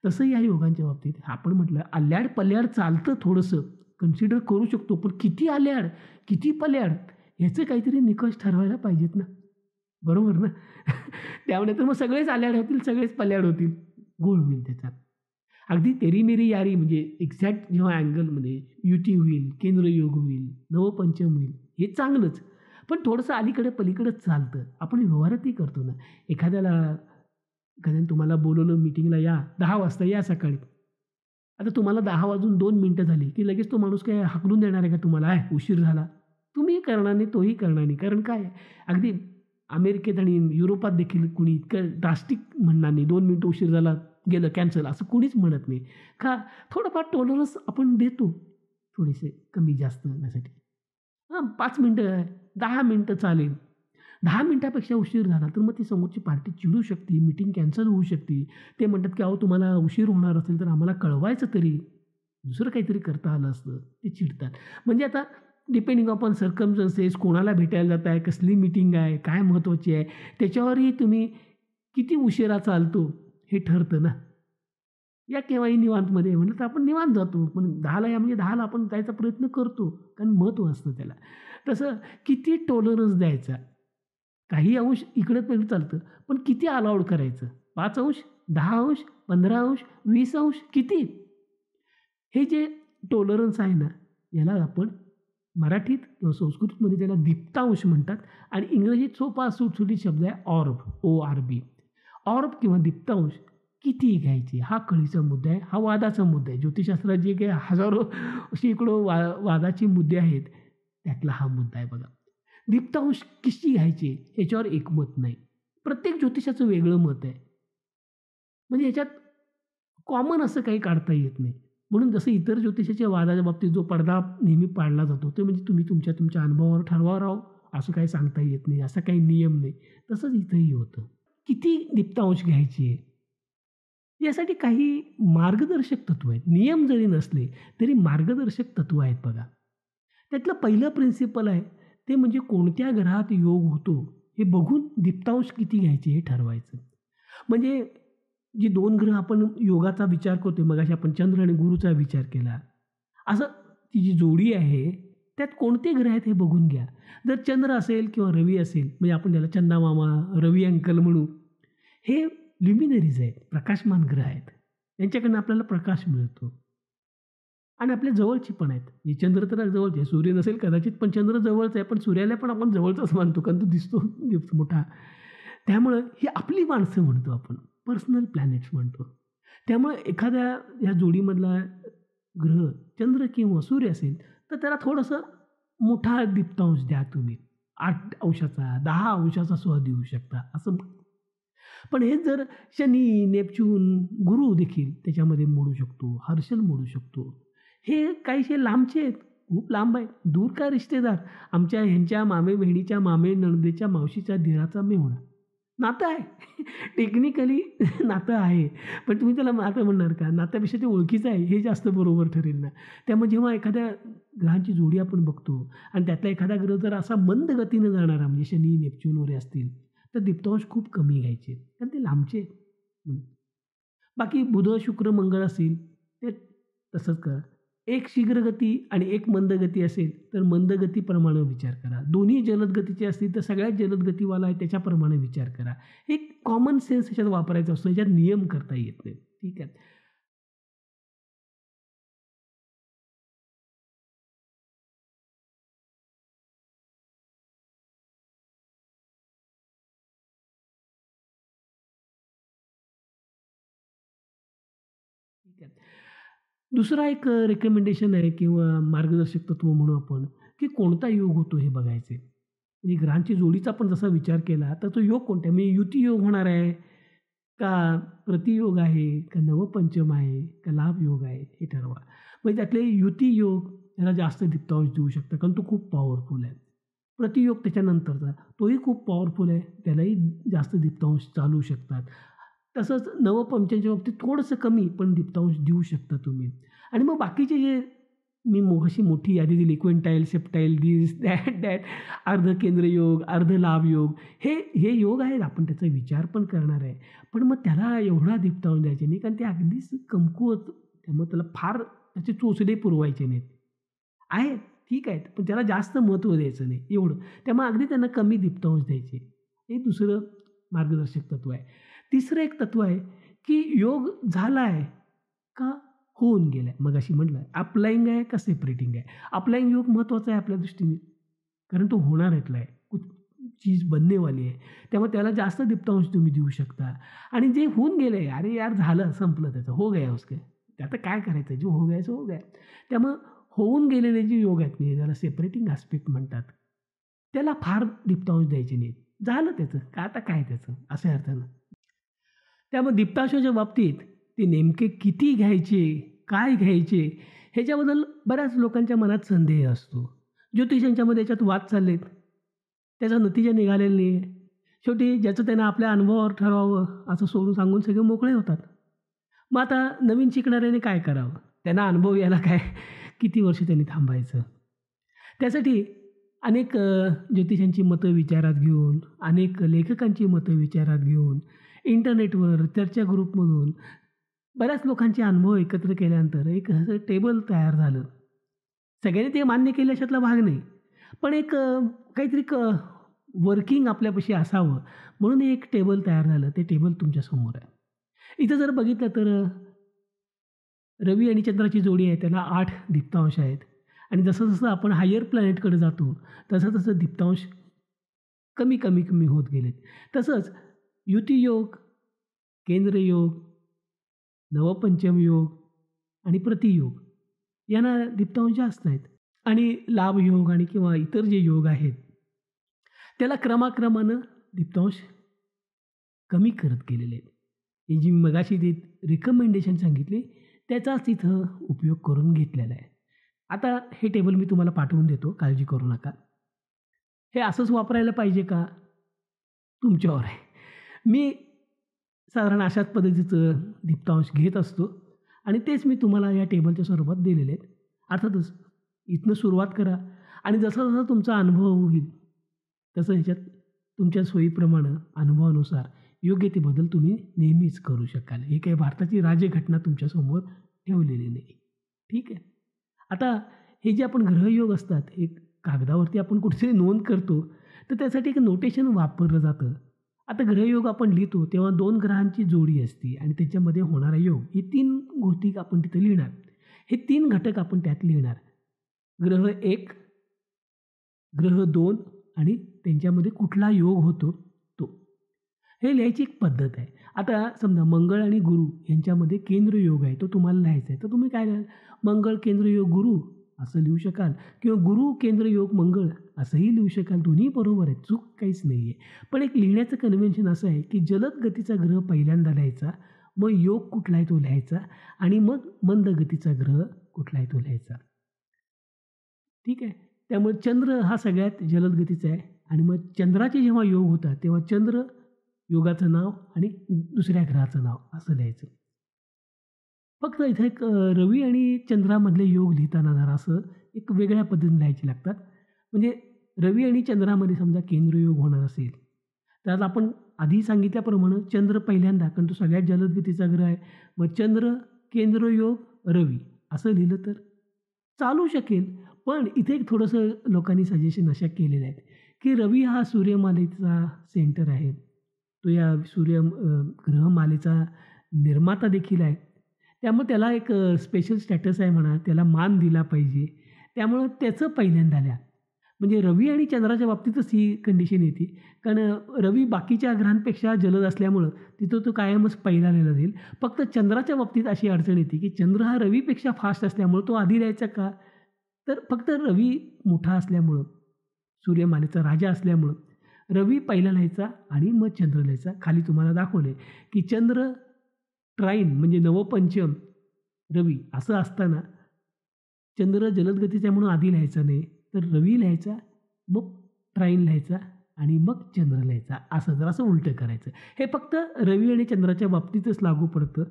A: तसं या योगांच्या बाबतीत आपण म्हटलं अल्याड पल्याड चालतं, थोडंसं कन्सिडर करू शकतो. पण किती अल्याड, किती पल्याड ह्याचे काहीतरी निकष ठरवायला पाहिजेत ना. बरोबर ना? त्यामुळे तर मग सगळेच अल्याड होतील, सगळेच पल्याड होतील. गोळ होईल त्याचा. अगदी तेरी मेरी यारी म्हणजे एक्झॅक्ट जेव्हा अँगलमध्ये युती होईल, केंद्रयोग होईल, नवपंचम होईल, हे चांगलंच. पण थोडंसं अलीकडे पलीकडंच चालतं. आपण व्यवहारातही करतो ना. एखाद्याने तुम्हाला बोलवलं मीटिंगला, या 10 वाजता या सकाळी. आता तुम्हाला 10 वाजून 2 मिनिटं झाली की लगेच तो माणूस काय हाकलून देणार आहे का तुम्हाला? आहे उशीर झाला. तुम्हीही करणार नाही, तोही करणार नाही. कारण काय आहे, अगदी अमेरिकेत आणि युरोपात देखील कुणी इतकं ड्रास्टिक म्हणणार नाही. 2 मिनिटं उशीर झाला, गेलं कॅन्सल असं कुणीच म्हणत नाही. का थोडंफार टॉलरन्स आपण देतो, थोडेसे कमी जास्त होण्यासाठी. 5 मिनिटं आहे, 10 मिनिटं चालेल. 10 मिनिटापेक्षा उशीर झाला तर मग ती समोरची पार्टी चिडू शकते, मीटिंग कॅन्सल होऊ शकते. ते म्हणतात की अहो तुम्हाला उशीर होणार असेल तर आम्हाला कळवायचं तरी, दुसरं काहीतरी करता आलं असतं. ते चिडतात. म्हणजे आता डिपेंडिंग अपॉन सर्कमस्टन्सेस, कोणाला भेटायला जात आहे, कसली मीटिंग आहे, काय महत्त्वाची आहे, त्याच्यावरही तुम्ही किती उशिरा चालतो हे ठरतं ना. या केव्हाही निवांतमध्ये म्हटलं तर आपण निवांत जातो. पण 10ला या म्हणजे 10ला आपण जायचा प्रयत्न करतो, कारण महत्त्व असतं त्याला. तसं किती टॉलरन्स द्यायचा? काही अंश इकडं-तिकडं चालतं, पण किती अलाउड करायचं? 5 अंश, 10 अंश, 15 अंश, 20 अंश किती? हे जे टॉलरन्स आहे ना, याला आपण मराठीत किंवा संस्कृतमध्ये त्याला दीप्तांश म्हणतात आणि इंग्रजीत सोपा सुटसुटीत शब्द आहे ऑर्ब, ORB. ऑर्ब किंवा दीप्तांश किती घ्यायचे हा कळीचा मुद्दा आहे, हा वादाचा मुद्दा आहे. ज्योतिषशास्त्रात जे काही हजारो शेकडो वादाचे मुद्दे आहेत, त्यातला हा मुद्दा आहे बघा. दीप्तांश किती घ्यायचे याच्यावर एकमत नाही. प्रत्येक ज्योतिषाचं वेगळं मत आहे. म्हणजे ह्याच्यात कॉमन असं काही काढता येत नाही. म्हणून जसं इतर ज्योतिषाच्या वादाच्या बाबतीत जो पडदा नेहमी पाडला जातो, ते म्हणजे तुम्ही तुमच्या अनुभवावर ठरवा राव, असं काही सांगता येत नाही, असा काही नियम नाही. तसंच इथंही होतं. किती दीप्तांश घ्यायचे यासाठी काही मार्गदर्शक तत्त्व आहेत. नियम जरी नसले तरी मार्गदर्शक तत्त्व आहेत बघा. त्यातलं पहिलं प्रिन्सिपल आहे ते म्हणजे कोणत्या ग्रहात योग होतो हे बघून दीप्तांश किती घ्यायचे हे ठरवायचं. म्हणजे जी 2 ग्रह आपण योगाचा विचार करतो, मगाशी आपण चंद्र आणि गुरुचा विचार केला. असं ती जी जोडी आहे त्यात कोणते ग्रह आहेत हे बघून घ्या. जर चंद्र असेल किंवा रवी असेल, म्हणजे आपण त्याला चंदामामा, रवी अंकल म्हणू, हे ल्युमिनरीज आहेत, प्रकाशमान ग्रह आहेत. यांच्याकडनं आपल्याला प्रकाश मिळतो आणि आपल्या जवळची पण आहेत. हे चंद्र तर जवळचे आहे, सूर्य नसेल कदाचित, पण चंद्र जवळचा आहे. पण सूर्याला पण आपण जवळचाच मानतो, कारण तो दिसतो मोठा. त्यामुळं ही आपली माणसं म्हणतो आपण, पर्सनल प्लॅनेट्स म्हणतो. त्यामुळे एखाद्या या जोडीमधला ग्रह चंद्र किंवा सूर्य असेल तर त्याला थोडंसं मोठा दीप्तांश द्या तुम्ही. 8 अंशाचा, 10 अंशाचा सुद्धा देऊ शकता असं. पण हे जर शनी, नेपच्यून, गुरु देखील त्याच्यामध्ये मोडू शकतो, हर्षल मोडू शकतो. हे काहीसे लांबचे आहेत, खूप लांब आहे. दूर का रिश्तेदार, आमच्या ह्यांच्या मामे बहिणीच्या मामे नणंदेच्या मावशीच्या दिराचा मेहुणा. नातं आहे. टेक्निकली नातं आहे. पण तुम्ही त्याला नातं म्हणणार का? नात्यापेक्षा ते ओळखीचं आहे हे जास्त बरोबर ठरेल ना. त्यामुळे जेव्हा एखाद्या ग्रहांची जोडी आपण बघतो आणि त्यातला एखादा ग्रह जर असा मंद गतीनं जाणारा म्हणजे शनी, नेपच्यून वगैरे असतील, तर दीप्तांश खूप कमी घ्यायचे. कारण ते लांबचे आहेत. बाकी बुध, शुक्र, मंगळ असतील ते तसंच करा. एक शीघ्रगती आणि एक मंदगती असेल तर मंदगतीप्रमाणे विचार करा. दोन्ही जलद गतीचे असतील तर सगळ्यात जलद गतीवाला आहे त्याच्याप्रमाणे विचार करा. एक कॉमन सेन्स ह्याच्यात वापरायचा असतो. ह्याच्यात नियम करता येत नाही. ठीक आहे. ठीक आहे. दुसरा एक रिकमेंडेशन आहे किंवा मार्गदर्शक तत्त्व म्हणू आपण, की कोणता योग होतो हे बघायचे. म्हणजे ग्रहांची जोडीचा आपण जसा विचार केला, तर तो योग कोणता आहे? म्हणजे युती योग होणार आहे, का प्रतियोग आहे, का नवपंचम आहे, का लाभ योग आहे, हे ठरवा. म्हणजे त्यातले युती योग याला जास्त दीप्तांश देऊ शकतं, कारण तो खूप पॉवरफुल आहे. प्रतियोग त्याच्यानंतरचा, तोही खूप पॉवरफुल आहे, त्यालाही जास्त दीप्तांश चालू शकतात. तसंच नवपंचांच्या बाबतीत थोडंसं कमी, पण दीप्तांश देऊ शकता तुम्ही. आणि मग बाकीचे जे मी अशी मोठी यादी दिली क्विंटाईल, सेप्टाईल, दिस, दॅट, अर्धकेंद्र योग, अर्ध लाभ योग, हे हे योग आहेत. आपण त्याचा विचार पण करणार आहे. पण मग त्याला एवढा दीप्तांश द्यायचे नाही, कारण ते अगदीच कमकुवत, त्यामुळे त्याला फार त्याचे चोचले पुरवायचे नाहीत. आहेत, ठीक आहेत, पण त्याला जास्त महत्त्व द्यायचं नाही एवढं. त्यामुळे अगदी त्यांना कमी दीप्तांश द्यायचे. हे दुसरं मार्गदर्शक तत्त्व आहे. तिसरं एक तत्त्व आहे, की योग झाला आहे का होऊन गेला आहे. मगाशी म्हटलं अप्लाइंग आहे का सेपरेटिंग आहे. अप्लाइंग योग महत्त्वाचा आहे आपल्या दृष्टीने, कारण तो होणाऱ्यातला आहे. कुछ चीज बनने वाली आहे. त्यामुळे त्याला जास्त दीप्तांश तुम्ही देऊ शकता. आणि जे होऊन गेले, अरे यार झालं, संपलं त्याचं, हो गया उसके. ते आता काय करायचं, जो हो गया सो हो गया. त्यामुळं होऊन गेलेले जे योग आहेत म्हणजे त्याला सेपरेटिंग आस्पेक्ट म्हणतात. त्याला फार दीप्तांश द्यायचे नाहीत. झालं त्याचं, का आता काय त्याचं, अशा अर्थानं. त्यामुळे दीप्तांशाच्या बाबतीत ते नेमके किती घ्यायचे, काय घ्यायचे, ह्याच्याबद्दल बऱ्याच लोकांच्या मनात संदेह असतो. ज्योतिषांच्यामध्ये याच्यात वाद चाललेत. त्याचा नतीजा निघालेला नाही आहे. शेवटी ज्याचं त्यानं आपल्या अनुभवावर ठरवावं असं सोडून सांगून सगळे मोकळे होतात. मग आता नवीन शिकणाऱ्याने काय करावं? त्यांना अनुभव यायला काय किती वर्ष त्यांनी थांबायचं? त्यासाठी अनेक ज्योतिषांची मतं विचारात घेऊन, अनेक लेखकांची मतं विचारात घेऊन, इंटरनेटवर चर्चा ग्रुपमधून बऱ्याच लोकांचे अनुभव एकत्र केल्यानंतर एक असं टेबल तयार झालं. सगळ्यांनी ते मान्य केलं अशातला भाग नाही. पण एक काहीतरी वर्किंग आपल्यापाशी असावं म्हणून एक टेबल तयार झालं. ते टेबल तुमच्यासमोर आहे. इथं जर बघितलं तर रवी आणि चंद्राची जोडी आहे, त्याला 8 दीप्तांश आहेत. आणि जसं-जसं आपण हायर प्लॅनेटकडे जातो, तसं-तसं दीप्तांश कमी होत गेलेत. तसंच युती योग, केंद्र योग, नवपंचम योग आणि प्रतियोग यांना दीप्तांश जास्त आहेत. आणि लाभ योग आणि किंवा इतर जे योग आहेत, त्याला क्रमाक्रमानं दीप्तांश कमी करत गेलेले आहेत. ही जी मगाशी ती रिकमेंडेशन सांगितली, त्याचाच इथं उपयोग करून घेतलेला आहे. आता हे टेबल मी तुम्हाला पाठवून देतो, काळजी करू नका. हे असंच वापरायला पाहिजे का? तुमच्यावर आहे. मी साधारण अशाच पद्धतीचं दीप्तांश घेत असतो आणि तेच मी तुम्हाला या टेबलच्या स्वरूपात दिलेले आहेत. अर्थातच इथनं सुरुवात करा आणि जसा-जसा तुमचा अनुभव होईल, तसं ह्याच्यात तुमच्या सोयीप्रमाणे अनुभवानुसार योग्य ते बदल तुम्ही नेहमीच करू शकाल. ही काही भारताची राज्यघटना तुमच्यासमोर ठेवलेली नाही. ठीक आहे. आता हे जे आपण ग्रहयोग असतात, हे कागदावरती आपण कुठेतरी नोंद करतो, तर त्यासाठी एक नोटेशन वापरलं जातं. आता ग्रहयोग आपण लिहितो तेव्हा 2 ग्रहांची जोडी असते आणि त्याच्यामध्ये होणारा योग, ही 3 गोष्टी आपण तिथे लिहिणार. हे 3 घटक आपण त्यात लिहिणार. ग्रह 1, ग्रह 2 आणि त्यांच्यामध्ये कुठला योग होतो तो. हे लिहायची एक पद्धत आहे. आता समजा मंगळ आणि गुरु यांच्यामध्ये केंद्र योग आहे, तो तुम्हाला लिहायचा आहे. तर तुम्ही काय लिहाल? मंगळ केंद्र योग गुरु असं लिहू शकाल किंवा गुरु केंद्र योग मंगळ असंही लिहू शकाल. दोन्ही बरोबर आहेत, चूक काहीच नाही आहे. पण एक लिहिण्याचं कन्व्हेन्शन असं आहे की जलद गतीचा ग्रह पहिल्यांदा लिहायचा, मग योग कुठला आहे तो लिहायचा आणि मग मंद गतीचा ग्रह कुठला आहे तो लिहायचा. ठीक आहे. त्यामुळे चंद्र हा सगळ्यात जलद गतीचा आहे आणि मग चंद्राचे जेव्हा योग होतात तेव्हा चंद्र योगाचं नाव आणि दुसऱ्या ग्रहाचं नाव असं लिहायचं. फक्त इथं एक रवी आणि चंद्रामधले योग लिहिताना जरासं एक वेगळ्या पद्धतीने लिहायचे लागतात. म्हणजे रवी आणि चंद्रामध्ये समजा केंद्रयोग होणार असेल, तर आज आपण आधी सांगितल्याप्रमाणे चंद्र पहिल्यांदा, कारण तो सगळ्यात जलद गतीचा ग्रह आहे. मग चंद्र, केंद्रयोग, रवी असं लिहिलं तर चालू शकेल. पण इथे एक थोडंसं लोकांनी सजेशन अशा केलेल्या आहेत, की रवी हा सूर्यमालेचा सेंटर आहे. तो या ग्रहमालेचा निर्माता देखील आहे. त्यामुळे त्याला एक स्पेशल स्टॅटस आहे म्हणा, त्याला मान दिला पाहिजे. त्यामुळं त्याचं पहिल्यांदा लिहा. म्हणजे रवी आणि चंद्राच्या बाबतीतच ही कंडिशन येते. कारण रवी बाकीच्या ग्रहांपेक्षा जलद असल्यामुळं तिथं तो कायमच पहिला लिहिला जाईल. फक्त चंद्राच्या बाबतीत अशी अडचण येते, की चंद्र हा रवीपेक्षा फास्ट असल्यामुळं तो आधी लिहायचा का? तर फक्त रवी मोठा असल्यामुळं, सूर्यमालेचा राजा असल्यामुळं रवी पहिला लिहायचा आणि मग चंद्र लिहायचा. खाली तुम्हाला दाखवले, की चंद्र ट्राईन म्हणजे नवपंचम रवी असं असताना चंद्र जलद गतीचा आहे म्हणून आधी लिहायचा नाही, तर रवी लिहायचा, मग ट्राईन लिहायचा आणि मग चंद्र लिहायचा. असं जरासं उलटं करायचं. हे फक्त रवी आणि चंद्राच्या बाबतीतच लागू पडतं.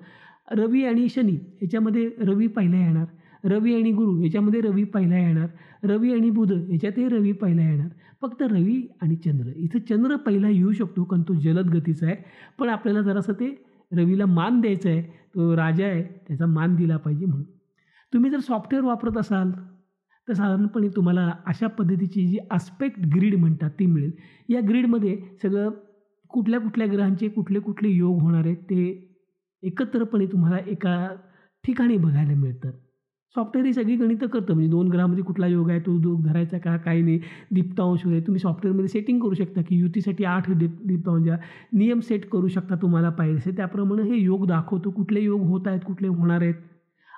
A: रवी आणि शनी ह्याच्यामध्ये रवी पहिला येणार. रवी आणि गुरु ह्याच्यामध्ये रवी पहिला येणार. रवी आणि बुध ह्याच्यातही रवी पहिला येणार. फक्त रवी आणि चंद्र इथं चंद्र पहिला येऊ शकतो, कारण तो जलद गतीचा आहे. पण आपल्याला जरासं ते रवीला मान द्यायचा आहे. तो राजा आहे, त्याचा मान दिला पाहिजे म्हणून. तुम्ही जर सॉफ्टवेअर वापरत असाल तर साधारणपणे तुम्हाला अशा पद्धतीची जी आस्पेक्ट ग्रीड म्हणतात ती मिळेल. या ग्रीडमध्ये सगळं कुठल्या कुठल्या ग्रहांचे कुठले कुठले योग होणार आहेत ते एकत्रपणे तुम्हाला एका ठिकाणी बघायला मिळतात. सॉफ्टवेअर ही सगळी गणितं करतं. म्हणजे 2 ग्रहामध्ये कुठला योग आहे, तो योग धरायचा का, काही नाही. दीप्तांश वगैरे तुम्ही सॉफ्टवेअरमध्ये सेटिंग करू शकता, की युतीसाठी 8 दीप्तांश नियम सेट करू शकता तुम्हाला पाहिजे असेल. त्याप्रमाणे हे योग दाखवतो. कुठले योग होत आहेत, कुठले होणार आहेत,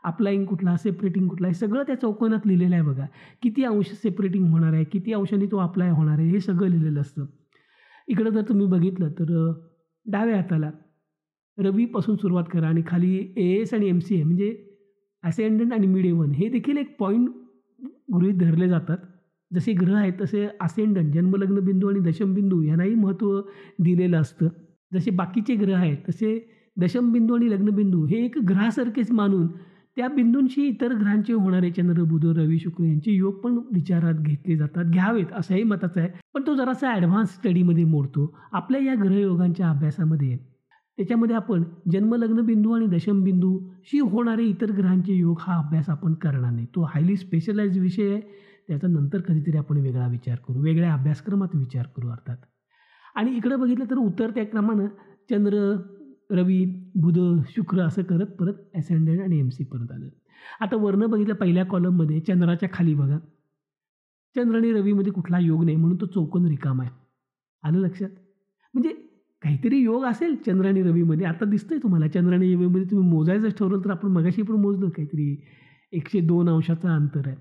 A: अप्लाइंग कुठला, सेपरेटिंग कुठला, हे सगळं त्या चौकोनात लिहिलेलं आहे बघा. किती अंश सेपरेटिंग होणार आहे, किती अंशाने तो अप्लाय होणार आहे, हे सगळं लिहिलेलं असतं. इकडं जर तुम्ही बघितलं तर डाव्या हाताला रवीपासून सुरुवात करा आणि खाली AS आणि MCA म्हणजे असेंडंट आणि मिड A1 हे देखील एक पॉईंट गृहीत धरले जातात. जसे ग्रह आहेत तसे असेंडंट जन्मलग्न बिंदू आणि दशमबिंदू यांनाही महत्त्व दिलेलं असतं. जसे बाकीचे ग्रह आहेत तसे दशमबिंदू आणि लग्नबिंदू हे एक ग्रहासारखेच मानून त्या बिंदूंशी इतर ग्रहांचे होणारे चंद्र, बुध, रवी, शुक्र यांचे योग पण विचारात घेतले जातात, घ्यावेत असंही मताचं आहे. पण तो जरासा ॲडव्हान्स स्टडीमध्ये मोडतो. आपल्या या ग्रहयोगांच्या अभ्यासामध्ये त्याच्यामध्ये आपण जन्मलग्न बिंदू आणि दशमबिंदूशी होणारे इतर ग्रहांचे योग हा अभ्यास आपण करणार नाही. तो हायली स्पेशलाइज विषय आहे. त्याचा नंतर कधीतरी आपण वेगळा विचार करू, वेगळ्या अभ्यासक्रमात विचार करू अर्थात. आणि इकडं बघितलं तर उतरत्या क्रमानं चंद्र, रवी, बुध, शुक्र असं करत परत ॲसेंडंट आणि MC परत आलं. आता वर्ण बघितलं पहिल्या कॉलममध्ये चंद्राच्या खाली बघा, चंद्र आणि रवीमध्ये कुठला योग नाही म्हणून तो चौकोन रिकामा आहे. आलं लक्षात? म्हणजे काहीतरी योग असेल चंद्र आणि रवीमध्ये. आता दिसतंय तुम्हाला चंद्र आणि रवीमध्ये तुम्ही मोजायचंच ठरवलं तर आपण मगाशी पण मोजलं काहीतरी 102 अंशाचा अंतर आहे.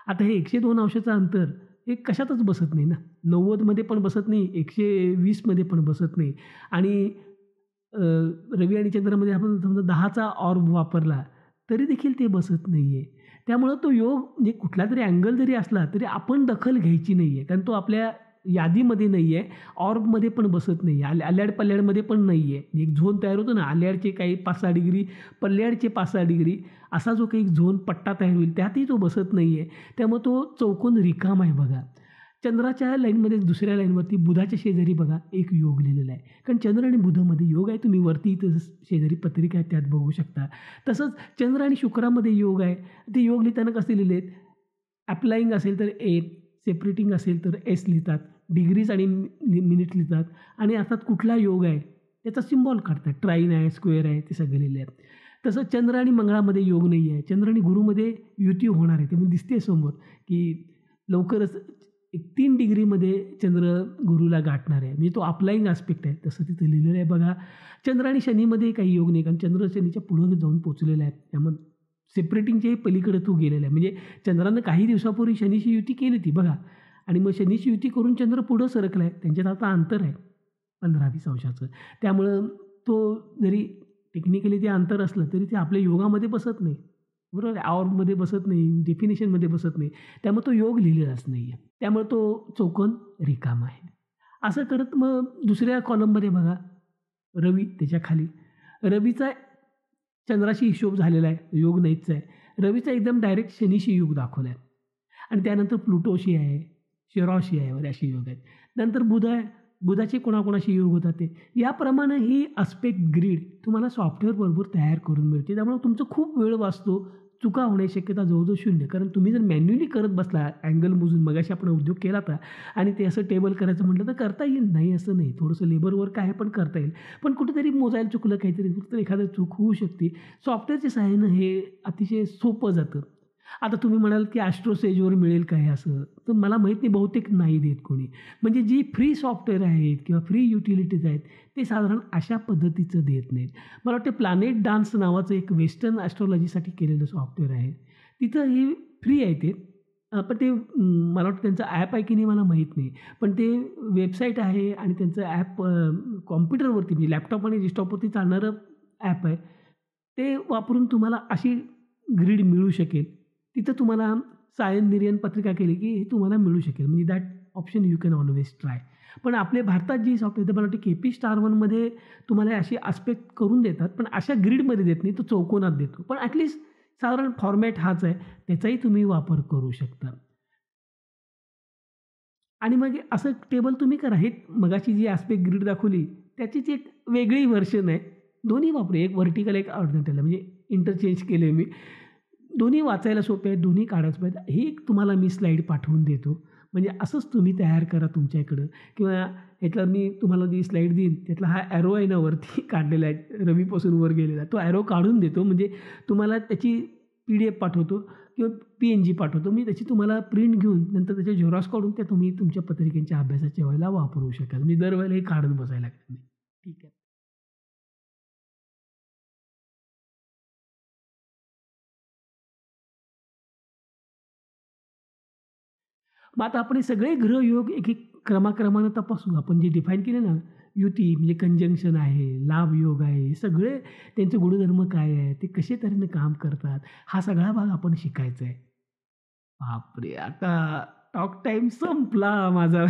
A: आता हे 102 अंशाचं अंतर हे कशातच बसत नाही ना. 90मध्ये पण बसत नाही, 120मध्ये पण बसत नाही. आणि रवी आणि चंद्रामध्ये आपण समजा 10चा ऑर्ब वापरला तरी देखील ते बसत नाही आहे. त्यामुळं तो योग म्हणजे कुठला तरी अँगल जरी असला तरी आपण दखल घ्यायची नाही आहे, कारण तो आपल्या यादीमध्ये नाही आहे, ऑर्बमध्ये पण बसत नाही आहे, आल्याड पल्ल्याडमध्ये पण नाही आहे. एक झोन तयार होतो ना, आल्याडचे काही 5-6 डिग्री, पल्ल्याडचे 5-6 डिग्री असा जो काही झोन पट्टा तयार होईल त्यातही तो बसत नाही आहे. त्यामुळे तो चौकोन रिकाम आहे बघा. चंद्राच्या लाईनमध्ये दुसऱ्या लाईनवरती बुधाच्या शेजारी बघा एक योग लिहिलेला आहे, कारण चंद्र आणि बुधामध्ये योग आहे. तुम्ही वरती इथं शेजारी पत्रिका आहे त्यात बघू शकता. तसंच चंद्र आणि शुक्रामध्ये योग आहे. ते योग लिहिताना कसे लिहिले आहेत, अप्लाइंग असेल तर A, सेपरेटिंग असेल तर S लिहितात, डिग्रीज आणि मिनिट लिहितात आणि अर्थात कुठला योग आहे त्याचा सिम्बॉल काढतात. ट्राईन आहे, स्क्वेअर आहे, ते सगळे लिहिले आहेत. तसंच चंद्र आणि मंगळामध्ये योग नाही आहे. चंद्र आणि गुरुमध्ये युती होणार आहे. ते म्हणजे दिसते समोर की लवकरच 3 डिग्रीमध्ये चंद्र गुरुला गाठणार आहे. म्हणजे तो अप्लाइंग आस्पेक्ट आहे, तसं तिथं लिहिलेलं आहे बघा. चंद्र आणि शनीमध्ये काही योग नाही, कारण चंद्र शनीच्या पुढं जाऊन पोचलेला आहे. त्यामुळे सेपरेटिंगच्याही पलीकडे तो गेलेला आहे. म्हणजे चंद्रानं काही दिवसापूर्वी शनीशी युती केली ती बघा, आणि मग शनीची युती करून चंद्र पुढं सरकला आहे. त्यांच्यात आता अंतर आहे 15-20 अंशाचं. त्यामुळं तो जरी टेक्निकली ते अंतर असलं तरी ते आपल्या योगामध्ये बसत नाही. बरोबर आहे. ऑरमध्ये बसत नाही, डेफिनेशनमध्ये बसत नाही. त्यामुळे तो योग लिहिलेलाच नाही आहे. त्यामुळे तो चौकोन रिकामा आहे. असं करत मग दुसऱ्या कॉलममध्ये बघा, रवी त्याच्या खाली. रवीचा चंद्राशी हिशोब झालेला आहे, योग नाहीच आहे. रवीचा एकदम डायरेक्ट शनीशी योग दाखवला आहे आणि त्यानंतर प्लुटोशी आहे, शिरॉशी आहे वगैरे असे योग आहेत. नंतर बुध आहे. बुधाचे कोणाकोणाशी योग होतात ते. याप्रमाणे ही आस्पेक्ट ग्रीड तुम्हाला सॉफ्टवेअरबरोबर तयार करून मिळते. त्यामुळे तुमचा खूप वेळ वाचतो. चुका होण्याची शक्यता जवळजवळ शून्य. कारण तुम्ही जर मॅन्युअली करत बसला अँगल मोजून मगाशी आपण उद्योग केला होता आणि ते असं टेबल करायचं म्हटलं तर करता येईल. नाही असं नाही. थोडंसं लेबर वर्क आहे पण करता येईल. पण कुठेतरी मोजायला चुकलं काहीतरी तर एखादं चूक होऊ शकते. सॉफ्टवेअरच्या सहाय्यानं हे अतिशय सोपं जातं. आता तुम्ही म्हणाल की ॲस्ट्रोसेजवर मिळेल काय असं? तर मला माहीत नाही, बहुतेक नाही देत कोणी. म्हणजे जी फ्री सॉफ्टवेअर आहेत किंवा फ्री युटिलिटीज आहेत ते साधारण अशा पद्धतीचं देत नाहीत. मला वाटतं प्लॅनेट डान्स नावाचं एक वेस्टर्न ॲस्ट्रॉलॉजीसाठी केलेलं सॉफ्टवेअर आहे. तिथं हे फ्री आहे ते. पण ते मला वाटतं त्यांचं ॲप आहे की नाही मला माहीत नाही. पण ते वेबसाईट आहे आणि त्यांचं ॲप कॉम्प्युटरवरती म्हणजे लॅपटॉप आणि डेस्कटॉपवरती चालणारं ॲप आहे. ते वापरून तुम्हाला अशी ग्रीड मिळू शकेल. तिथं तुम्हाला सायन निर्यन पत्रिका केली की हे तुम्हाला मिळू शकेल. म्हणजे that option you can always try. पण आपल्या भारतात जी सॉफ्टवेअर तर मला वाटतं KP Star Oneमध्ये तुम्हाला अशी आस्पेक्ट करून देतात. पण अशा ग्रीडमध्ये देत नाही, तो चौकोनात देतो. पण ॲटलीस्ट साधारण फॉर्मॅट हाच आहे. त्याचाही तुम्ही वापर करू शकता. आणि मग असं टेबल तुम्ही करा. हे मगाची जी आस्पेक्ट ग्रीड दाखवली त्याचीच एक वेगळी व्हर्जन आहे. दोन्ही वापरू. एक व्हर्टिकल एक हॉरिझॉन्टल आहे. म्हणजे इंटरचेंज केले मी. दोन्ही वाचायला सोपे आहेत, दोन्ही काढायला सोपे आहेत. हे एक तुम्हाला मी स्लाईड पाठवून देतो. म्हणजे असंच तुम्ही तयार करा तुमच्याकडं किंवा ह्यातला मी तुम्हाला जी स्लाईड देईन त्यातला हा ॲरो आहे ना वरती काढलेला आहे, रवीपासून वर गेलेला. तो ॲरो काढून देतो. म्हणजे तुम्हाला त्याची PDF पाठवतो किंवा PNG पाठवतो. मी त्याची तुम्हाला प्रिंट घेऊन नंतर त्याचे झेरॉक्स काढून त्या तुम्ही तुमच्या पत्रिकेच्या अभ्यासाच्या वेळेला वापरू शकाल. म्हणजे दरवेळेला हे काढत बसायला लागत नाही. ठीक आहे. मग आता आपण हे सगळे ग्रहयोग एक क्रमाक्रमानं तपासू. आपण जे डिफाईन केले ना, युती म्हणजे कंजंक्शन आहे, लाभ योग आहे, हे सगळे त्यांचे गुणधर्म काय आहे, ते कशा तऱ्हेने काम करतात, हा सगळा भाग आपण शिकायचा आहे. बापरे! आता टॉक टाईम संपला माझा.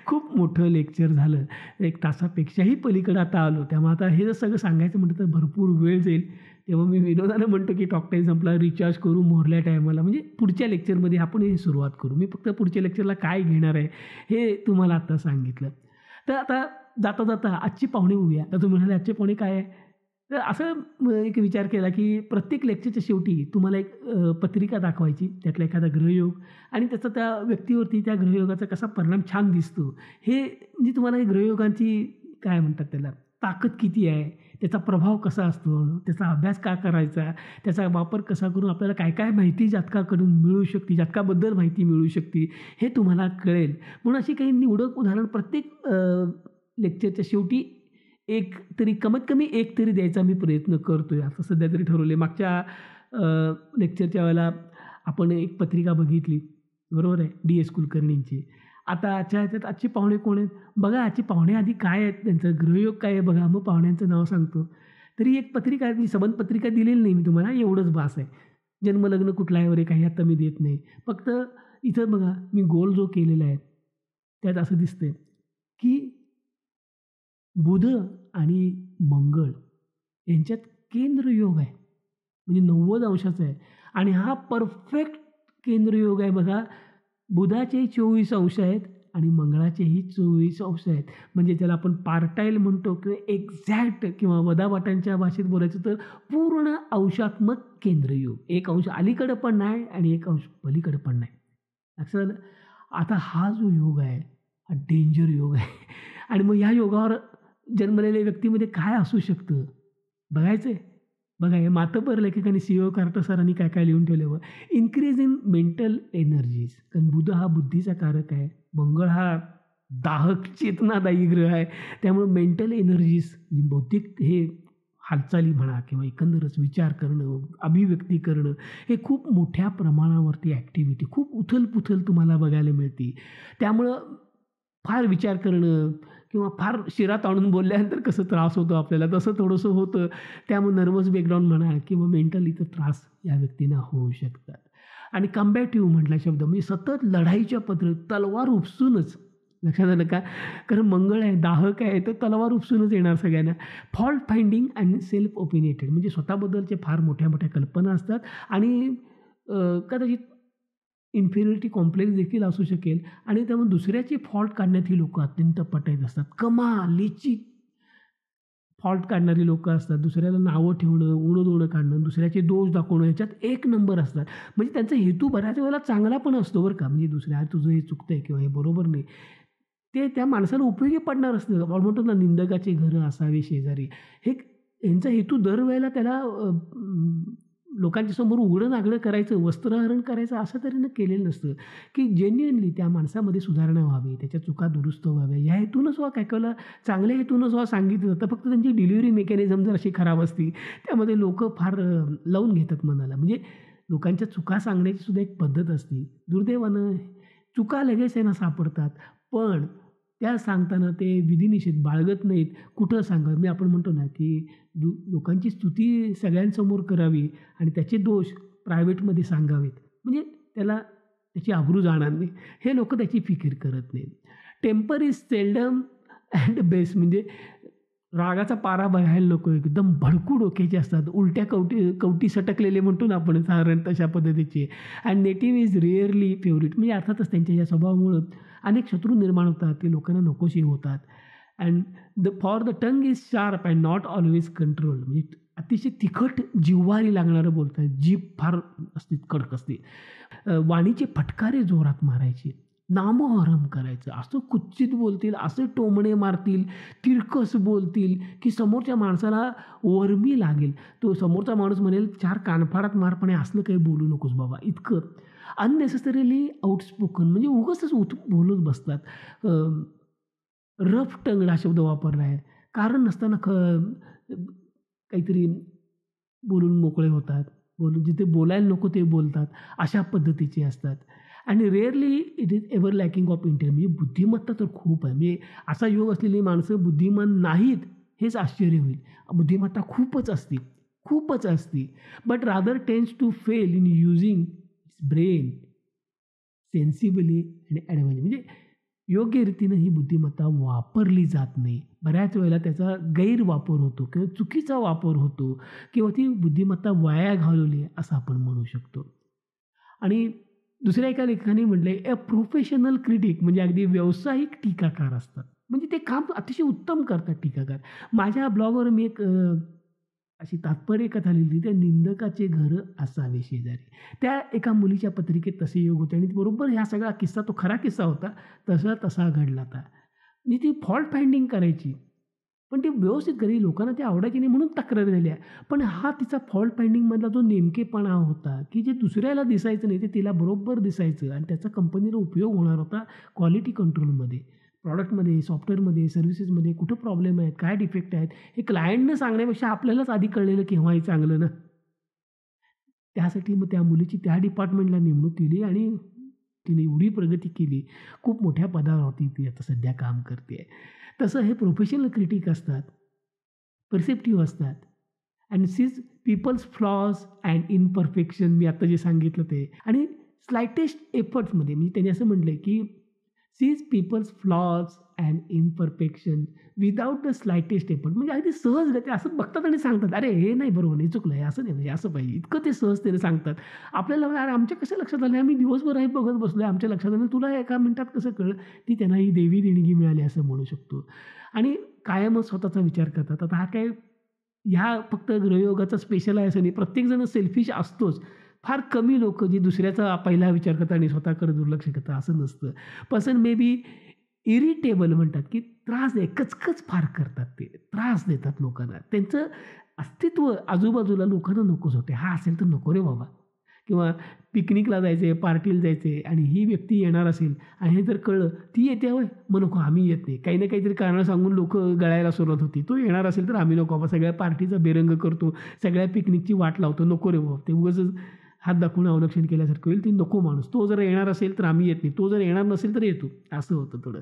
A: खूप मोठं लेक्चर झालं. 1 तासापेक्षाही पलीकडे आता आलो. त्यामुळे आता हे जर सगळं सांगायचं म्हटलं तर भरपूर वेळ जाईल. तेव्हा मी विनोदानं म्हणतो की टॉक टाईम संपला, रिचार्ज करू मोरल्या टायमाला. म्हणजे पुढच्या लेक्चरमध्ये आपण हे सुरुवात करू. मी फक्त पुढच्या लेक्चरला काय घेणार आहे, हे तुम्हाला आता सांगितलं. तर आता जाता आजची पाहुणे बघूया. तर तुम्ही म्हणाले आजचे पाहुणे काय आहे? तर असं एक विचार केला की प्रत्येक लेक्चरच्या शेवटी तुम्हाला एक पत्रिका दाखवायची. त्यातला एखादा ग्रहयोग आणि त्याचा त्या व्यक्तीवरती त्या ग्रहयोगाचा कसा परिणाम छान दिसतो. हे म्हणजे तुम्हाला हे ग्रहयोगांची काय म्हणतात त्याला, ताकद किती आहे, त्याचा प्रभाव कसा असतो, त्याचा अभ्यास का करायचा, त्याचा वापर कसा करून आपल्याला काय माहिती जातकाकडून मिळू शकते, जातकाबद्दल माहिती मिळू शकते, हे तुम्हाला कळेल. म्हणून अशी काही निवडक उदाहरण प्रत्येक लेक्चरच्या शेवटी एक तरी कमीत कमी एक तरी द्यायचा मी प्रयत्न करतोय. असं सध्या तरी ठरवलं आहे. मागच्या लेक्चरच्या वेळेला आपण एक पत्रिका बघितली, बरोबर आहे, DS कुलकर्णींची. आता आजच्या ह्याच्यात आजचे पाहुणे कोण आहेत? बघा आजचे पाहुणे आधी काय आहेत, त्यांचं गृहयोग काय आहे बघा, मग पाहुण्यांचं नाव सांगतो. तरी एक पत्रिका आहे, मी सबंध पत्रिका दिलेली नाही मी तुम्हाला, एवढंच बास आहे. जन्मलग्न कुठलं आहे वगैरे काही आता मी देत नाही. फक्त इथं बघा मी गोल जो केलेला आहे, त्यात असं दिसतंय की बुध आणि मंगळ यांच्यात केंद्रयोग आहे. म्हणजे 90 अंशाचा आहे आणि हा परफेक्ट केंद्रयोग आहे बघा. बुधाचे 24 अंश आहेत आणि मंगळाचेही 24 अंश आहेत. म्हणजे त्याला आपण पार्टाईल म्हणतो किंवा एक्झॅक्ट किंवा वदावाटांच्या भाषेत बोलायचं तर पूर्ण अंशात्मक केंद्रयोग. एक अंश अलीकडं पण नाही आणि एक अंश पलीकडं पण नाही. लक्षात आलं? आता हा जो योग आहे हा डेंजर योग आहे. आणि मग ह्या योगावर जन्मलेल्या व्यक्तीमध्ये काय असू शकतं बघायचं आहे. बघा हे मातबर लेखकांनी CO कार्टर सरांनी काय काय लिहून ठेवलं. Increase in mental energies. कारण बुध हा बुद्धीचा कारक आहे, मंगळ हा दाहक चेतनादायी ग्रह आहे. त्यामुळे मेंटल एनर्जीज बौद्धिक हे हालचाली म्हणा किंवा एकंदरच विचार करणं, अभिव्यक्ती करणं, हे खूप मोठ्या प्रमाणावरती ॲक्टिव्हिटी, खूप उथलपुथल तुम्हाला बघायला मिळते. त्यामुळं फार विचार करणं किंवा फार शिरात आणून बोलल्यानंतर कसं त्रास होतो आपल्याला, तसं थोडंसं होतं. त्यामुळे नर्वस ब्रेकडाऊन म्हणा किंवा मेंटली तर त्रास या व्यक्तींना होऊ शकतात. आणि कम्बॅटिव्ह म्हटला शब्द म्हणजे सतत लढाईच्या पद्धतीत तलवार उपसूनच, लक्षात आलं का? कारण मंगळ आहे, दाहक आहे, तर तलवार उपसूनच येणार सगळ्यांना. Fault finding and self opinionated म्हणजे स्वतःबद्दलचे फार मोठ्या मोठ्या कल्पना असतात आणि कदाचित इन्फिरियरिटी कॉम्प्लेक्स देखील असू शकेल आणि त्यामुळे दुसऱ्याची फॉल्ट काढण्यात ही लोकं अत्यंत पटाईत असतात. कमालीची फॉल्ट काढणारी लोकं असतात. दुसऱ्याला नावं ठेवणं, उणं-दोणं काढणं, दुसऱ्याचे दोष दाखवणं ह्याच्यात एक नंबर असतात. म्हणजे त्यांचा हेतू बऱ्याच वेळेला चांगला पण असतो बरं का. म्हणजे दुसऱ्या तुझं हे चुकतंय किंवा हे बरोबर नाही. ते त्या माणसाला उपयोगी पडणार असतं. आपण म्हणतो ना निंदकाची घरं असावी शेजारी. हे ह्यांचा हेतू दरवेळेला त्याला लोकांच्या समोर उघडं-नागडं करायचं, वस्त्रहरण करायचं असं तऱ्हेनं केलेलं नसतं, की जेन्युइनली त्या माणसामध्ये सुधारणा व्हावी, त्याच्या चुका दुरुस्त व्हाव्या या हेतूनच काही वेळेला चांगल्या हेतूनच सांगितलं जातं. फक्त त्यांची डिलिव्हरी मेकॅनिझम जर अशी खराब असती, त्यामध्ये लोकं फार लावून घेतात मनाला. म्हणजे लोकांच्या चुका सांगण्याची सुद्धा एक पद्धत असते. दुर्दैवानं चुका लगेच त्यांना सापडतात, पण त्या सांगताना ते विधिनिषेध बाळगत नाहीत. कुठं सांगावं? मी आपण म्हणतो ना, की लोकांची स्तुती सगळ्यांसमोर करावी आणि त्याचे दोष प्रायव्हेटमध्ये सांगावेत. म्हणजे त्याला त्याची आबरू जाणार नाही. हे लोकं त्याची फिकीर करत नाहीत. Temper is seldom and best म्हणजे रागाचा पारा बघायला नको एकदम भडकू डोक्याचे असतात. उलट्या कवटी सटकलेले म्हणतो ना आपण साधारण तशा पद्धतीचे. And native is really favourite म्हणजे अर्थातच त्यांच्या या स्वभावामुळं अनेक शत्रू निर्माण होतात. ते लोकांना नकोशी होतात. And for the tongue is sharp and not always control म्हणजे अतिशय तिखट जिव्हारी लागणारं बोलतात. जीभ फार असते, कडक असते. वाणीचे फटकारे जोरात मारायचे, नामोहरम करायचं, असं कुच्चित बोलतील, असे टोमणे मारतील, तिरकस बोलतील की समोरच्या माणसाला वर्मी लागेल. तो समोरचा माणूस म्हणेल 4 कानफाडात मार, पण असलं काही बोलू नकोस बाबा इतकं. अननेसेसरीली आउटस्पोकन म्हणजे उगाचच बोलत बसतात. रफ टंग हा शब्द वापरला आहे. कारण नसताना काहीतरी बोलून मोकळे होतात. जिथे बोलायला नको ते बोलतात. अशा पद्धतीचे असतात. आणि rarely it is ever lacking of intelligence म्हणजे बुद्धिमत्ता तर खूप आहे. म्हणजे असा योग असलेली माणसं बुद्धिमान नाहीत हेच आश्चर्य होईल. बुद्धिमत्ता खूपच असते, खूपच असते. But rather tends to fail in using its brain sensibly आणि ॲडव्हान्स म्हणजे योग्य रीतीनं ही बुद्धिमत्ता वापरली जात नाही. बऱ्याच वेळेला त्याचा गैरवापर होतो किंवा चुकीचा वापर होतो किंवा ती बुद्धिमत्ता वाया घालवली असं आपण म्हणू शकतो. आणि दुसऱ्या एका लेखकाने म्हटलं आहे, प्रोफेशनल क्रिटिक म्हणजे अगदी व्यावसायिक टीकाकार असतात. म्हणजे ते काम अतिशय उत्तम करतात टीकाकार. माझ्या ब्लॉगवर मी एक अशी तात्पर्य कथा लिहिली, त्या निंदकाचे घरं असावे शेजारी. त्या एका मुलीच्या पत्रिकेत तसे योग होते आणि बरोबर ह्या सगळा किस्सा तो खरा किस्सा होता, तसा घडला होता. आणि ती फॉल्ट फाइंडिंग करायची, पण ती व्यवस्थित करी लोकांना ते आवडायची नाही म्हणून तक्रारी झाल्या. पण हा तिचा फॉल्ट फाइंडिंगमधला जो नेमकेपणा होता, की जे दुसऱ्याला दिसायचं नाही ते तिला बरोबर दिसायचं आणि त्याचा कंपनीला उपयोग होणार होता क्वालिटी कंट्रोलमध्ये, प्रॉडक्टमध्ये, सॉफ्टवेअरमध्ये, सर्व्हिसेसमध्ये कुठं प्रॉब्लेम आहेत, काय डिफेक्ट आहेत, हे क्लायंटनं सांगण्यापेक्षा आपल्यालाच आधी कळलेलं केव्हाही चांगलं ना. त्यासाठी मग त्या मुलीची त्या डिपार्टमेंटला नेमणूक केली आणि तिने एवढी प्रगती केली, खूप मोठ्या पदावर होती ती, आता सध्या काम करते आहे. तसं हे प्रोफेशनल क्रिटिक असतात, परसेप्टिव्ह असतात and sees people's flaws and imperfection मी आत्ता जे सांगितलं ते. आणि स्लाइटेस्ट एफर्ट्समध्ये म्हणजे त्यांनी असं म्हटलं आहे की sees people's flaws and imperfection without the slightest effort म्हणजे अगदी सहजगती असं बघतात आणि सांगतात, अरे हे नाही बरोबर नाही, चुकलं आहे, असं नाही म्हणजे असं पाहिजे, इतकं ते सहजतेने सांगतात. आपल्याला अरे आमच्या कसं लक्षात आलं, आम्ही दिवसभर हे बघत बसलो आहे, आमच्या लक्षात आलं, तुला एका मिनिटात कसं कळलं. ती त्यांना ही देवी देणगी मिळाली असं म्हणू शकतो. आणि कायमच स्वतःचा विचार करतात. आता हा काय ह्या फक्त ग्रहयोगाचा स्पेशल आहे असं नाही, प्रत्येकजण सेल्फिश असतोच. फार कमी लोकं जी दुसऱ्याचा पहिला विचार करतात आणि स्वतःकडे दुर्लक्ष करतात असं नसतं. पर्सन मे बी इरिटेबल म्हणतात की कचकच फार करतात, ते त्रास देतात लोकांना. त्यांचं अस्तित्व आजूबाजूला लोकांना नकोच होते. हा असेल तर नको रे बाबा. किंवा पिकनिकला जायचे, पार्टीला जायचे आणि ही व्यक्ती येणार असेल आणि हे जर कळलं ती येते होय मग नको, आम्ही येत नाही. काही ना काहीतरी कारणं सांगून लोकं गळायला सुरुवात होती. तो येणार असेल तर आम्ही नको बाबा, सगळ्या पार्टीचा बेरंग करतो, सगळ्या पिकनिकची वाट लावतो, नको रे बाबा. ते उगाचच हात दाखवून अवलक्षण केल्यासारखं होईल. ती नको माणूस, तो जर येणार असेल तर आम्ही येत नाही, तो जर येणार नसेल तर येतो, असं होतं थोडं.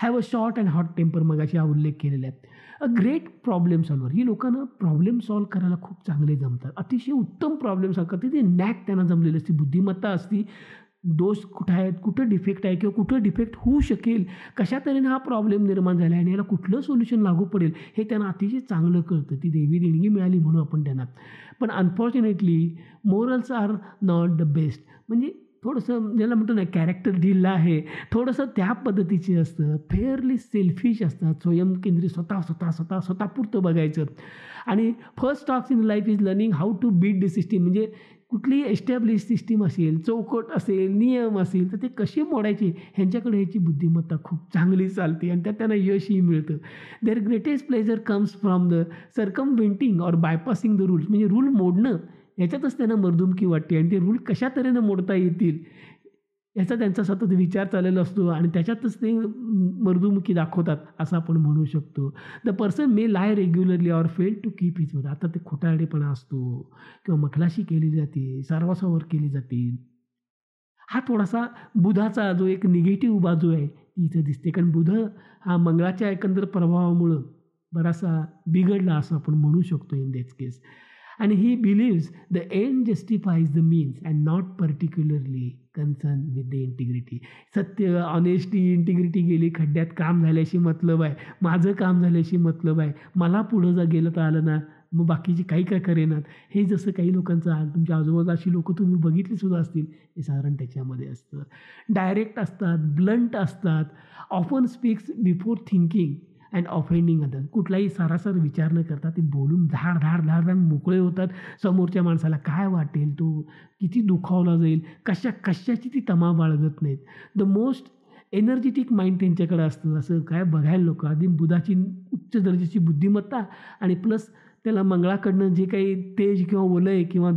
A: Have a short and hot temper, मगाशी हा उल्लेख केलेला आहे. अ ग्रेट प्रॉब्लेम सॉल्व्हर, ही लोकांना प्रॉब्लेम सॉल्व्ह करायला खूप चांगले जमतात, अतिशय उत्तम प्रॉब्लेम सॉल्व्ह करते. ती नॅक त्यांना जमलेली असते, बुद्धिमत्ता असती. दोष कुठं आहेत, कुठं डिफेक्ट आहे किंवा कुठं डिफेक्ट होऊ शकेल, कशा तऱ्हेने हा प्रॉब्लेम निर्माण झाला आहे आणि याला कुठलं सोल्युशन लागू पडेल हे त्यांना अतिशय चांगलं कळतं. ती देवी देणगी मिळाली म्हणून आपण त्यांना. पण unfortunately morals are not the best. म्हणजे थोडंसं ज्याला म्हणतो ना कॅरेक्टर ढिल्ला आहे, थोडंसं त्या पद्धतीचे असतं. फेअरली सेल्फिश असतात, स्वयंकेंद्रित, स्वतःपुरतं बघायचं. आणि first talks in life is learning how to beat the system. म्हणजे कुठलीही एस्टॅब्लिश सिस्टीम असेल, चौकट असेल, नियम असेल, तर ते कसे मोडायचे ह्यांच्याकडे ह्याची बुद्धिमत्ता खूप चांगली चालते आणि त्यात त्यांना यशही मिळतं. Their greatest pleasure comes from the circumventing or bypassing the rules. म्हणजे रूल मोडणं याच्यातच त्यांना मर्दुमकी वाटते आणि ते रूल कशा तऱ्हेनं मोडता येतील याचा त्यांचा सतत विचार चाललेला असतो आणि त्याच्यातच ते मर्दुमकी दाखवतात असं आपण म्हणू शकतो. The person may lie regularly or fail to keep his word. आता ते खोटारडेपणा असतो किंवा मखलाशी केली जाते, सारवासावर केली जाते. हा थोडासा बुधाचा जो एक निगेटिव्ह बाजू आहे ती इथं दिसते. कारण बुध हा मंगळाच्या एकंदर प्रभावामुळं बराचसा बिघडला असं आपण म्हणू शकतो इन दॅट केस. आणि he believes the end justifies the means and not particularly concern with the integrity. सत्य, ऑनेस्टी, इंटिग्रिटी गेली खड्ड्यात, काम झाल्याशी मतलब आहे, माझं काम झाल्याशी मतलब आहे, मला पुढं जर गेलं तर आलं ना, मग बाकीची काही काय करेनात. हे जसं काही लोकांचं तुमच्या आजूबाजूला अशी लोकं तुम्ही बघितली सुद्धा असतील, हे साधारण त्याच्यामध्ये असतं. डायरेक्ट असतात, ब्लंट असतात, often speaks before thinking and offending other. कुठलाही सारासार विचार न करता ते बोलून धाड धाड धाड धाड मोकळे होतात. समोरच्या माणसाला काय वाटेल, तो किती दुखावला जाईल, कशाची ती तमा बाळगत नाहीत. द मोस्ट एनर्जेटिक माइंड त्यांच्याकडे असतं. असं काय बघायला नको, आधी बुधाची उच्च दर्जाची बुद्धिमत्ता आणि प्लस त्याला मंगळाकडनं जे काही तेज किंवा वलय किंवा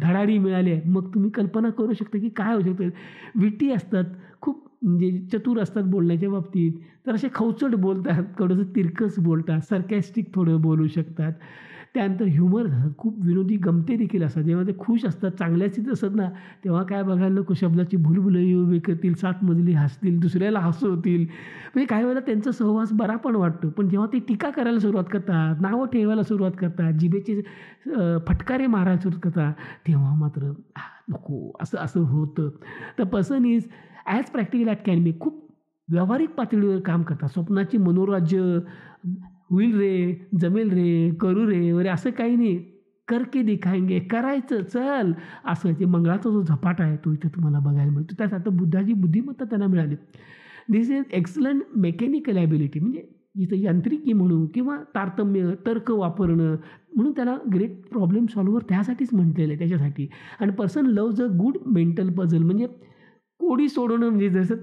A: धडाडी मिळाली आहे, मग तुम्ही कल्पना करू शकता की काय होऊ शकतं. विटी असतात, खूप म्हणजे चतुर असतात बोलण्याच्या बाबतीत, तर असे खवचट बोलतात, थोडंसं तिरकस बोलतात, सरकॅस्टिक थोडं बोलू शकतात. त्यानंतर ह्युमर असतात, खूप विनोदी गमते देखील असतात. जेव्हा ते खुश असतात, चांगल्या स्थितीत असतात ना, तेव्हा काय बघायला नको, शब्दाची भुलभुलई उभे करतील, 7 मजली हसतील, दुसऱ्याला हसवतील. म्हणजे काही वेळेला त्यांचा सहवास बरा पण वाटतो. पण जेव्हा ते टीका करायला सुरुवात करतात, नावं ठेवायला सुरुवात करतात, जिभेचे फटकारे मारायला सुरुवात करतात, तेव्हा मात्र नको असं असं होतं. The person is as practical at can be. खूप व्यावहारिक पातळीवर काम करतात. स्वप्नाची मनोराज्य होईल रे, जमेल रे, करू रे वगैरे असं काही नाही. करके दिखाएंगे, करायचं चल, असं ते मंगळाचा जो झपाटा आहे तो इथे तुम्हाला बघायला मिळतो. त्यासाठी बुद्धाची बुद्धिमत्ता त्यांना मिळाली. दिस इज एक्सलंट मेकॅनिकल ॲबिलिटी. म्हणजे इथं यांत्रिकी म्हणू किंवा तारतम्य, तर्क वापरणं म्हणून त्याला ग्रेट प्रॉब्लेम सॉल्व्हर त्यासाठीच म्हटलेलं आहे, त्याच्यासाठी. आणि person loves a good mental puzzle. म्हणजे कोडी सोडवणं, म्हणजे जसं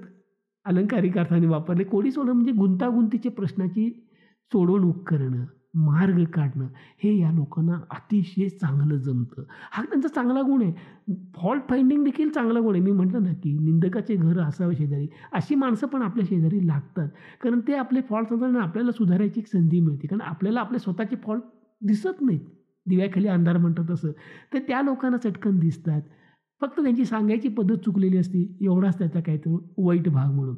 A: अलंकारिक अर्थाने वापरले, कोडी सोडवणं म्हणजे गुंतागुंतीच्या प्रश्नाची सोडवणूक करणं, मार्ग काढणं, हे या लोकांना अतिशय चांगलं जमतं. हा त्यांचा चांगला गुण आहे. फॉल्ट फाइंडिंग देखील चांगला गुण आहे. मी म्हटलं ना की निंदकाचे घर असावं शेजारी, अशी माणसं पण आपल्या शेजारी लागतात. कारण ते आपले फॉल्ट सांगताना आपल्याला सुधारायची एक संधी मिळते. कारण आपल्याला आपले स्वतःचे फॉल्ट दिसत नाहीत, दिव्याखाली अंधार म्हणतात तसं, तर त्या लोकांना चटकन दिसतात. फक्त त्यांची सांगायची पद्धत चुकलेली असते, एवढाच त्याचा काहीतरी वाईट भाग म्हणून.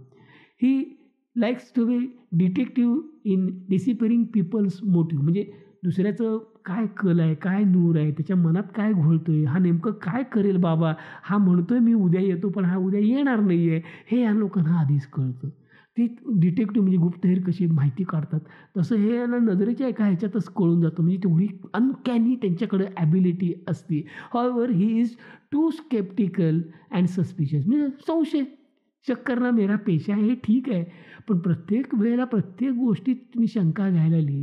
A: He likes to be detective in deciphering people's motive. म्हणजे दुसऱ्याचं काय कल आहे, काय नूर आहे, त्याच्या मनात काय घोळतोय, हा नेमकं काय करेल बाबा, हा म्हणतोय मी उद्या येतो पण हा उद्या येणार नाही आहे, हे या लोकांना आधीच कळतं. ते डिटेक्टिव्ह म्हणजे गुप्तहेर कशी माहिती काढतात, तसं हे यांना नजरेच्या एका ह्याच्यातच कळून जातं. म्हणजे तेवढी अनकॅनी त्यांच्याकडे ॲबिलिटी असते. However he is too sceptical and suspicious. म्हणजे संशय, शक करना मेरा पेशा आहे, हे ठीक आहे. पण प्रत्येक वेळेला प्रत्येक गोष्टीत तुम्ही शंका घ्यायला लागली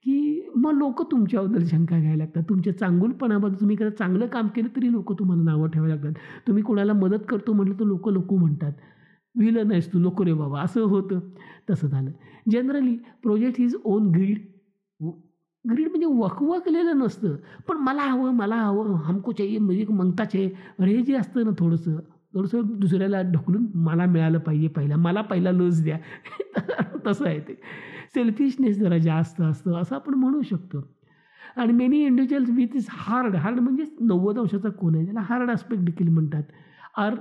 A: की मग लोकं तुमच्याबद्दल शंका घ्यायला लागतात. तुमच्या चांगुलपणाबद्दल, तुम्ही एखादं चांगलं काम केलं तरी लोकं तुम्हाला नावं ठेवायला लागतात. तुम्ही कोणाला मदत करतो म्हटलं तर लोकं नको म्हणतात, विलन आहेस तू, नको रे बाबा, असं होतं. तसं झालं. Generally project his own greed. Greed म्हणजे वकवकलेलं नसतं, पण मला हवं, हमको चाहिए, म्हणजे मांगता चाहिए, अरे हे जे असतं ना थोडंसं दुसऱ्याला ढकलून मला मिळालं पाहिजे, मला पहिला लस द्या, तसं आहे ते. सेल्फिशनेस जरा जास्त असतं असं आपण म्हणू शकतो. आणि many individuals with this hard म्हणजे 90 अंशाचा कोन आहे, त्याला हार्ड ॲस्पेक्ट देखील म्हणतात, are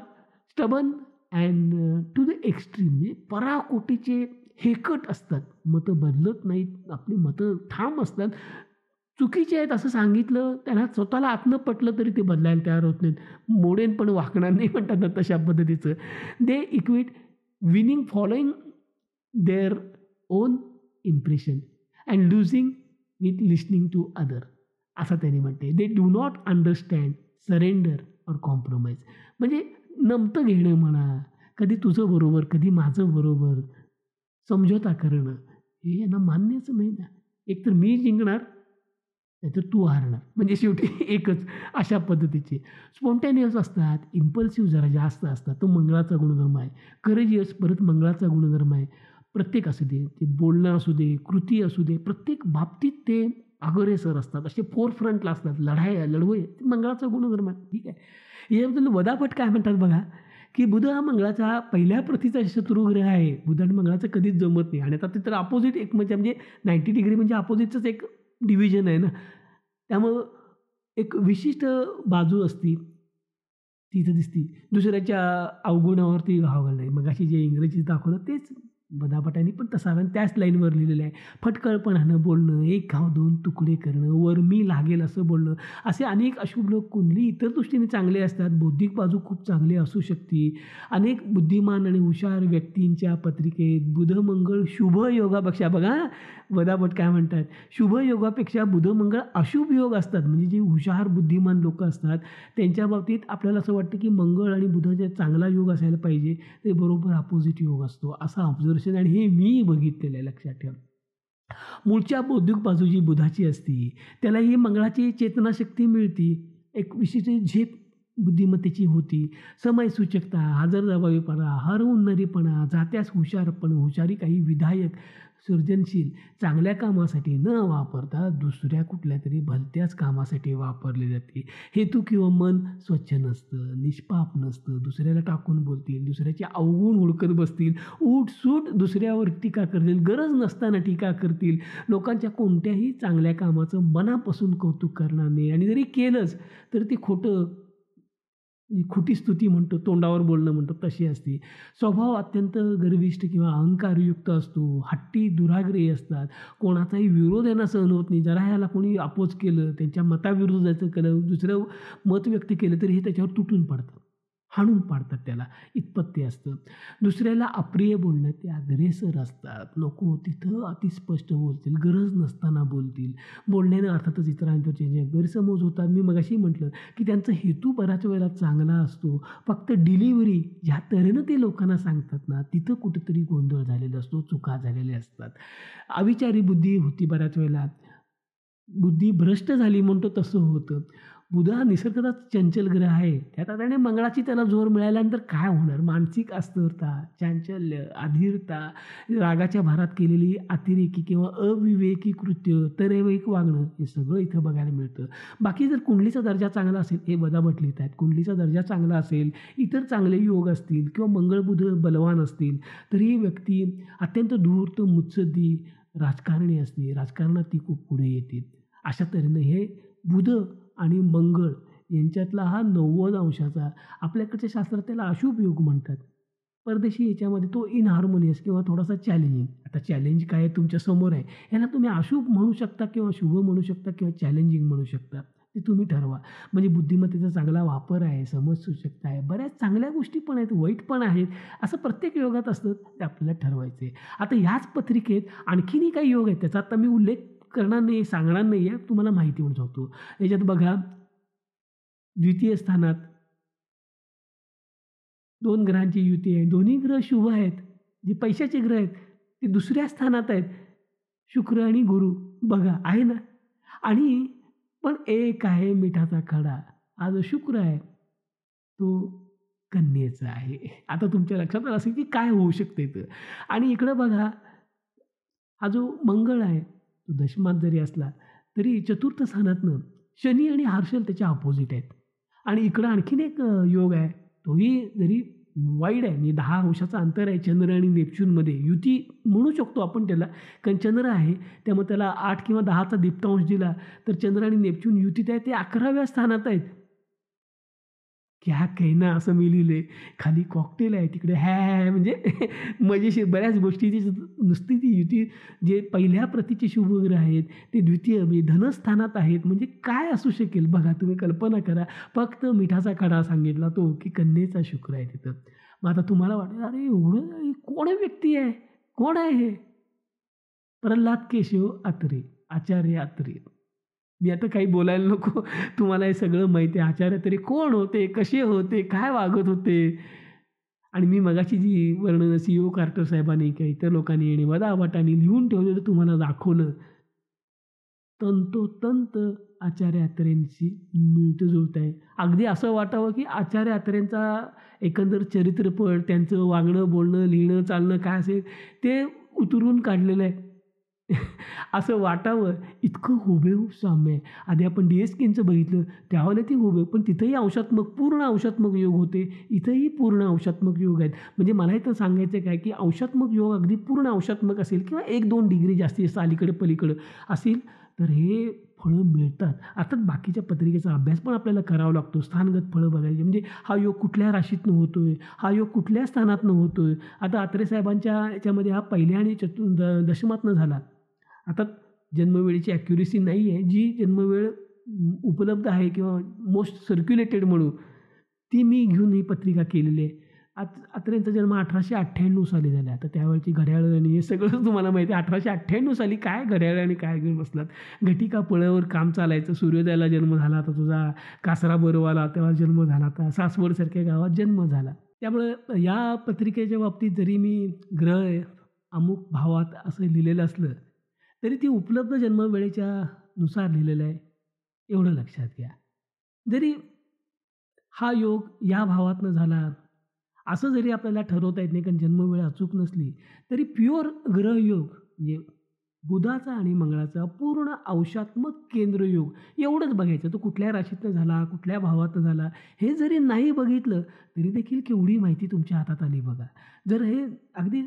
A: stubborn and to the extreme, म्हणजे पराकोटीचे हेकट असतात, मतं बदलत नाहीत, आपली मतं ठाम असतात. चुकीचे आहेत असं सांगितलं, त्यांना स्वतःला आतनं पटलं तरी ते बदलायला तयार होत नाहीत. मोडेन पण वाकणार नाही म्हणतात ना, तशा पद्धतीचं. They equate winning following their own impression and losing with listening to other, असं त्यांनी म्हणते. They do not understand, surrender or compromise, म्हणजे नमतं घेणं म्हणा, कधी तुझं बरोबर कधी माझं बरोबर, समझोता करणं, हे यांना मान्यच नाही ना. एकतर मी जिंकणार नाहीतर तू हारणार, म्हणजे शेवटी एकच, अशा पद्धतीचे. स्पॉन्टेनियस असतात, इम्पल्सिव्ह जरा जास्त असतात, तो मंगळाचा गुणधर्म आहे. करेजियस परत मंगळाचा गुणधर्म आहे. प्रत्येक असू दे, ते बोलणं असू दे, कृती असू दे, प्रत्येक बाबतीत ते अग्रेसर असतात, असे फोरफ्रंटला असतात, लढवय मंगळाचा गुणधर्म आहे. ठीक आहे. याबद्दल वदापट काय म्हणतात बघा, की बुध हा मंगळाचा पहिल्या प्रतीचा शत्रुग्रह आहे. बुध आणि मंगळाचं कधीच जमत नाही, आणि आता ते तर अपोजिट एक म्हणजे 90 डिग्री म्हणजे अपोजिटचंच एक डिव्हिजन आहे ना. त्यामुळं एक विशिष्ट बाजू असती, ती इथं दिसती. दुसऱ्याच्या अवगुणावरती घाव घालणे, मगाशी जे इंग्रजीत दाखवलं तेच बदापटांनी पण तसा, आणि त्याच लाईनवर लिहिलेलं आहे. फटकळपणानं बोलणं, एक घाव दोन तुकडे करणं, वर मी लागेल असं बोलणं, असे अनेक अशुभ लोक कुंडली इतर दृष्टीने चांगले असतात. बौद्धिक बाजू खूप चांगली असू शकते. अनेक बुद्धिमान आणि हुशार व्यक्तींच्या पत्रिकेत बुध मंगळ शुभ योगापेक्षा, बघा वदापट काय म्हणतात, शुभ योगापेक्षा बुध मंगळ अशुभ योग असतात. म्हणजे जे हुशार बुद्धिमान लोक असतात त्यांच्या बाबतीत आपल्याला असं वाटतं की मंगळ आणि बुध जे चांगला योग असायला पाहिजे, ते बरोबर अपोजिट योग असतो, असं ऑब्झर्वेशन, आणि हे मी बघितलेलं आहे, लक्षात ठेवा. मूळच्या बौद्धिक बाजू जी बुधाची असते त्याला ही मंगळाची चेतनाशक्ती मिळती, एक विशिष्ट झेप बुद्धिमत्तेची होती, समयसूचकता, हजरजबाबीपणा, हरहुन्नरीपणा, जात्यास हुशारी काही विधायक, सर्जनशील, चांगल्या कामासाठी न वापरता दुसऱ्या कुठल्या तरी भलत्याच कामासाठी वापरले जाते. हेतू किंवा मन स्वच्छ नसतं, निष्पाप नसतं, दुसऱ्याला टाकून बोलतील, दुसऱ्याचे अवगुण हुडकत बसतील, उठसूट दुसऱ्यावर टीका करतील, गरज नसताना टीका करतील, लोकांच्या कोणत्याही चांगल्या कामाचं मनापासून कौतुक करणार नाही, आणि जरी केलंच तर ते खोटी स्तुती म्हणतो, तोंडावर बोलणं म्हणतो, तशी असते. स्वभाव अत्यंत गर्विष्ठ किंवा अहंकारयुक्त असतो, हट्टी दुराग्रही असतात, कोणाचाही विरोध यांना सहन होत नाही. जरा ह्याला कोणी अपोज केलं, त्यांच्या मताविरुद्ध जायचं केलं, दुसरं मत व्यक्त केलं तरी हे त्याच्यावर तुटून पडतात, हाणून पाडतात, त्याला इतपत ते असतं. दुसऱ्याला अप्रिय बोलणं, ते अग्रेसर असतात, नको तिथं अतिस्पष्ट बोलतील, गरज नसताना बोलतील, बोलण्यानं अर्थातच इतरांचे गैरसमज होतात. मी मगाशी म्हटलं की त्यांचा हेतू बऱ्याच वेळेला चांगला असतो, फक्त डिलिव्हरी ज्या तऱ्हेनं ते लोकांना सांगतात ना, तिथं कुठेतरी गोंधळ झालेला असतो, चुका झालेल्या असतात. अविचारी बुद्धी होती बऱ्याच वेळेला, बुद्धी भ्रष्ट झाली म्हणतो तसं होतं. बुध हा निसर्गाचाच चंचल ग्रह आहे, त्यात त्याने मंगळाची त्याला जोर मिळाल्यानंतर काय होणार, मानसिक अस्थिरता, चांचल्य, अधीरता, रागाच्या भारात केलेली अतिरेकी किंवा अविवेकी कृत्य, तरेवैक वागणं, हे सगळं इथं बघायला मिळतं. बाकी जर कुंडलीचा दर्जा चांगला असेल, हे बदाबट लिहित आहेत, कुंडलीचा दर्जा चांगला असेल, इतर चांगले योग असतील किंवा मंगळ बुध बलवान असतील, तर ही व्यक्ती अत्यंत धूर्त, मुत्सद्दी, राजकारणी असते, राजकारणात ती खूप पुढे येते. अशा तऱ्हेनं हे बुध आणि मंगळ यांच्यातला हा 90 अंशाचा, आपल्याकडच्या शास्त्रात त्याला अशुभ योग म्हणतात. परदेशी याच्यामध्ये तो इनहार्मोनियस किंवा थोडासा चॅलेंजिंग. आता चॅलेंज काय आहे तुमच्या समोर आहे, ह्याला तुम्ही अशुभ म्हणू शकता किंवा शुभ म्हणू शकता किंवा चॅलेंजिंग म्हणू शकता, ते तुम्ही ठरवा. म्हणजे बुद्धिमत्तेचा चांगला वापर आहे, समजसूचकता आहे, बऱ्याच चांगल्या गोष्टी पण आहेत, वाईट पण आहेत, असं प्रत्येक योगात असतं, ते आपल्याला ठरवायचं आहे. आता ह्याच पत्रिकेत आणखीनही काही योग आहेत, त्याचा आता मी उल्लेख करणार नाही, सांगणार नाही आहे, तुम्हाला माहिती म्हणून सांगतो. याच्यात बघा, द्वितीय स्थानात 2 ग्रहांची युती आहे, दोन्ही ग्रह शुभ आहेत, जे पैशाचे ग्रह आहेत ते दुसऱ्या स्थानात आहेत, शुक्र आणि गुरु, बघा आहे ना. आणि पण एक आहे मिठाचा खडा, हा जो शुक्र आहे तो कन्येचा आहे. आता तुमच्या लक्षात आलं असेल की काय होऊ शकते तर. आणि इकडं बघा, हा जो मंगळ आहे तो दशमात जरी असला तरी चतुर्थ स्थानातनं शनी आणि हर्षल त्याच्या अपोजिट आहेत. आणि इकडं आणखीन एक योग आहे, तोही जरी वाईड आहे, म्हणजे 10 अंशाचं अंतर आहे चंद्र आणि नेपच्यूनमध्ये. युती म्हणू शकतो आपण त्याला, कारण चंद्र आहे त्यामुळे त्याला 8 किंवा 10चा दीप्तांश दिला तर चंद्र आणि नेपच्यून युतीत आहे, ते 11व्या स्थानात आहेत. क्या कहना असं मी लिहिलंय. खाली कॉकटेल आहे, तिकडे हॅ म्हणजे मजेशीर बऱ्याच गोष्टी नुसती ती युती. जे पहिल्या प्रतीचे शुभग्रह आहेत ते द्वितीय म्हणजे धनस्थानात आहेत. म्हणजे काय असू शकेल बघा, तुम्ही कल्पना करा. फक्त मिठाचा खडा सांगितला तो, की कन्येचा शुक्र आहे तिथं. मग आता तुम्हाला वाटेल अरे एवढं कोण व्यक्ती आहे, कोण आहे हे? प्रल्हाद केशव अत्रे, आचार्य अत्रे. मी आता काही बोलायला नको. तुम्हाला हे सगळं माहिती आहे. आचार्य तरी कोण होते, कसे होते, काय वागत होते. आणि मी मगाशी जी वर्णनं सी.ओ. कार्टर साहेबांनी किंवा इतर लोकांनी आणि वदावटांनी लिहून ठेवलेलं तुम्हाला दाखवलं, तंतोतंत आचार्य अत्रेंशी मिळतं जुळतं आहे. अगदी असं वाटावं की आचार्य अत्रेंचा एकंदर चरित्रपट, त्यांचं वागणं, बोलणं, लिहिणं, चालणं काय असेल ते उतरून काढलेलं आहे. असं वाटावं इतकं हुबेहूब साम्य आहे. आधी आपण डी.एस.केचं बघितलं त्यावेळेला ती हुबेहूब, पण तिथंही अंशात्मक, पूर्ण अंशात्मक योग होते. इथंही पूर्ण अंशात्मक योग आहेत. म्हणजे मला इथं सांगायचं काय की अंशात्मक योग अगदी पूर्ण अंशात्मक असेल किंवा 1-2 डिग्री जास्तीत जास्त अलीकडे पलीकडं असेल तर हे फळं मिळतात. अर्थात बाकीच्या पत्रिकेचा अभ्यास पण आपल्याला करावा लागतो. स्थानगत फळं बघायची म्हणजे हा योग कुठल्या राशीतनं होतोय, हा योग कुठल्या स्थानातनं होतोय. आता अत्रे साहेबांच्या याच्यामध्ये हा पहिल्या आणि दशमातनं झाला. आता जन्मवेळेची ॲक्युरेसी नाही आहे. जी जन्मवेळ उपलब्ध आहे किंवा मोस्ट सर्क्युलेटेड म्हणू, ती मी घेऊन ही पत्रिका केलेली आहे. अत्रेंचा जन्म 1898 साली झाला. आता त्यावेळची घड्याळं आणि हे सगळं तुम्हाला माहिती आहे. 1898 साली काय घड्याळं आणि काय घेऊन बसलात. घटिका पळावर काम चालायचं. सूर्योदयाला जन्म झाला होता तुझा, कासरा बोरवाला तेव्हा जन्म झाला होता, सासवडसारख्या गावात जन्म झाला. त्यामुळं या पत्रिकेच्या बाबतीत जरी मी ग्रह अमुक भावात असं लिहिलेलं असलं तरी ती उपलब्ध जन्मवेळेच्या नुसार लिहिलेलं आहे, एवढं लक्षात घ्या. जरी हा योग या भावातनं झाला, असं जरी आपल्याला ठरवता येत नाही कारण जन्मवेळ अचूक नसली, तरी प्युअर ग्रहयोग म्हणजे बुधाचा आणि मंगळाचा पूर्ण अंशात्मक केंद्रयोग एवढंच बघायचं. तो कुठल्या राशीतनं झाला, कुठल्या भावातनं झाला, हे जरी नाही बघितलं तरी देखील केवढी माहिती तुमच्या हातात आली बघा. जर हे अगदी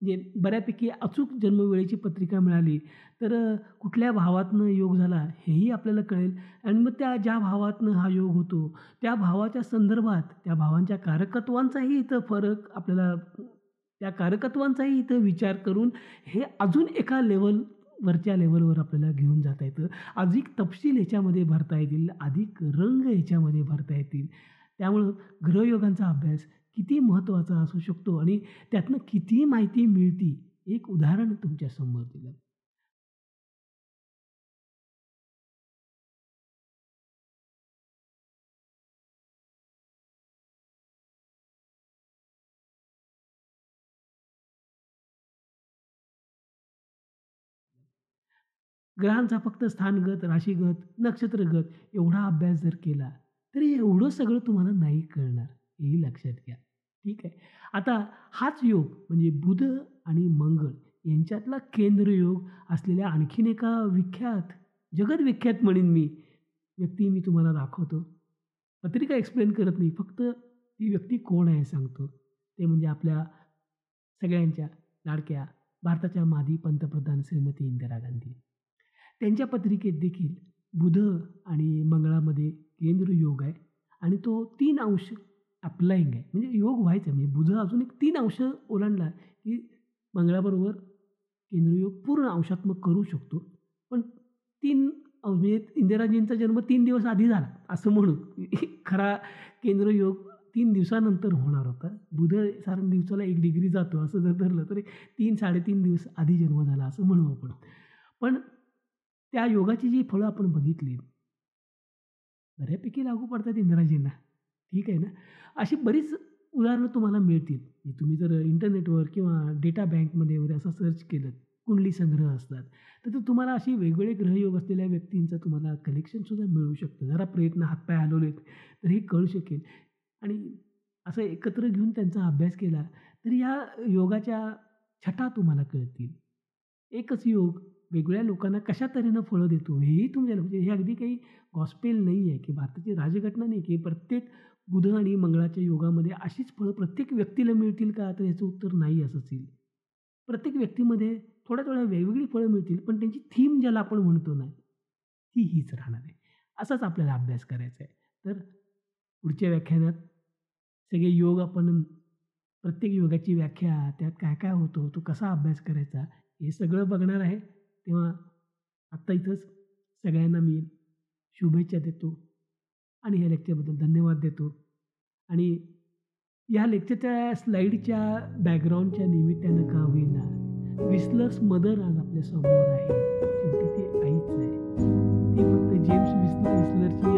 A: म्हणजे बऱ्यापैकी अचूक जन्मवेळेची पत्रिका मिळाली तर कुठल्या भावातनं योग झाला हेही आपल्याला कळेल. आणि मग त्या ज्या भावातनं हा योग होतो त्या भावाच्या संदर्भात त्या भावांच्या कारकत्वांचाही इथं फरक आपल्याला, त्या कारकत्वांचाही इथं विचार करून हे अजून एका वरच्या लेवलवर आपल्याला घेऊन जाता येतं. अधिक तपशील ह्याच्यामध्ये भरता येतील, अधिक रंग ह्याच्यामध्ये भरता येतील. त्यामुळं ग्रहयोगांचा अभ्यास किती महत्त्वाचा असू शकतो आणि त्यातनं किती माहिती मिळते, एक उदाहरण तुमच्यासमोर दिलं. ग्रहांचा फक्त स्थानगत, राशीगत, नक्षत्रगत एवढा अभ्यास जर केला, तरी एवढं सगळं तुम्हाला नाही कळणार, हेही लक्षात घ्या. ठीक आहे. आता हाच योग म्हणजे बुध आणि मंगळ यांच्यातला केंद्रयोग असलेल्या आणखीन एका विख्यात, जगदविख्यात म्हणेन मी, व्यक्ती मी तुम्हाला दाखवतो. पत्रिका एक्सप्लेन करत नाही, फक्त ती व्यक्ती कोण आहे सांगतो. ते म्हणजे आपल्या सगळ्यांच्या लाडक्या भारताच्या माजी पंतप्रधान श्रीमती इंदिरा गांधी. त्यांच्या पत्रिकेत देखील बुध आणि मंगळामध्ये केंद्र योग आहे आणि तो 3 अंश अप्लाइंग आहे. म्हणजे योग व्हायचा आहे. म्हणजे बुध अजून एक 3 अंश ओलांडला की मंगळाबरोबर केंद्रयोग पूर्ण अंशात्मक करू शकतो. पण 3 म्हणजे इंदिराजींचा जन्म 3 दिवस आधी झाला असं म्हणू. खरा केंद्रयोग 3 दिवसानंतर होणार होता. बुध साधारण दिवसाला 1 डिग्री जातो असं जर धरलं तरी 3-3.5 दिवस आधी जन्म झाला असं म्हणू आपण. पण त्या योगाची जी फळं आपण बघितली, बऱ्यापैकी लागू पडतात इंदिराजींना. ठीक आहे ना? अशी बरीच उदाहरणं तुम्हाला मिळतील. तुम्ही जर इंटरनेटवर किंवा डेटा बँकमध्ये वगैरे असं सर्च केलं, कुंडली संग्रह असतात, तर तुम्हाला अशी वेगवेगळे ग्रहयोग असलेल्या व्यक्तींचं तुम्हाला कलेक्शनसुद्धा मिळू शकतं. जरा प्रयत्न हातपाय हलवलेत तर हे कळू शकेल. आणि असं एकत्र घेऊन त्यांचा अभ्यास केला तर या योगाच्या छटा तुम्हाला कळतील. एकच योग वेगवेगळ्या लोकांना कशा तऱ्हेनं फळं देतो हेही तुमच्या म्हणजे हे अगदी काही गॉस्पेल नाही आहे की भारताची राजघटना नाही की प्रत्येक बुध आणि मंगळाच्या योगामध्ये अशीच फळं प्रत्येक व्यक्तीला मिळतील का? तर याचं उत्तर नाही असंच येईल. प्रत्येक व्यक्तीमध्ये थोड्या थोड्या वेगवेगळी फळं मिळतील, पण त्यांची थीम ज्याला आपण म्हणतो ना, ती हीच राहणार आहे. असाच आपल्याला अभ्यास करायचा आहे. तर पुढच्या व्याख्यानात सगळे योग आपण प्रत्येक योगाची व्याख्या, त्यात काय काय होतं, तो कसा अभ्यास करायचा, हे सगळं बघणार आहे. तेव्हा आत्ता इथंच सगळ्यांना मी शुभेच्छा देतो आणि ह्या लेक्चरबद्दल धन्यवाद देतो. आणि या लेक्चरच्या स्लाईडच्या बॅकग्राऊंडच्या निमित्तानं का होईना विस्लर्स मदर आज आपल्यासमोर आहे. शेवटी ती आईच आहे. ती फक्त जेम्स विस्लरची